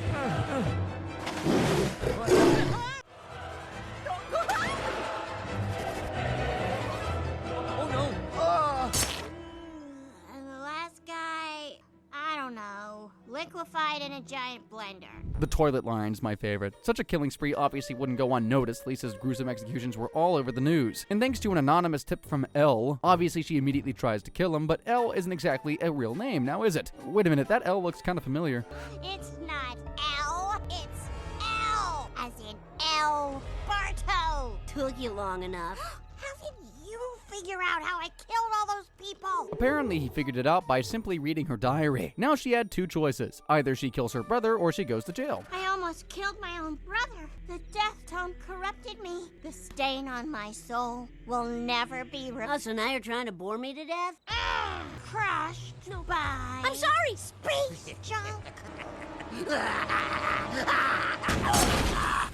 no! The last guy, I don't know, liquefied in a giant blender. The toilet line's my favorite. Such a killing spree obviously wouldn't go unnoticed. Lisa's gruesome executions were all over the news. And thanks to an anonymous tip from Elle, obviously she immediately tries to kill him, but Elle isn't exactly a real name, now is it? Wait a minute, that Elle looks kind of familiar. It's not L, it's L, as in Alberto. Took you long enough. How did you figure out how I killed all those people? Apparently he figured it out by simply reading her diary. Now she had 2 choices. Either she kills her brother or she goes to jail. I almost killed my own brother. The death tome corrupted me. The stain on my soul will never be removed. Oh, so now you're trying to bore me to death? Crushed by... I'm sorry! Space junk.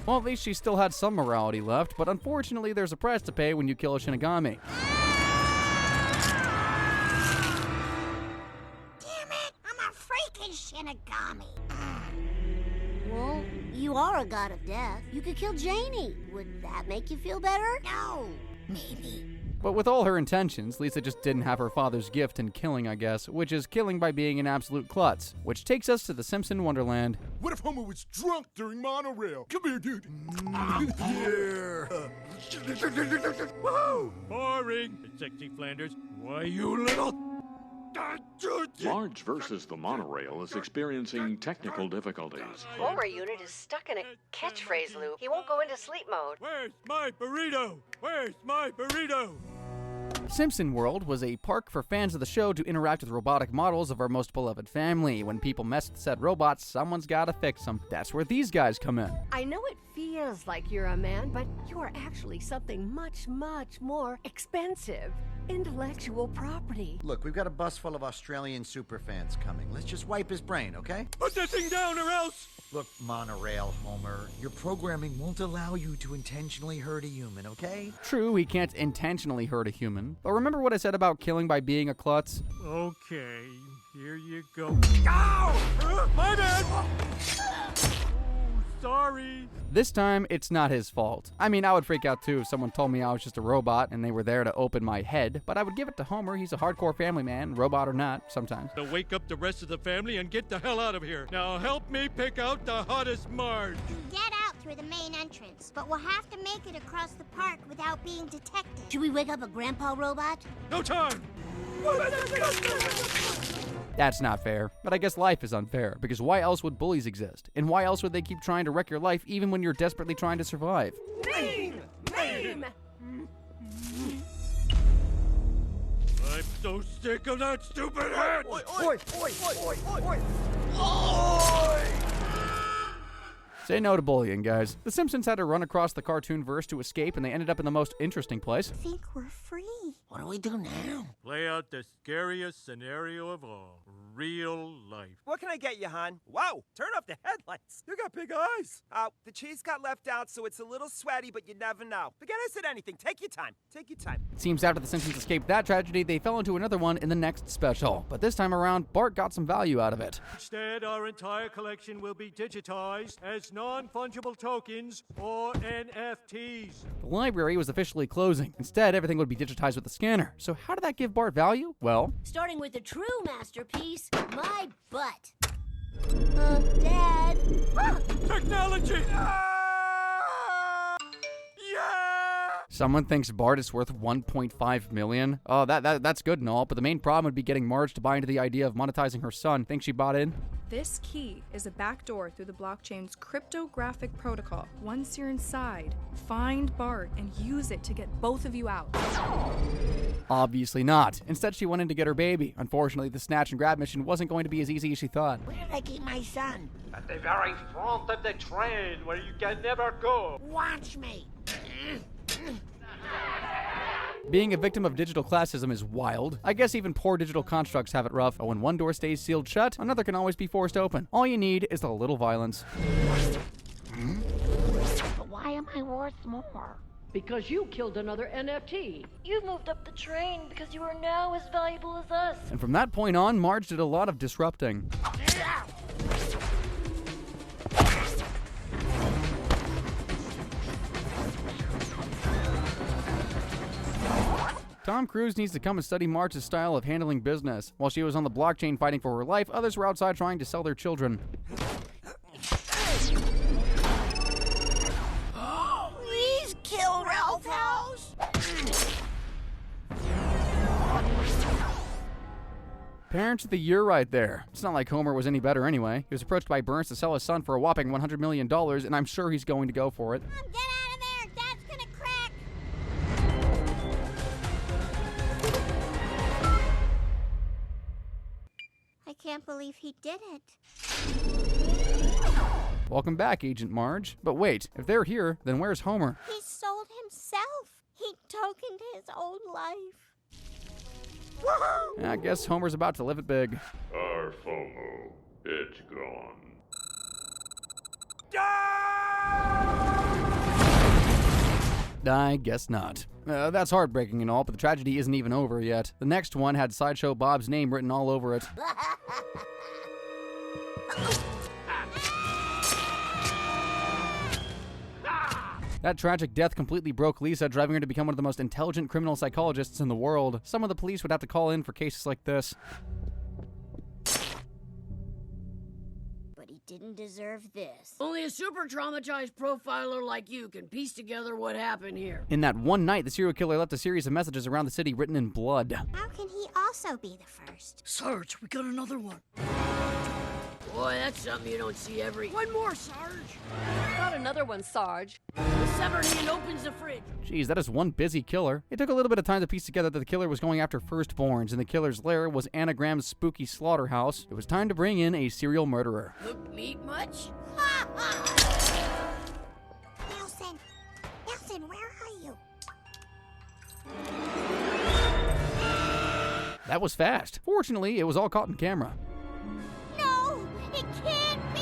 Well, at least she still had some morality left, but unfortunately there's a price to pay when you kill a Shinigami. Damn it! I'm a freaking Shinigami. Well, you are a god of death. You could kill Janie. Would that make you feel better? No. Maybe. But with all her intentions, Lisa just didn't have her father's gift in killing, I guess, which is killing by being an absolute klutz. Which takes us to the Simpson Wonderland. What if Homer was drunk during monorail? Come here, dude. Yeah. Woohoo! Boring. Sexy Flanders. Why, you little... Marge versus the monorail is experiencing technical difficulties. Homer unit is stuck in a catchphrase loop. He won't go into sleep mode. Where's my burrito? Where's my burrito? Simpson World was a park for fans of the show to interact with robotic models of our most beloved family. When people mess with said robots, someone's gotta fix them. That's where these guys come in. I know it feels like you're a man, but you are actually something much, much more expensive. Intellectual property. Look, we've got a bus full of Australian superfans coming. Let's just wipe his brain, okay? Put that thing down or else! Look, Monorail Homer, your programming won't allow you to intentionally hurt a human, okay? True, he can't intentionally hurt a human. But remember what I said about killing by being a klutz? Okay, here you go. Ow! My bad! Sorry. This time, it's not his fault. I mean, I would freak out too if someone told me I was just a robot and they were there to open my head, but I would give it to Homer. He's a hardcore family man, robot or not, sometimes. To wake up the rest of the family and get the hell out of here. Now help me pick out the hottest Marge. Get out through the main entrance, but we'll have to make it across the park without being detected. Should we wake up a grandpa robot? No time! That's not fair, but I guess life is unfair, because why else would bullies exist? And why else would they keep trying to wreck your life even when you're desperately trying to survive? Name! Name! I'm so sick of that stupid hat! Oi, oi, oi, oi, oi, oi! Say no to bullying, guys. The Simpsons had to run across the cartoon verse to escape, and they ended up in the most interesting place. I think we're free. What do we do now? Play out the scariest scenario of all. Real life. What can I get you, hon? Wow, turn off the headlights. You got big eyes. The cheese got left out, so it's a little sweaty, but you never know. Forget I said anything. Take your time. Take your time. It seems after the Simpsons escaped that tragedy, they fell into another one in the next special. But this time around, Bart got some value out of it. Instead, our entire collection will be digitized as non-fungible tokens, or NFTs. The library was officially closing. Instead, everything would be digitized with a scanner. So how did that give Bart value? Well, starting with the true masterpiece, my butt. Dad. Technology! someone thinks Bart is worth $1.5 million. Oh, that's good and all, but the main problem would be getting Marge to buy into the idea of monetizing her son. Think she bought in? This key is a backdoor through the blockchain's cryptographic protocol. Once you're inside, find Bart and use it to get both of you out. Obviously not. Instead, she went in to get her baby. Unfortunately, the snatch and grab mission wasn't going to be as easy as she thought. Where did I keep my son? At the very front of the train where you can never go. Watch me. Being a victim of digital classism is wild. I guess even poor digital constructs have it rough. But when one door stays sealed shut, another can always be forced open. All you need is a little violence. But why am I worth more? Because you killed another NFT. You moved up the train because you are now as valuable as us. And from that point on, Marge did a lot of disrupting. Tom Cruise needs to come and study Marge's style of handling business. While she was on the blockchain fighting for her life, others were outside trying to sell their children. Please kill Ralph House! Parents of the year right there. It's not like Homer was any better anyway. He was approached by Burns to sell his son for a whopping $100 million, and I'm sure he's going to go for it. Get out of there! Dad's gonna crack! I can't believe he did it. Welcome back, Agent Marge. But wait, if they're here, then where's Homer? He sold himself. He tokened his own life. I guess Homer's about to live it big. Our FOMO, it's gone. I guess not. That's heartbreaking and all, but the tragedy isn't even over yet. The next one had Sideshow Bob's name written all over it. That tragic death completely broke Lisa, driving her to become one of the most intelligent criminal psychologists in the world. Some of the police would have to call in for cases like this. But he didn't deserve this. Only a super traumatized profiler like you can piece together what happened here. In that one night, the serial killer left a series of messages around the city written in blood. How can he also be the first? Sarge, we got another one. Boy, that's something you don't see every... One more, Sarge! Got another one, Sarge. The submarine opens the fridge. Geez, that is one busy killer. It took a little bit of time to piece together that the killer was going after firstborns, and the killer's lair was Anagram's spooky slaughterhouse. It was time to bring in a serial murderer. Cooked meat much? Nelson! Nelson, where are you? That was fast. Fortunately, it was all caught in camera. No! It can't be!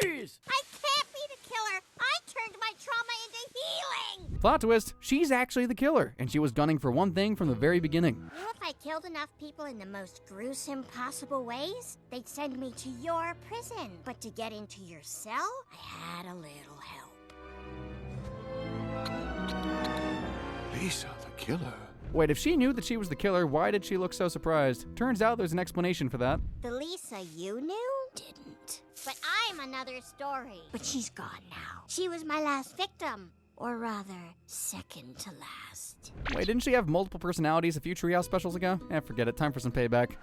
Freeze! I can't be the killer! I turned my trauma into healing! Plot twist, she's actually the killer, and she was gunning for one thing from the very beginning. You know, if I killed enough people in the most gruesome possible ways, they'd send me to your prison. But to get into your cell, I had a little help. Lisa, the killer. Wait, if she knew that she was the killer, why did she look so surprised? Turns out there's an explanation for that. The Lisa you knew didn't. But I'm another story. But she's gone now. She was my last victim. Or rather, second to last. Wait, didn't she have multiple personalities a few Treehouse specials ago? Forget it. Time for some payback.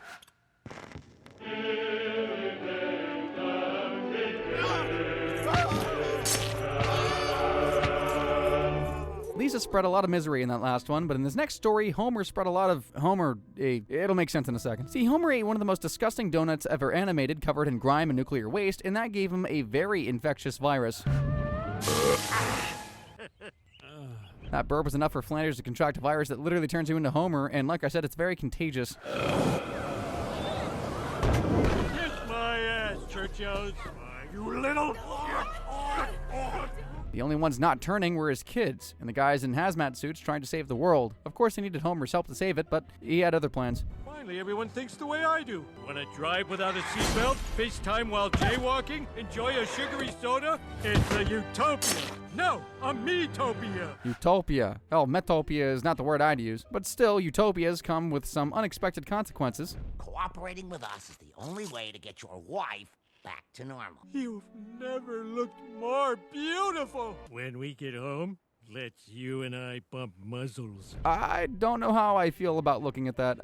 Lisa spread a lot of misery in that last one, but in this next story, Homer spread a lot of... It'll make sense in a second. See, Homer ate one of the most disgusting donuts ever animated, covered in grime and nuclear waste, and that gave him a very infectious virus. That burp was enough for Flanders to contract a virus that literally turns you into Homer, and like I said, it's very contagious. Kiss my ass, Churchills. You little... The only ones not turning were his kids, and the guys in hazmat suits trying to save the world. Of course, they needed Homer's help to save it, but he had other plans. Finally, everyone thinks the way I do. Want to drive without a seatbelt, FaceTime while jaywalking, enjoy a sugary soda? It's a utopia. No, a me-topia. Utopia. Hell, metopia is not the word I'd use, but still, utopias come with some unexpected consequences. Cooperating with us is the only way to get your wife back to normal. You've never looked more beautiful. When we get home, let's you and I bump muzzles. I don't know how I feel about looking at that.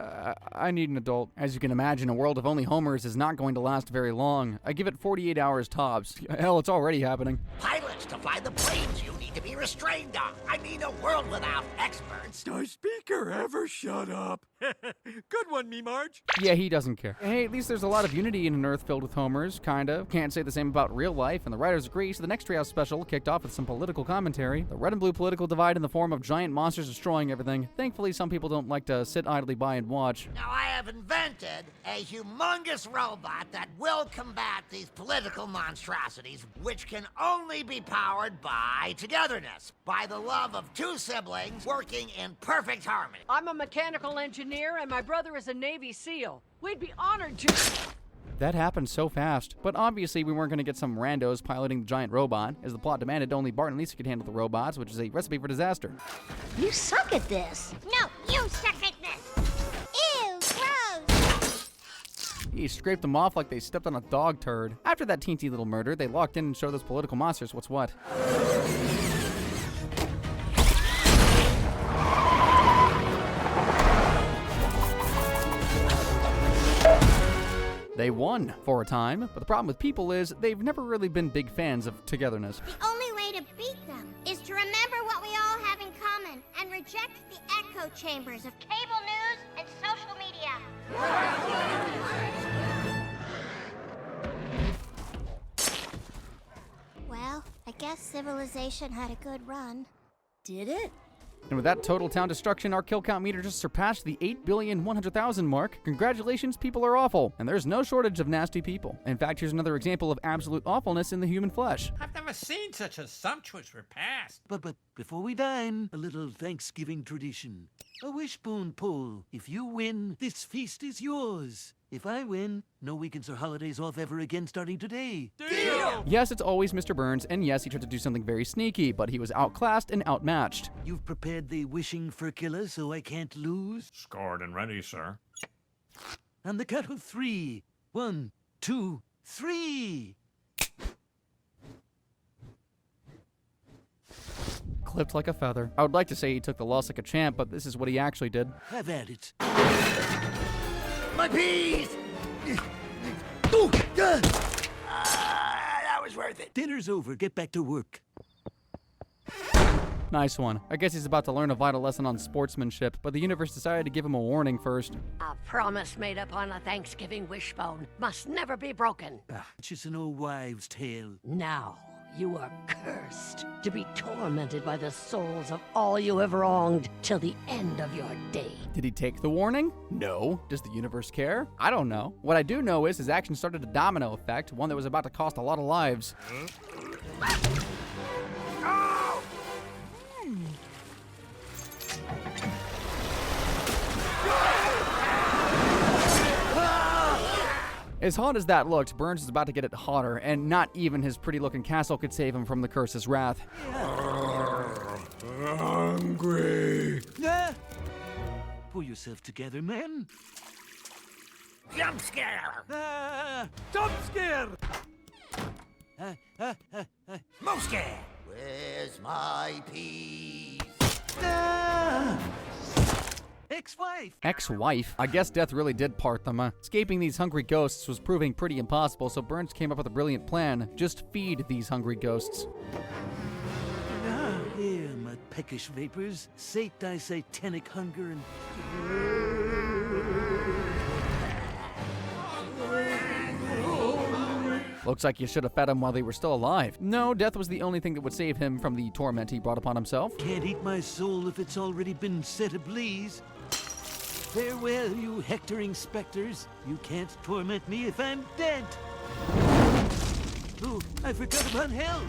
I need an adult. As you can imagine, a world of only Homers is not going to last very long. I give it 48 hours tops. Hell, it's already happening. Pilots, to fly the planes you need to be restrained on. I mean, a world without experts. Does Speaker ever shut up? Good one, me Marge. Yeah, he doesn't care. Hey, at least there's a lot of unity in an Earth filled with Homers, kind of. Can't say the same about real life, and the writers agree, so the next Treehouse special kicked off with some political commentary. The red and blue political divide in the form of giant monsters destroying everything. Thankfully, some people don't like to sit idly by and watch. Now, I have invented a humongous robot that will combat these political monstrosities, which can only be powered by togetherness, by the love of two siblings working in perfect harmony. I'm a mechanical engineer, and my brother is a Navy SEAL. We'd be honored to... That happened so fast, but obviously we weren't going to get some randos piloting the giant robot. As the plot demanded, only Bart and Lisa could handle the robots, which is a recipe for disaster. You suck at this. No, you suck at this. Ew, gross. He scraped them off like they stepped on a dog turd. After that teensy little murder, they locked in and showed those political monsters what's what. They won for a time, but the problem with people is they've never really been big fans of togetherness. The only way to beat them is to remember what we all have in common and reject the echo chambers of cable news and social media. Well, I guess civilization had a good run. Did it? And with that total town destruction, our kill count meter just surpassed the 8,100,000 mark. Congratulations, people are awful. And there's no shortage of nasty people. In fact, here's another example of absolute awfulness in the human flesh. I've never seen such a sumptuous repast. But before we dine, a little Thanksgiving tradition. A wishbone poll. If you win, this feast is yours. If I win, no weekends or holidays off ever again starting today. Deal! Yes, it's always Mr. Burns, and yes, he tried to do something very sneaky, but he was outclassed and outmatched. You've prepared the wishing for killer so I can't lose? Scored and ready, sir. On the count of 3. 1, 2, 3. Clipped like a feather. I would like to say he took the loss like a champ, but this is what he actually did. Have at it. My peas! That was worth it. Dinner's over. Get back to work. Nice one. I guess he's about to learn a vital lesson on sportsmanship, but the universe decided to give him a warning first. A promise made upon a Thanksgiving wishbone must never be broken. It's just an old wives' tale. Now, you are cursed to be tormented by the souls of all you have wronged till the end of your day. Did he take the warning? No. Does the universe care? I don't know. What I do know is his action started a domino effect, one that was about to cost a lot of lives. As hot as that looked, Burns is about to get it hotter, and not even his pretty-looking castle could save him from the curse's wrath. Hungry. Pull yourself together, man. Jump scare! Jump scare! Move scare! Where's my peas? Ex-wife! Ex-wife? I guess death really did part them. Escaping these hungry ghosts was proving pretty impossible, so Burns came up with a brilliant plan. Just feed these hungry ghosts. Here, my peckish vapors. Sate thy satanic hunger and... Looks like you should have fed him while they were still alive. No, death was the only thing that would save him from the torment he brought upon himself. Can't eat my soul if it's already been set ablaze. Farewell, you hectoring specters. You can't torment me if I'm dead. Oh, I forgot about hell.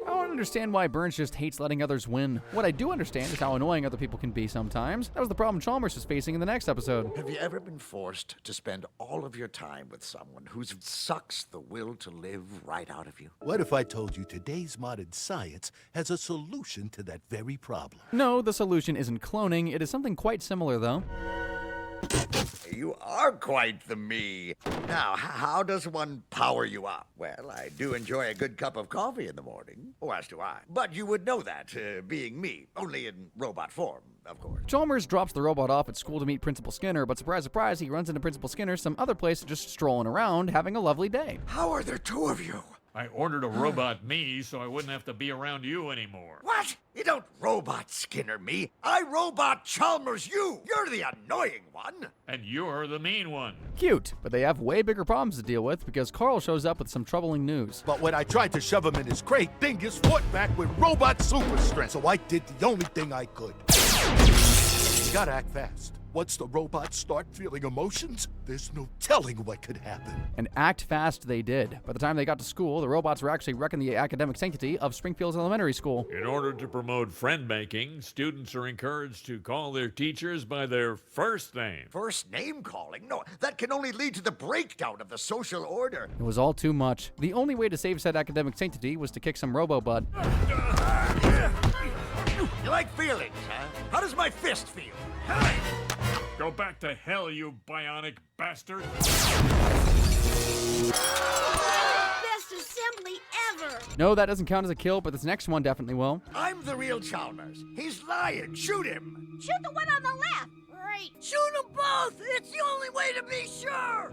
I don't understand why Burns just hates letting others win. What I do understand is how annoying other people can be sometimes. That was the problem Chalmers is facing in the next episode. Have you ever been forced to spend all of your time with someone who sucks the will to live right out of you? What if I told you today's modern science has a solution to that very problem? No, the solution isn't cloning. It is something quite similar, though. You are quite the me. Now, how does one power you up? Well, I do enjoy a good cup of coffee in the morning. Oh, as do I. But you would know that, being me. Only in robot form, of course. Chalmers drops the robot off at school to meet Principal Skinner, but surprise, surprise, he runs into Principal Skinner some other place just strolling around, having a lovely day. How are there two of you? I ordered a robot me so I wouldn't have to be around you anymore. What? You don't robot Skinner me. I robot Chalmers you. You're the annoying one. And you're the mean one. Cute, but they have way bigger problems to deal with because Carl shows up with some troubling news. But when I tried to shove him in his crate, Dingus fought back with robot super strength. So I did the only thing I could. You gotta act fast. Once the robots start feeling emotions, there's no telling what could happen. And act fast they did. By the time they got to school, the robots were actually wrecking the academic sanctity of Springfield's elementary school. In order to promote friend making, students are encouraged to call their teachers by their first name. First name calling? No, that can only lead to the breakdown of the social order. It was all too much. The only way to save said academic sanctity was to kick some robo-butt. You like feelings, huh? How does my fist feel? Go back to hell, you bionic bastard. Best assembly ever! No, that doesn't count as a kill, but this next one definitely will. I'm the real Chalmers. He's lying. Shoot him. Shoot the one on the left! Right! Shoot them both! It's the only way to be sure!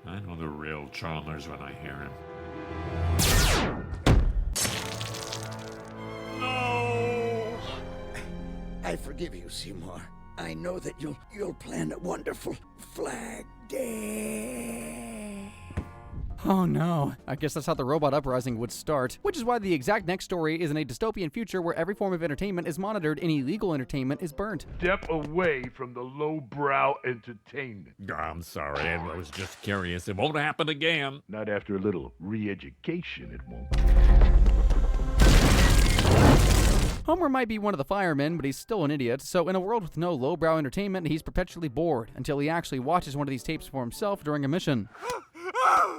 I know the real Chalmers when I hear him. No! I forgive you, Seymour. I know that you'll plan a wonderful Flag Day. Oh no. I guess that's how the robot uprising would start, which is why the exact next story is in a dystopian future where every form of entertainment is monitored and illegal entertainment is burnt. Step away from the lowbrow entertainment. I'm sorry, I was just curious. It won't happen again. Not after a little re-education, it won't. Homer might be one of the firemen, but he's still an idiot, so in a world with no lowbrow entertainment, he's perpetually bored until he actually watches one of these tapes for himself during a mission.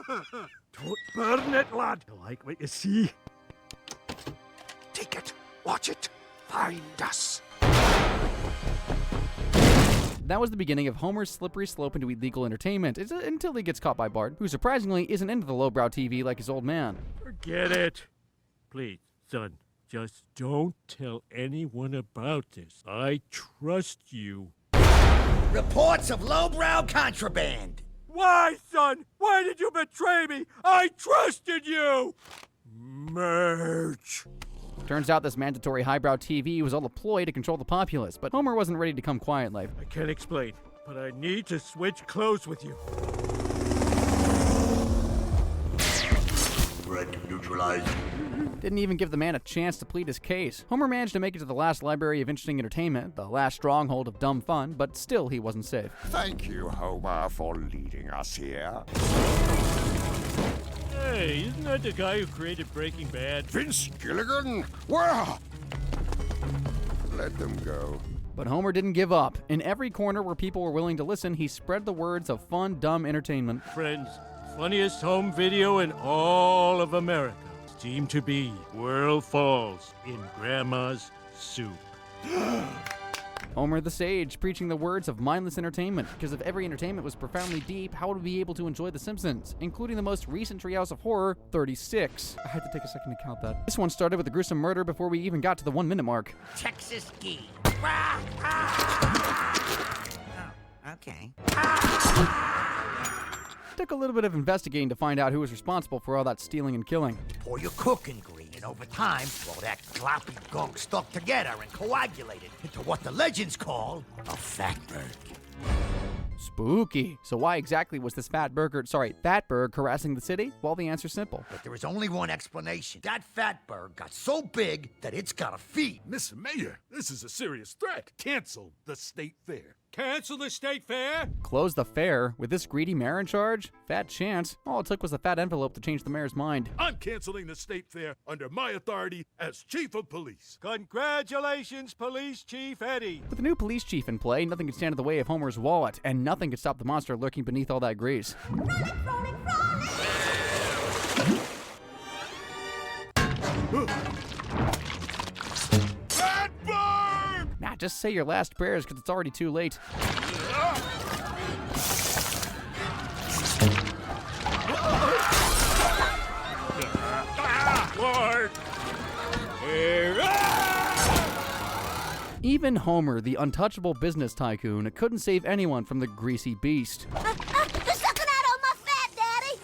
Don't burn it, lad. You like what you see? Take it. Watch it. Find us. That was the beginning of Homer's slippery slope into illegal entertainment, until he gets caught by Bart, who surprisingly isn't into the lowbrow TV like his old man. Forget it. Please, son. Just don't tell anyone about this. I trust you. Reports of lowbrow contraband. Why, son? Why did you betray me? I trusted you! Merch. Turns out this mandatory highbrow TV was all a ploy to control the populace, but Homer wasn't ready to come quietly. I can't explain, but I need to switch clothes with you. Threat neutralized. Didn't even give the man a chance to plead his case. Homer managed to make it to the last library of interesting entertainment, the last stronghold of dumb fun, but still he wasn't safe. Thank you, Homer, for leading us here. Hey, isn't that the guy who created Breaking Bad? Vince Gilligan? Where? Let them go. But Homer didn't give up. In every corner where people were willing to listen, he spread the words of fun, dumb entertainment. Friends, funniest home video in all of America seemed to be World Falls in Grandma's soup. Homer the Sage, preaching the words of mindless entertainment. Because if every entertainment was profoundly deep, how would we be able to enjoy The Simpsons? Including the most recent Treehouse of Horror, 36. I had to take a second to count that. This one started with a gruesome murder before we even got to the 1 minute mark. Texas ski. Okay. Took a little bit of investigating to find out who was responsible for all that stealing and killing. Pour your cooking green, and over time, all that sloppy gunk stuck together and coagulated into what the legends call a fatberg. Spooky. So why exactly was this fatberg harassing the city? Well, the answer's simple. But there is only one explanation. That fatberg got so big that it's got a feed. Mr. Mayor, this is a serious threat. Cancel the state fair. Cancel the state fair? Close the fair? With this greedy mayor in charge? Fat chance. All it took was a fat envelope to change the mayor's mind. I'm canceling the state fair under my authority as chief of police. Congratulations, Police Chief Eddie. With the new police chief in play, nothing could stand in the way of Homer's wallet, and nothing could stop the monster lurking beneath all that grease. Nah, just say your last prayers, because it's already too late. Lord. Even Homer, the untouchable business tycoon, couldn't save anyone from the greasy beast. They're sucking out all my fat, Daddy!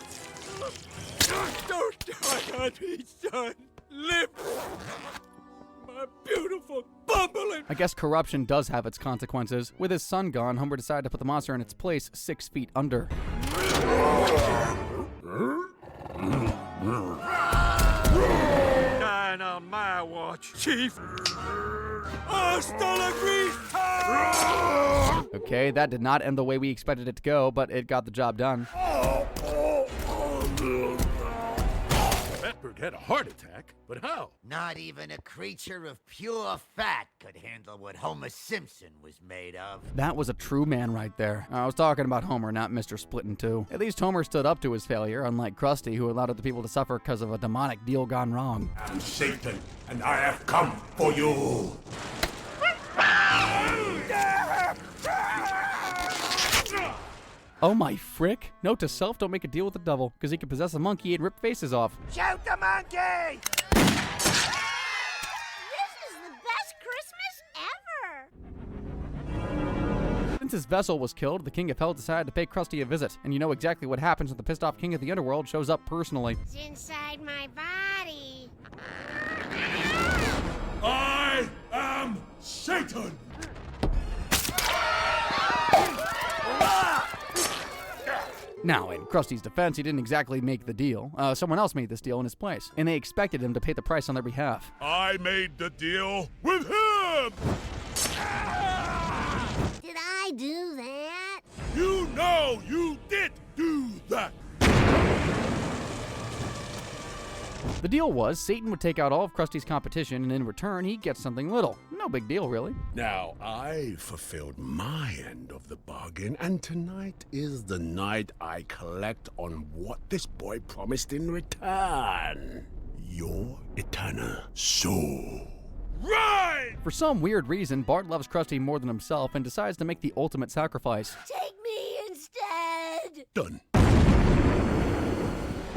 Don't die on me, son. Live. My beautiful bumbling. I guess corruption does have its consequences. With his son gone, Homer decided to put the monster in its place 6 feet under. Dying on my watch, Chief. Hasta la vista! Okay, that did not end the way we expected it to go, but it got the job done. Fatberg had a heart attack, but how? Not even a creature of pure fat could handle what Homer Simpson was made of. That was a true man right there. I was talking about Homer, not Mr. Split in Two. At least Homer stood up to his failure, unlike Krusty, who allowed other people to suffer because of a demonic deal gone wrong. I'm Satan, and I have come for you. Oh my frick. Note to self, don't make a deal with the devil, because he can possess a monkey and rip faces off. Shoot the monkey! This is the best Christmas ever! Since his vessel was killed, the king of hell decided to pay Krusty a visit, and you know exactly what happens when the pissed off king of the underworld shows up personally. It's inside my body. I am Satan! Now, in Krusty's defense, he didn't exactly make the deal. Someone else made this deal in his place, and they expected him to pay the price on their behalf. I made the deal with him! Did I do that? You know you did do that! The deal was Satan would take out all of Krusty's competition, and in return, he'd get something little. No big deal, really. Now, I fulfilled my end of the bargain, and tonight is the night I collect on what this boy promised in return. Your eternal soul. Right! For some weird reason, Bart loves Krusty more than himself and decides to make the ultimate sacrifice. Take me instead! Done.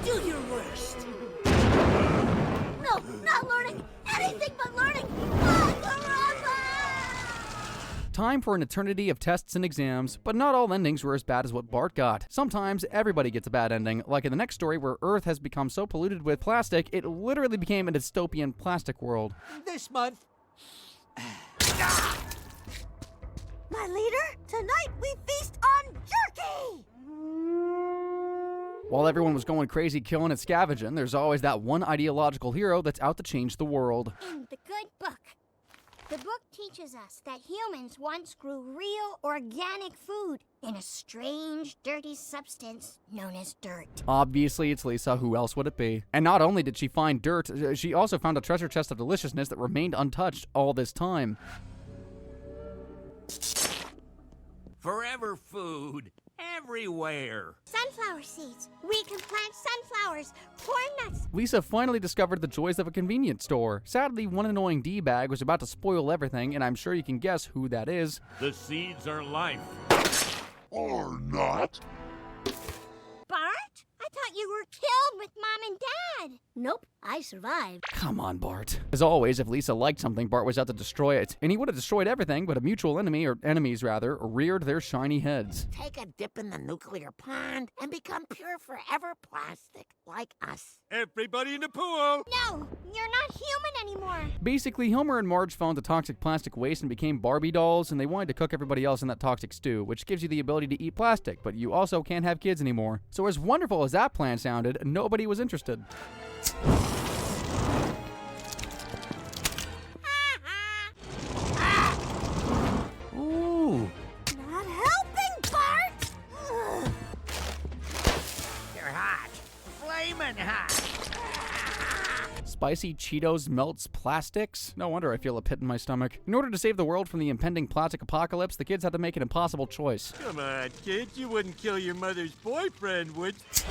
Do your worst. No, not learning anything but learning. Time for an eternity of tests and exams, but not all endings were as bad as what Bart got. Sometimes everybody gets a bad ending, like in the next story where Earth has become so polluted with plastic, it literally became a dystopian plastic world. This month. My leader, tonight we feast on jerky! While everyone was going crazy killing and scavenging, there's always that one ideological hero that's out to change the world. In the good book. The book teaches us that humans once grew real organic food in a strange, dirty substance known as dirt. Obviously, it's Lisa. Who else would it be? And not only did she find dirt, she also found a treasure chest of deliciousness that remained untouched all this time. Forever food. Everywhere. Sunflower seeds. We can plant sunflowers, corn nuts. Lisa finally discovered the joys of a convenience store. Sadly, one annoying D-bag was about to spoil everything, and I'm sure you can guess who that is. The seeds are life. Or not. Bart? I thought you were killed with Mom and Dad. Nope, I survived. Come on, Bart. As always, if Lisa liked something, Bart was out to destroy it. And he would have destroyed everything, but a mutual enemy, or enemies rather, reared their shiny heads. Take a dip in the nuclear pond and become pure forever plastic, like us. Everybody in the pool! No, you're not human anymore. Basically, Homer and Marge found the toxic plastic waste and became Barbie dolls, and they wanted to cook everybody else in that toxic stew, which gives you the ability to eat plastic, but you also can't have kids anymore. So as wonderful as that plan sounded, nobody was interested. Ooh. Not helping, Bart! Ugh. You're hot. Flamin' hot. Spicy Cheetos melts plastics? No wonder I feel a pit in my stomach. In order to save the world from the impending plastic apocalypse, the kids had to make an impossible choice. Come on, kids, you wouldn't kill your mother's boyfriend, would We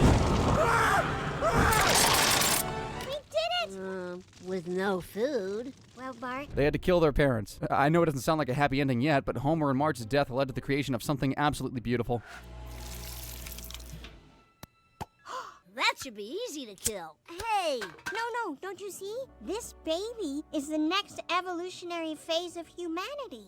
did it! With no food. Well, Bart, They had to kill their parents. I know it doesn't sound like a happy ending yet, but Homer and Marge's death led to the creation of something absolutely beautiful. That should be easy to kill. hey! No, don't you see? This baby is the next evolutionary phase of humanity.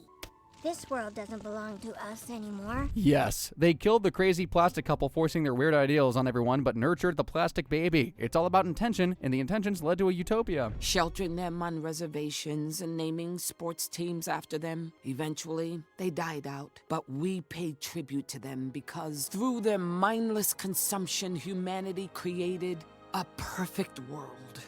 This world doesn't belong to us anymore. Yes, they killed the crazy plastic couple forcing their weird ideals on everyone, but nurtured the plastic baby. It's all about intention, and the intentions led to a utopia. Sheltering them on reservations and naming sports teams after them. Eventually, they died out, but we paid tribute to them because through their mindless consumption, humanity created a perfect world.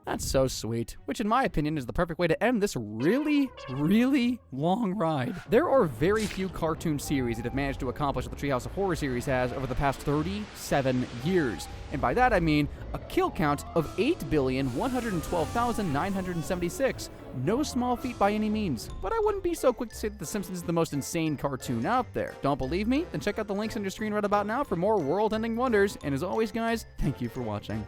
That's so sweet, which in my opinion is the perfect way to end this really, really long ride. There are very few cartoon series that have managed to accomplish what the Treehouse of Horror series has over the past 37 years. And by that I mean a kill count of 8,112,976. No small feat by any means, but I wouldn't be so quick to say that The Simpsons is the most insane cartoon out there. Don't believe me? Then check out the links on your screen right about now for more world-ending wonders. And as always, guys, thank you for watching.